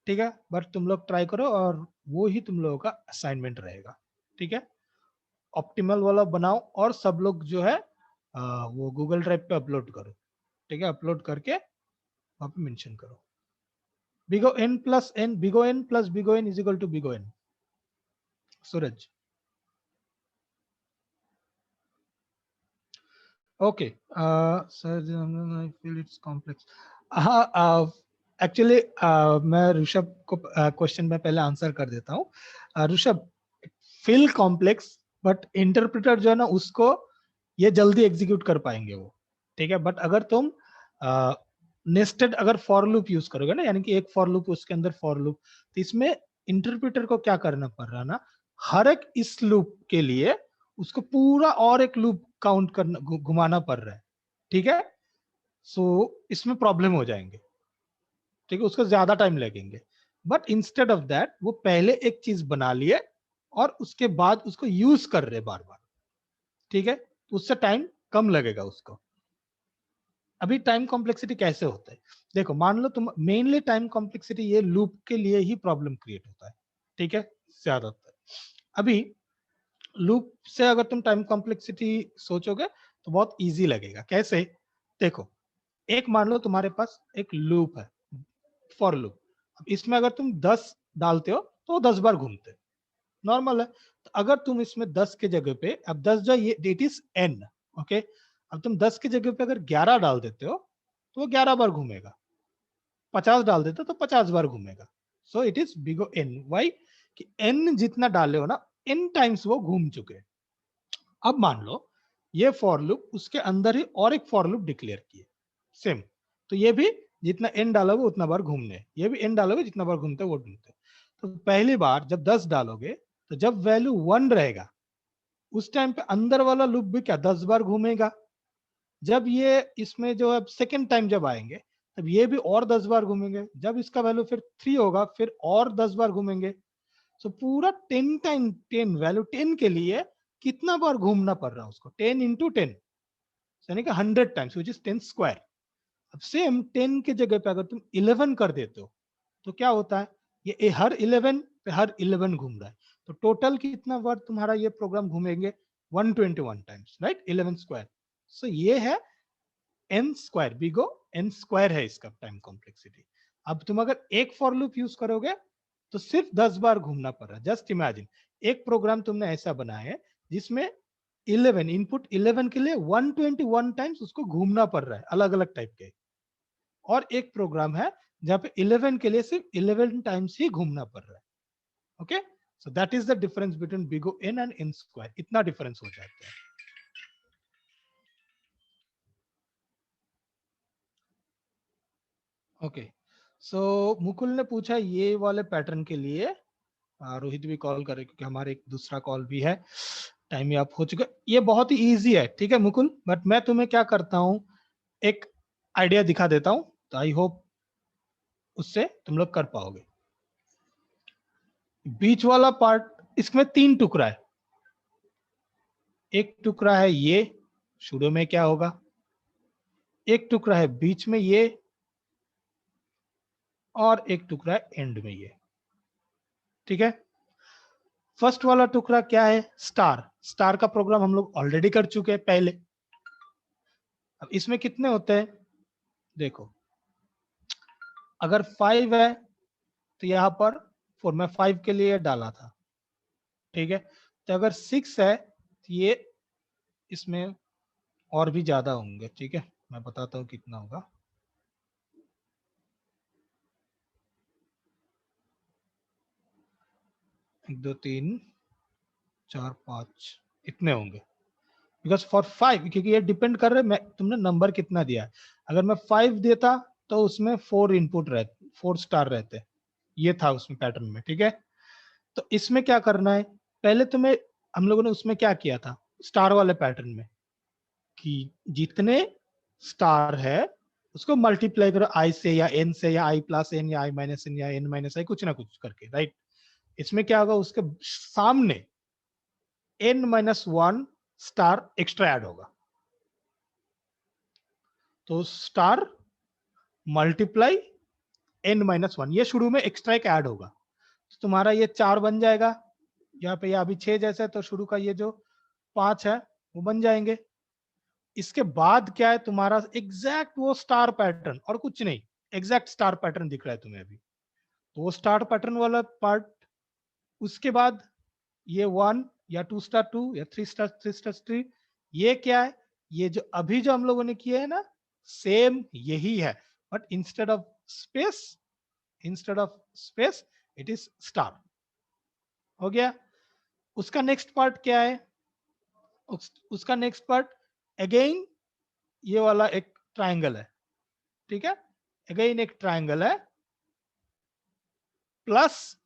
S1: ठीक है। बट तुम लोग ट्राई करो और वो ही तुम लोगों का असाइनमेंट रहेगा, ठीक है। ऑप्टिमल वाला बनाओ और सब लोग जो है वो गूगल ड्राइव पे अपलोड करो, ठीक है, अपलोड करके वहां पे मेंशन करो big O n plus n, big O n plus big O n is equal to big O n. Suraj, okay sir, I feel it's complex. हाँ, एक्चुअली मैं ऋषभ को क्वेश्चन में पहले आंसर कर देता हूँ। Rishabh, feel complex, but interpreter जो है ना उसको ये जल्दी एग्जीक्यूट कर पाएंगे वो, ठीक है। बट अगर तुम नेस्टेड अगर फॉर लूप यूज करोगे ना, यानी कि एक फॉर लूप उसके अंदर फॉर लूप, तो इसमें इंटरप्रेटर को क्या करना पड़ रहा है ना, हर एक इस लूप के लिए उसको पूरा और एक लूप काउंट करना, घुमाना पड़ रहा है, ठीक है। सो इसमें प्रॉब्लम हो जाएंगे, ठीक है, उसको ज्यादा टाइम लगेंगे। बट इंस्टेड ऑफ दैट वो पहले एक चीज बना लिए और उसके बाद उसको यूज कर रहे बार बार, ठीक है, तो उससे टाइम कम लगेगा उसको। अभी टाइम कॉम्प्लेक्सिटी कैसे होता है, देखो मान लो तुम मेनली टाइम कॉम्प्लेक्सिटी ये लूप के लिए ही प्रॉब्लम क्रिएट होता है, ठीक है, ज्यादातर। अभी लूप से अगर तुम टाइम कॉम्प्लेक्सिटी सोचोगे तो बहुत इजी लगेगा। कैसे, देखो एक मान लो तुम्हारे पास एक लूप है, फॉर लूप। अब इसमें अगर तुम 10 डालते हो तो वो 10 बार घूमते, नॉर्मल है। तो अगर तुम इसमें 10 के जगह पे, अब 10 जो ये इट इज एन, ओके, अब तुम 10 की जगह पे अगर 11 डाल देते हो तो वो 11 बार घूमेगा, 50 डाल देते हो तो 50 बार घूमेगा। So it is big O n, why कि एन जितना डाले हो ना, एन टाइम्स वो घूम चुके हैं। अब मान लो ये फॉर लूप उसके अंदर ही और एक फॉर लूप डिक्लेयर किए सेम, तो ये भी जितना एन डालोगे उतना बार घूमने, ये भी एन डालोगे जितना बार घूमते वो घूमते। तो पहली बार जब 10 डालोगे तो जब वैल्यू 1 रहेगा उस टाइम पे अंदर वाला लूप भी क्या 10 बार घूमेगा। जब ये इसमें जो है सेकेंड टाइम जब आएंगे तब ये भी और 10 बार घूमेंगे। जब इसका वैल्यू फिर 3 होगा फिर और 10 बार घूमेंगे। सो पूरा 10 टाइम 10 वैल्यू 10 के लिए कितना बार घूमना पड़ रहा है उसको, 10 इंटू 10 यानी कि 100 टाइम्स विच इज 10 स्क्वायर। अब सेम 10 के जगह पे अगर तुम 11 कर देते हो तो क्या होता है, ये हर 11 पे हर 11 घूम रहा है। तो टोटल कितना बार तुम्हारा ये प्रोग्राम घूमेंगे, 121 टाइम्स, राइट, 11 स्क्वायर। सो ये है एन स्क्वायर, बिगो एन स्क्वायर है इसका टाइम कॉम्प्लेक्सिटी। अब तुम अगर एक फॉर लूप यूज करोगे तो सिर्फ 10 बार घूमना पड़ रहा है। जस्ट इमेजिन एक प्रोग्राम तुमने ऐसा बनाया है जिसमें 11 इनपुट 11 के लिए 121 टाइम्स उसको घूमना पड़ रहा है, अलग अलग टाइप के। और एक प्रोग्राम है जहां पे 11 के लिए सिर्फ 11 टाइम्स ही घूमना पड़ रहा है। Okay, so that is the difference between big O n and n square, इतना डिफरेंस हो जाता है। ओके, सो मुकुल ने पूछा ये वाले पैटर्न के लिए, रोहित भी कॉल करे क्योंकि हमारे एक दूसरा कॉल भी है, टाइम ही आप हो चुका। ये बहुत ही इजी है, ठीक है मुकुल, बट मैं तुम्हें क्या करता हूँ, एक आइडिया दिखा देता हूँ, तो आई होप उससे तुम लोग कर पाओगे। बीच वाला पार्ट, इसमें 3 टुकड़ा है। एक टुकड़ा है ये शुरू में क्या होगा, एक टुकड़ा है बीच में ये, और एक टुकड़ा है एंड में ये, ठीक है। फर्स्ट वाला टुकड़ा क्या है, स्टार। स्टार का प्रोग्राम हम लोग ऑलरेडी कर चुके हैं पहले। अब इसमें कितने होते हैं, देखो अगर 5 है तो यहां पर 4, मैं 5 के लिए डाला था, ठीक है। तो अगर 6 है तो ये इसमें और भी ज्यादा होंगे, ठीक है, मैं बताता हूँ कितना होगा। 1 2 3 4 5 इतने होंगे। बिकॉज फॉर 5, क्योंकि ये डिपेंड कर रहे मैं तुमने नंबर कितना दिया है। अगर मैं 5 देता तो उसमें 4 इनपुट रहते, 4 स्टार रहते, ये था उसमें पैटर्न में, ठीक है। तो इसमें क्या करना है, पहले तुम्हें हम लोगों ने उसमें क्या किया था स्टार वाले पैटर्न में, कि जितने स्टार है उसको मल्टीप्लाई करो आई से या एन से या आई प्लस एन या आई माइनस एन या एन माइनस आई, कुछ ना कुछ करके, राइट। इसमें क्या होगा, उसके सामने n-1 स्टार एक्स्ट्रा ऐड होगा। तो स्टार मल्टीप्लाई n-1, ये शुरू में एक्स्ट्रा एक ऐड होगा, तो तुम्हारा ये 4 बन जाएगा। यहाँ पे ये अभी 6 जैसे, तो शुरू का ये जो 5 है वो बन जाएंगे। इसके बाद क्या है तुम्हारा एग्जैक्ट वो स्टार पैटर्न और कुछ नहीं, एग्जैक्ट स्टार पैटर्न दिख रहा है तुम्हें अभी, तो वो स्टार पैटर्न वाला पार्ट। उसके बाद ये 1 या 2 स्टार 2 या 3 स्टार 3, ये क्या है, ये जो अभी जो हम लोगों ने किया है ना, सेम यही है, but instead of space it is star. हो गया। उसका नेक्स्ट पार्ट क्या है, उसका नेक्स्ट पार्ट अगेन ये वाला एक ट्राइंगल है, ठीक है, अगेन एक ट्राइंगल है plus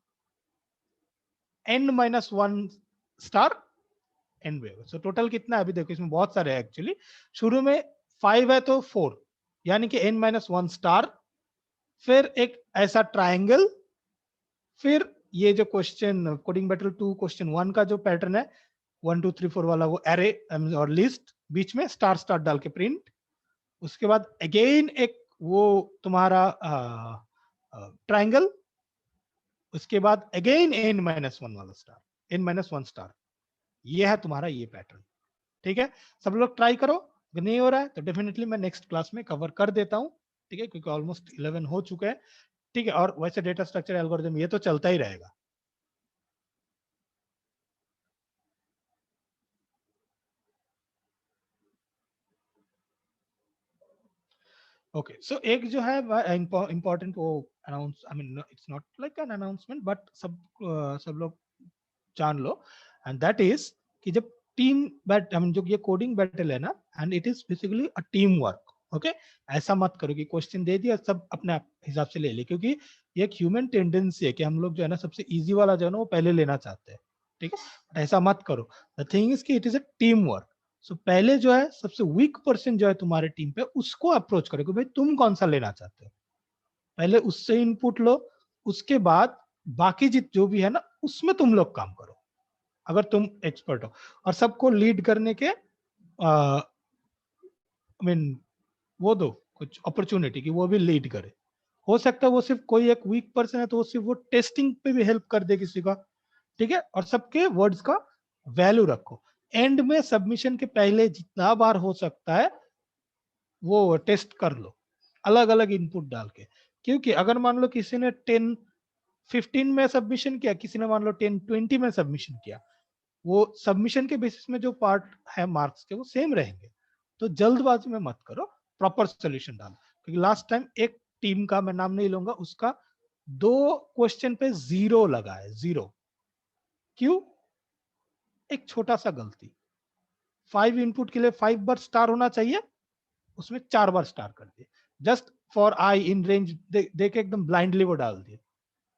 S1: n-1 star n wave. So total कितना है अभी देखो, इसमें बहुत सारे हैं एक्चुअली। शुरू में 5 है तो 4, यानी कि n-1 स्टार, फिर एक ऐसा ट्राइंगल, फिर ये जो क्वेश्चन कोडिंग बैटल 2 क्वेश्चन 1 का जो पैटर्न है 1 2 3 4 वाला, वो एरे और लिस्ट, बीच में स्टार स्टार डाल के प्रिंट। उसके बाद अगेन एक वो तुम्हारा ट्राइंगल, उसके बाद अगेन n-1 वाला स्टार, n-1 स्टार। ये है तुम्हारा ये पैटर्न, ठीक है। सब लोग ट्राई करो, अगर नहीं हो रहा है तो डेफिनेटली मैं नेक्स्ट क्लास में कवर कर देता हूँ, ठीक है, क्योंकि ऑलमोस्ट 11 हो चुके हैं, ठीक है। और वैसे डेटा स्ट्रक्चर एल्गोरिथम ये तो चलता ही रहेगा। ओके, सो एक जो है इम्पोर्टेंट वो announce, I mean it's not like an announcement, but सब लोग जान लो, एंड दैट इज कि जब टीम बैट, आई मीन जो ये कोडिंग बैटल है ना, and it is basically a team work. Okay, ऐसा मत करो कि क्वेश्चन दे दिया सब अपने आप हिसाब से ले ले, क्योंकि ये एक ह्यूमन टेंडेंसी है कि हम लोग जो है ना सबसे इजी वाला जो है ना वो पहले लेना चाहते हैं, ठीक है। ऐसा मत करो। द थिंग इज कि it is a team work. So पहले जो है सबसे वीक पर्सन जो है तुम्हारे टीम पे, उसको अप्रोच करो कि भाई तुम कौन सा लेना चाहते हो, पहले उससे इनपुट लो, उसके बाद बाकी जित जो भी है ना उसमें तुम लोग काम करो, अगर तुम एक्सपर्ट हो। और सबको लीड करने के आई मीन वो दो कुछ अपॉर्चुनिटी कि वो भी लीड करे। हो सकता है वो सिर्फ कोई एक वीक पर्सन है तो वो सिर्फ वो टेस्टिंग पे भी हेल्प कर दे किसी का, ठीक है। और सबके वर्ड्स का वैल्यू रखो। एंड में सबमिशन के पहले जितना बार हो सकता है वो टेस्ट कर लो, अलग अलग इनपुट डाल के। क्योंकि अगर मान लो किसी ने 10-15 में सबमिशन किया, किसी ने मान लो 10-20 में सबमिशन किया, वो सबमिशन के बेसिस में जो पार्ट है मार्क्स के वो सेम रहेंगे। तो जल्दबाजी में मत करो, प्रॉपर सोल्यूशन डालो। क्योंकि लास्ट टाइम एक टीम का, मैं नाम नहीं लूंगा, उसका 2 क्वेश्चन पे 0 लगा है, 0। क्यों? एक छोटा सा गलती, 5 इनपुट के लिए 5 बार स्टार होना चाहिए, उसमें 4 बार स्टार कर दिए, just for i in range दे के एकदम ब्लाइंडली वो डाल दिए।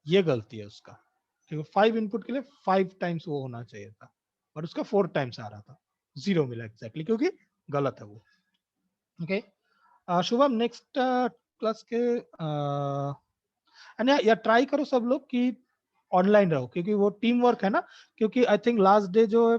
S1: ये गलती है उसका, क्योंकि 5 इनपुट के लिए 5 टाइम्स वो होना चाहिए था, और उसका 4 टाइम्स आ रहा था, 0 मिला एग्जैक्टली, क्योंकि गलत है वो। ओके, शुभम नेक्स्ट क्लास के या ट्राई करो सब लोग कि ऑनलाइन रहो, क्योंकि वो टीम वर्क है ना। क्योंकि आई थिंक लास्ट डे जो है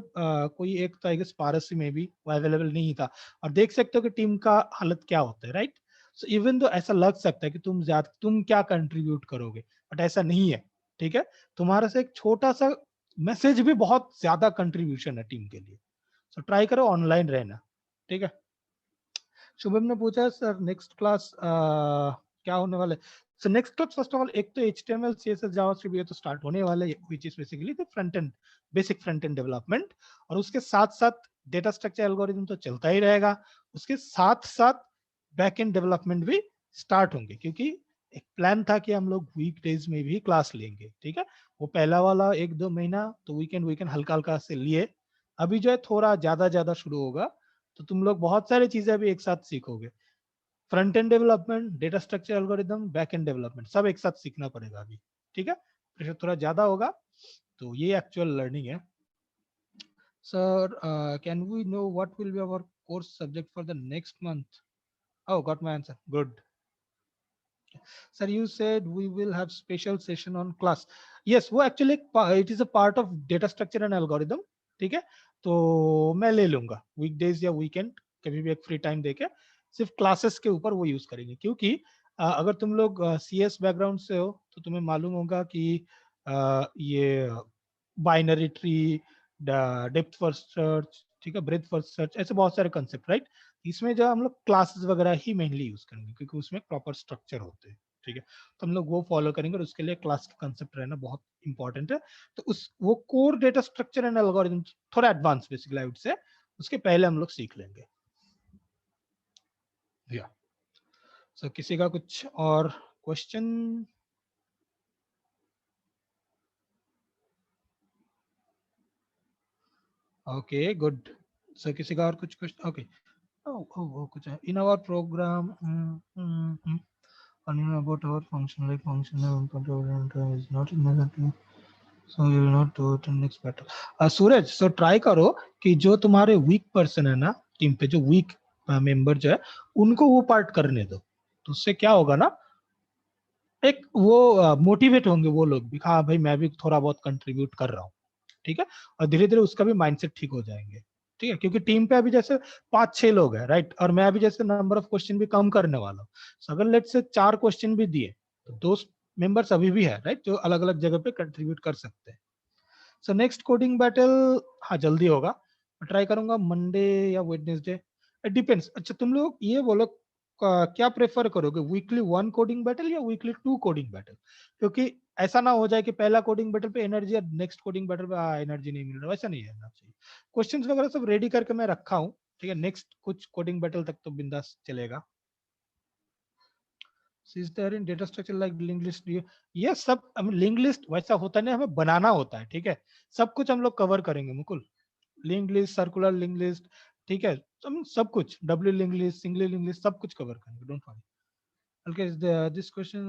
S1: कोई एक था, आई गेस पारसी में भी वो अवेलेबल नहीं था, और देख सकते हो कि टीम का हालत क्या होता है, राइट। सो इवन तो ऐसा लग सकता है कि तुम क्या कंट्रीब्यूट करोगे, बट ऐसा नहीं है, ठीक है। तुम्हारा से एक छोटा सा मैसेज भी बहुत ज्यादा कंट्रीब्यूशन है टीम के लिए। सो ट्राई करो ऑनलाइन रहना, ठीक है। शुभम ने पूछा सर नेक्स्ट क्लास क्या होने वाला है। So next class first of all एक तो HTML CSS जावास्क्रिप्ट ये तो स्टार्ट होने वाला है, which is basically the front end, basic front end development. और उसके साथ साथ डेटा स्ट्रक्चर एल्गोरिथम तो चलता ही रहेगा, उसके साथ साथ बैक एंड डेवलपमेंट भी स्टार्ट होंगे, क्योंकि एक प्लान था कि हम लोग वीकडेज में भी क्लास लेंगे, ठीक है। वो पहला वाला 1-2 महीना तो वीकेंड हल्का हल्का से लिए, अभी जो है थोड़ा ज्यादा ज्यादा शुरू होगा, तो तुम लोग बहुत सारी चीजें अभी एक साथ सीखोगे। Front end development, data structure algorithm, back and development, सब एक साथ सीखना पड़ेगा अभी, ठीक है। प्रेशर थोड़ा ज्यादा होगा, तो ये एक्चुअल लर्निंग है। Sir can we know what will be our course subject for the next month? Oh, got my answer, good. Sir, you said we will have special session on class. Yes, वो actually it is a part of data structure and algorithm, ठीक है। तो मैं ले लूंगा weekdays या weekend, कभी भी एक फ्री टाइम देके सिर्फ क्लासेस के ऊपर वो यूज करेंगे। क्योंकि अगर तुम लोग CS बैकग्राउंड से हो तो तुम्हें मालूम होगा कि ये binary tree, depth first search, ठीक है, ब्रेथ फर्स्ट सर्च, ऐसे बहुत सारे कंसेप्ट, राइट। इसमें जो हम लोग क्लासेस वगैरह ही मेनली यूज करेंगे क्योंकि उसमें प्रॉपर स्ट्रक्चर होते हैं, ठीक है। तो हम लोग वो फॉलो करेंगे और उसके लिए क्लास का कंसेप्ट रहना बहुत इंपॉर्टेंट है। तो उस वो core data structure and algorithm थोड़ा advance basically I would say, उसके पहले हम लोग सीख लेंगे। या सो किसी का कुछ और क्वेश्चन? Okay good. सो किसी का और कुछ क्वेश्चन? ओके, कुछ है in our program about our function like functional control is not necessary, so you will not do it in next battle. Suraj, so try करो कि जो तुम्हारे वीक पर्सन है ना टीम पे, जो वीक मेंबर जो है, उनको वो पार्ट करने दो। तो उससे क्या होगा ना, एक वो मोटिवेट होंगे वो लोग भी, हाँ भाई मैं भी थोड़ा बहुत कंट्रीब्यूट कर रहा हूँ, ठीक है। और धीरे धीरे उसका भी माइंडसेट ठीक हो जाएंगे, ठीक है। क्योंकि टीम पे अभी जैसे 5-6 लोग हैं, राइट, और मैं अभी जैसे नंबर ऑफ क्वेश्चन भी कम करने वाला हूँ। So, अगर लेट से 4 क्वेश्चन भी दिए तो 2 मेंबर्स अभी भी है, राइट, जो अलग अलग जगह पे कंट्रीब्यूट कर सकते हैं। सो नेक्स्ट कोडिंग बैटल, हाँ जल्दी होगा, ट्राई करूंगा मंडे या वेडनेसडे, इट डिपेंड्स। अच्छा तुम लोग ये बोलो क्या प्रेफर करोगे, वीकली 1 कोडिंग बैटल या वीकली 2 कोडिंग बैटल? क्योंकि ऐसा ना हो जाए कि पहला कोडिंग बैटल पे एनर्जी और नेक्स्ट कोडिंग बैटल पे एनर्जी नहीं मिल रहा, वैसा नहीं है ना चाहिए। क्वेश्चंस वगैरह सब रेडी करके मैं रखा हूँ, ठीक है। नेक्स्ट कुछ कोडिंग बैटल तक तो बिंदास चलेगा। Is there in data structure like linked list? ये सब लिंक लिस्ट वैसा होता नहीं, हमें बनाना होता है, ठीक है। सब कुछ हम लोग कवर करेंगे Mukul, link list, circular link list, ठीक है, हम सब कुछ, W link list, single link list, सब कुछ कवर करेंगे, don't worry. Okay, this question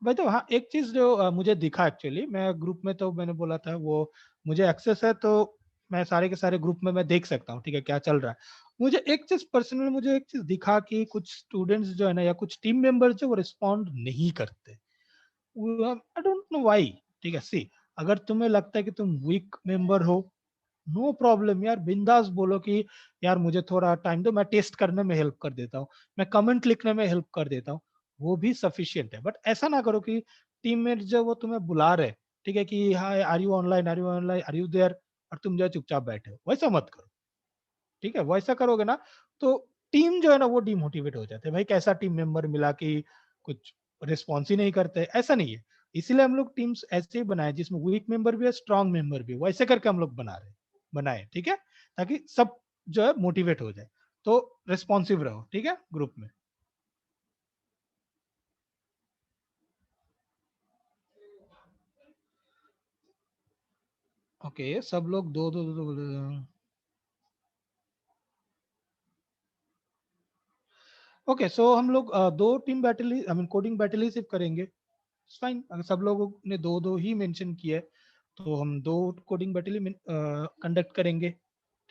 S1: भाई। तो हाँ एक चीज जो मुझे दिखा, एक्चुअली मैं ग्रुप में, तो मैंने बोला था वो मुझे एक्सेस है, तो मैं सारे के सारे ग्रुप में मैं देख सकता हूँ, ठीक है, क्या चल रहा है। मुझे एक चीज पर्सनली, मुझे एक चीज दिखा कि कुछ स्टूडेंट्स जो है ना, या कुछ टीम मेंबर्स जो वो रिस्पॉन्ड नहीं करते, आई डोंट नो व्हाई, ठीक है। सी, अगर तुम्हें लगता है कि तुम वीक मेंबर हो, नो प्रॉब्लम यार, बिंदास बोलो कि यार मुझे थोड़ा टाइम दो, मैं टेस्ट करने में हेल्प कर देता हूँ, मैं कमेंट लिखने में हेल्प कर देता हूँ, वो भी सफिशियंट है। बट ऐसा ना करो कि टीममेट जो वो तुम्हें बुला रहे, ठीक है, कि hi are you online, are you online, are you there, और तुम जो है चुपचाप बैठे हो, वैसा मत करो, ठीक है। वैसा करोगे ना तो टीम जो है ना वो डिमोटिवेट हो जाते हैं, भाई कैसा टीम मेंबर मिला कि कुछ रिस्पॉन्स ही नहीं करते, ऐसा नहीं है। इसीलिए हम लोग टीम्स ऐसे ही बनाए जिसमें वीक मेंबर भी है, स्ट्रॉन्ग मेंबर भी है, वैसे करके हम लोग बनाए, ठीक है, ताकि सब जो है मोटिवेट हो जाए, तो रिस्पॉन्सिव रहो, ठीक है, ग्रुप में। ओके, सब लोग दो दो दो, दो ओके। सो हम लोग 2 team battle, I mean coding battle ही सिर्फ करेंगे, फाइन। अगर सब लोगों ने दो दो ही मेंशन किया है तो हम 2 कोडिंग बैटल ही कंडक्ट करेंगे,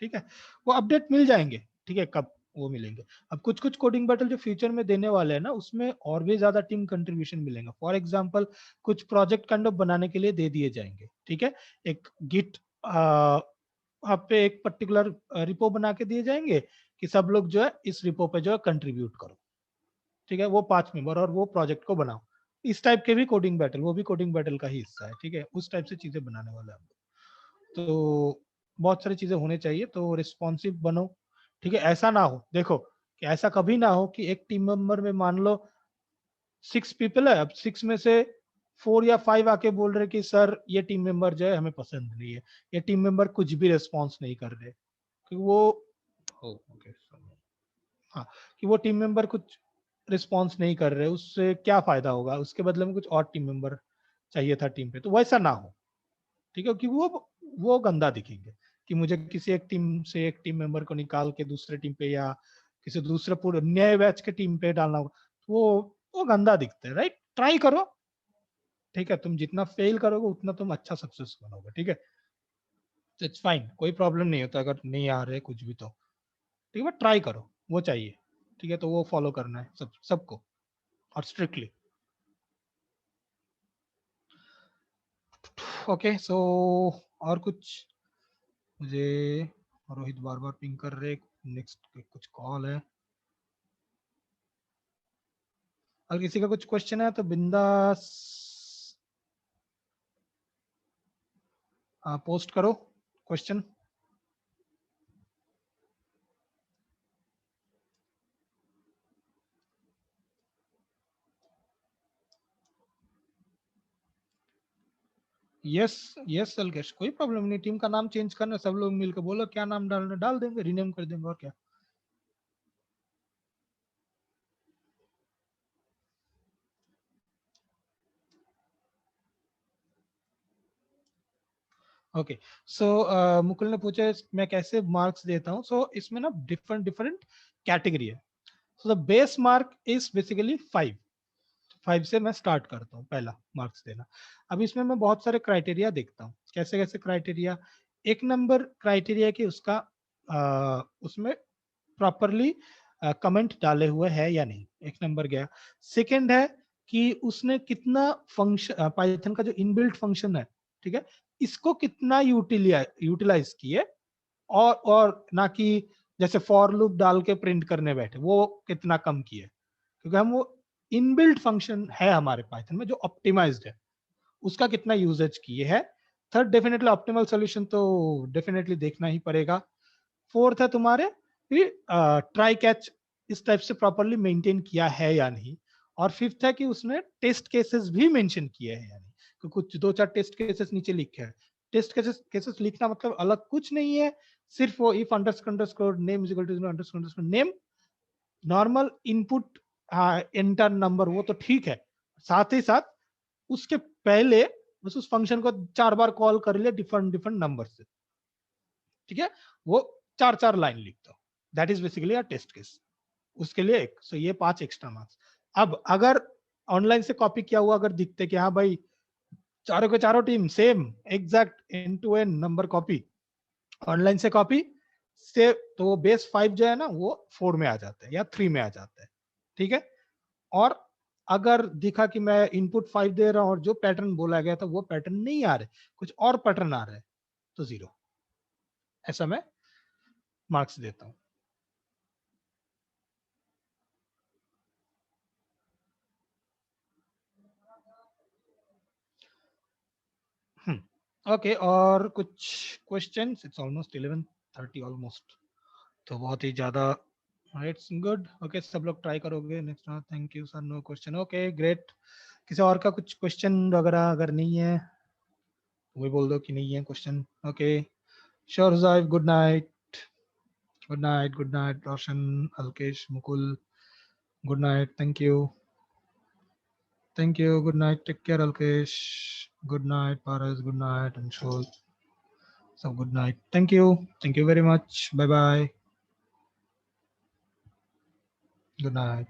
S1: ठीक है। वो अपडेट मिल जाएंगे, ठीक है, कब वो मिलेंगे। अब कुछ कुछ कोडिंग बैटल जो फ्यूचर में देने वाले हैं ना, उसमें और भी ज्यादा टीम कंट्रीब्यूशन मिलेगा। फॉर एग्जांपल कुछ प्रोजेक्ट काइंड ऑफ बनाने के लिए दे दिए जाएंगे, ठीक है। एक गिट वहाँ पे एक पर्टिकुलर रिपो बना के दिए जाएंगे कि सब लोग जो है इस रिपो पे जो है कंट्रीब्यूट करो, ठीक है, वो 5 मेंबर और वो प्रोजेक्ट को बनाओ। इस टाइप के भी कोडिंग बैटल, वो भी कोडिंग बैटल का ही हिस्सा है, ठीक है। उस टाइप से चीजें बनाने वाले हैं हम लोग। तो बहुत सारी चीजें होने चाहिए, तो रिस्पॉन्सिव बनो, ठीक है। ऐसा ना हो, देखो कि ऐसा कभी ना हो कि एक टीम मेंबर में मान लो 6 पीपल है, अब 6 में से 4 या 5 आके बोल रहे कि सर ये टीम मेंबर जो है हमें पसंद नहीं है, ये टीम मेंबर कुछ भी रिस्पॉन्स नहीं कर रहे, कि वो ओके, हाँ, कि वो टीम मेंबर कुछ रिस्पॉन्स नहीं कर रहे, उससे क्या फायदा होगा, उसके बदले में कुछ और टीम मेंबर चाहिए था टीम पे, तो वैसा ना हो, ठीक है। कि वो गंदा दिखेंगे कि मुझे किसी एक टीम से एक टीम मेंबर को निकाल के दूसरे टीम पे या किसी दूसरे पूरे नए बैच के टीम पे डालना होगा, तो वो गंदा दिखता है, राइट। ट्राई करो, ठीक है, तुम जितना फेल करोगे उतना तुम अच्छा सक्सेस बनोगे, ठीक है। इट्स फाइन, कोई प्रॉब्लम नहीं होता अगर नहीं आ रहे कुछ भी, तो ठीक है, ट्राई करो, वो चाहिए, ठीक है। तो वो फॉलो करना है सबको, और स्ट्रिक्टली। ओके, सो और कुछ? मुझे रोहित बार बार पिंग कर रहे, नेक्स्ट कुछ कॉल है। अगर किसी का कुछ क्वेश्चन है तो बिंदास पोस्ट करो। क्वेश्चन? यस यस अलकेश, कोई प्रॉब्लम नहीं, टीम का नाम चेंज करना, सब लोग मिलकर बोलो क्या नाम डालना डाल देंगे, रीनेम कर देंगे और क्या। ओके सो मुकुल ने पूछा मैं कैसे मार्क्स देता हूँ। सो इसमें ना डिफरेंट डिफरेंट कैटेगरी है। So the base mark is basically 5 से मैं स्टार्ट करता हूँ पहला मार्क्स देना। अब इसमें मैं बहुत सारे क्राइटेरिया देखता हूँ। कैसे कैसे क्राइटेरिया? एक नंबर क्राइटेरिया कि उसका उसमें प्रॉपरली कमेंट डाले हुए है या नहीं, एक नंबर गया। सेकंड है कि उसने कितना फंक्शन पाइथन का जो इनबिल्ट फंक्शन है, ठीक है, इसको कितना यूटिलाइज किए, और ना कि जैसे फॉर लूप डाल के प्रिंट करने बैठे, वो कितना कम किए, क्योंकि हम वो इनबिल्ट फंक्शन है हमारे पाइथन में जो ऑप्टिमाइज्ड है, उसका कितना यूजेज किए है। थर्ड डेफिनेटली ऑप्टिमल सॉल्यूशन तो डेफिनेटली देखना ही पड़ेगा। फोर्थ है तुम्हारे ट्राई कैच इस टाइप से प्रॉपरली मेंटेन किया है या नहीं। और फिफ्थ है कि उसने टेस्ट केसेस भी मेंशन किए हैं या नहीं, तो कुछ 2-4 टेस्ट केसेस नीचे लिखे हैं। टेस्ट केसेस लिखना मतलब अलग कुछ नहीं है, सिर्फ वो if underscore name is equal to underscore name, normal input enter number, वो तो ठीक है, साथ ही साथ उसके पहले बस उस फंक्शन को 4 बार कॉल कर लिया डिफरेंट डिफरेंट नंबर से, ठीक है, वो 4-4 लाइन लिख दो, that is basically a test case, उसके लिए एक। सो ये 5 एक्स्ट्रा मार्क्स। अब अगर ऑनलाइन से कॉपी किया हुआ अगर दिखते कि हाँ भाई चारों के चारों team same exact end to end number copy, online से कॉपी से, तो वो बेस 5 जो है ना वो 4 में आ जाता है या 3 में आ जाता है, ठीक है। और अगर दिखा कि मैं इनपुट 5 दे रहा हूं और जो पैटर्न बोला गया था वो पैटर्न नहीं आ रहे, कुछ और पैटर्न आ रहे हैं, तो 0। ऐसा मैं मार्क्स देता हूं। ओके और कुछ क्वेश्चंस? इट्स ऑलमोस्ट 11:30 ऑलमोस्ट, तो बहुत ही ज्यादा। It's good. ओके सब लोग ट्राई करोगे next. Thank you sir, no question. Okay great. किसी और का कुछ क्वेश्चन वगैरह अगर नहीं है वो बोल दो कि नहीं है question. Okay sure Jaiv, good night. Good night, good night Roshan, Alkesh, Mukul, good night, thank you, thank you, good night, take care Alkesh, good night Paras, good night Anshul, सब good night, thank you very much, bye bye, good night.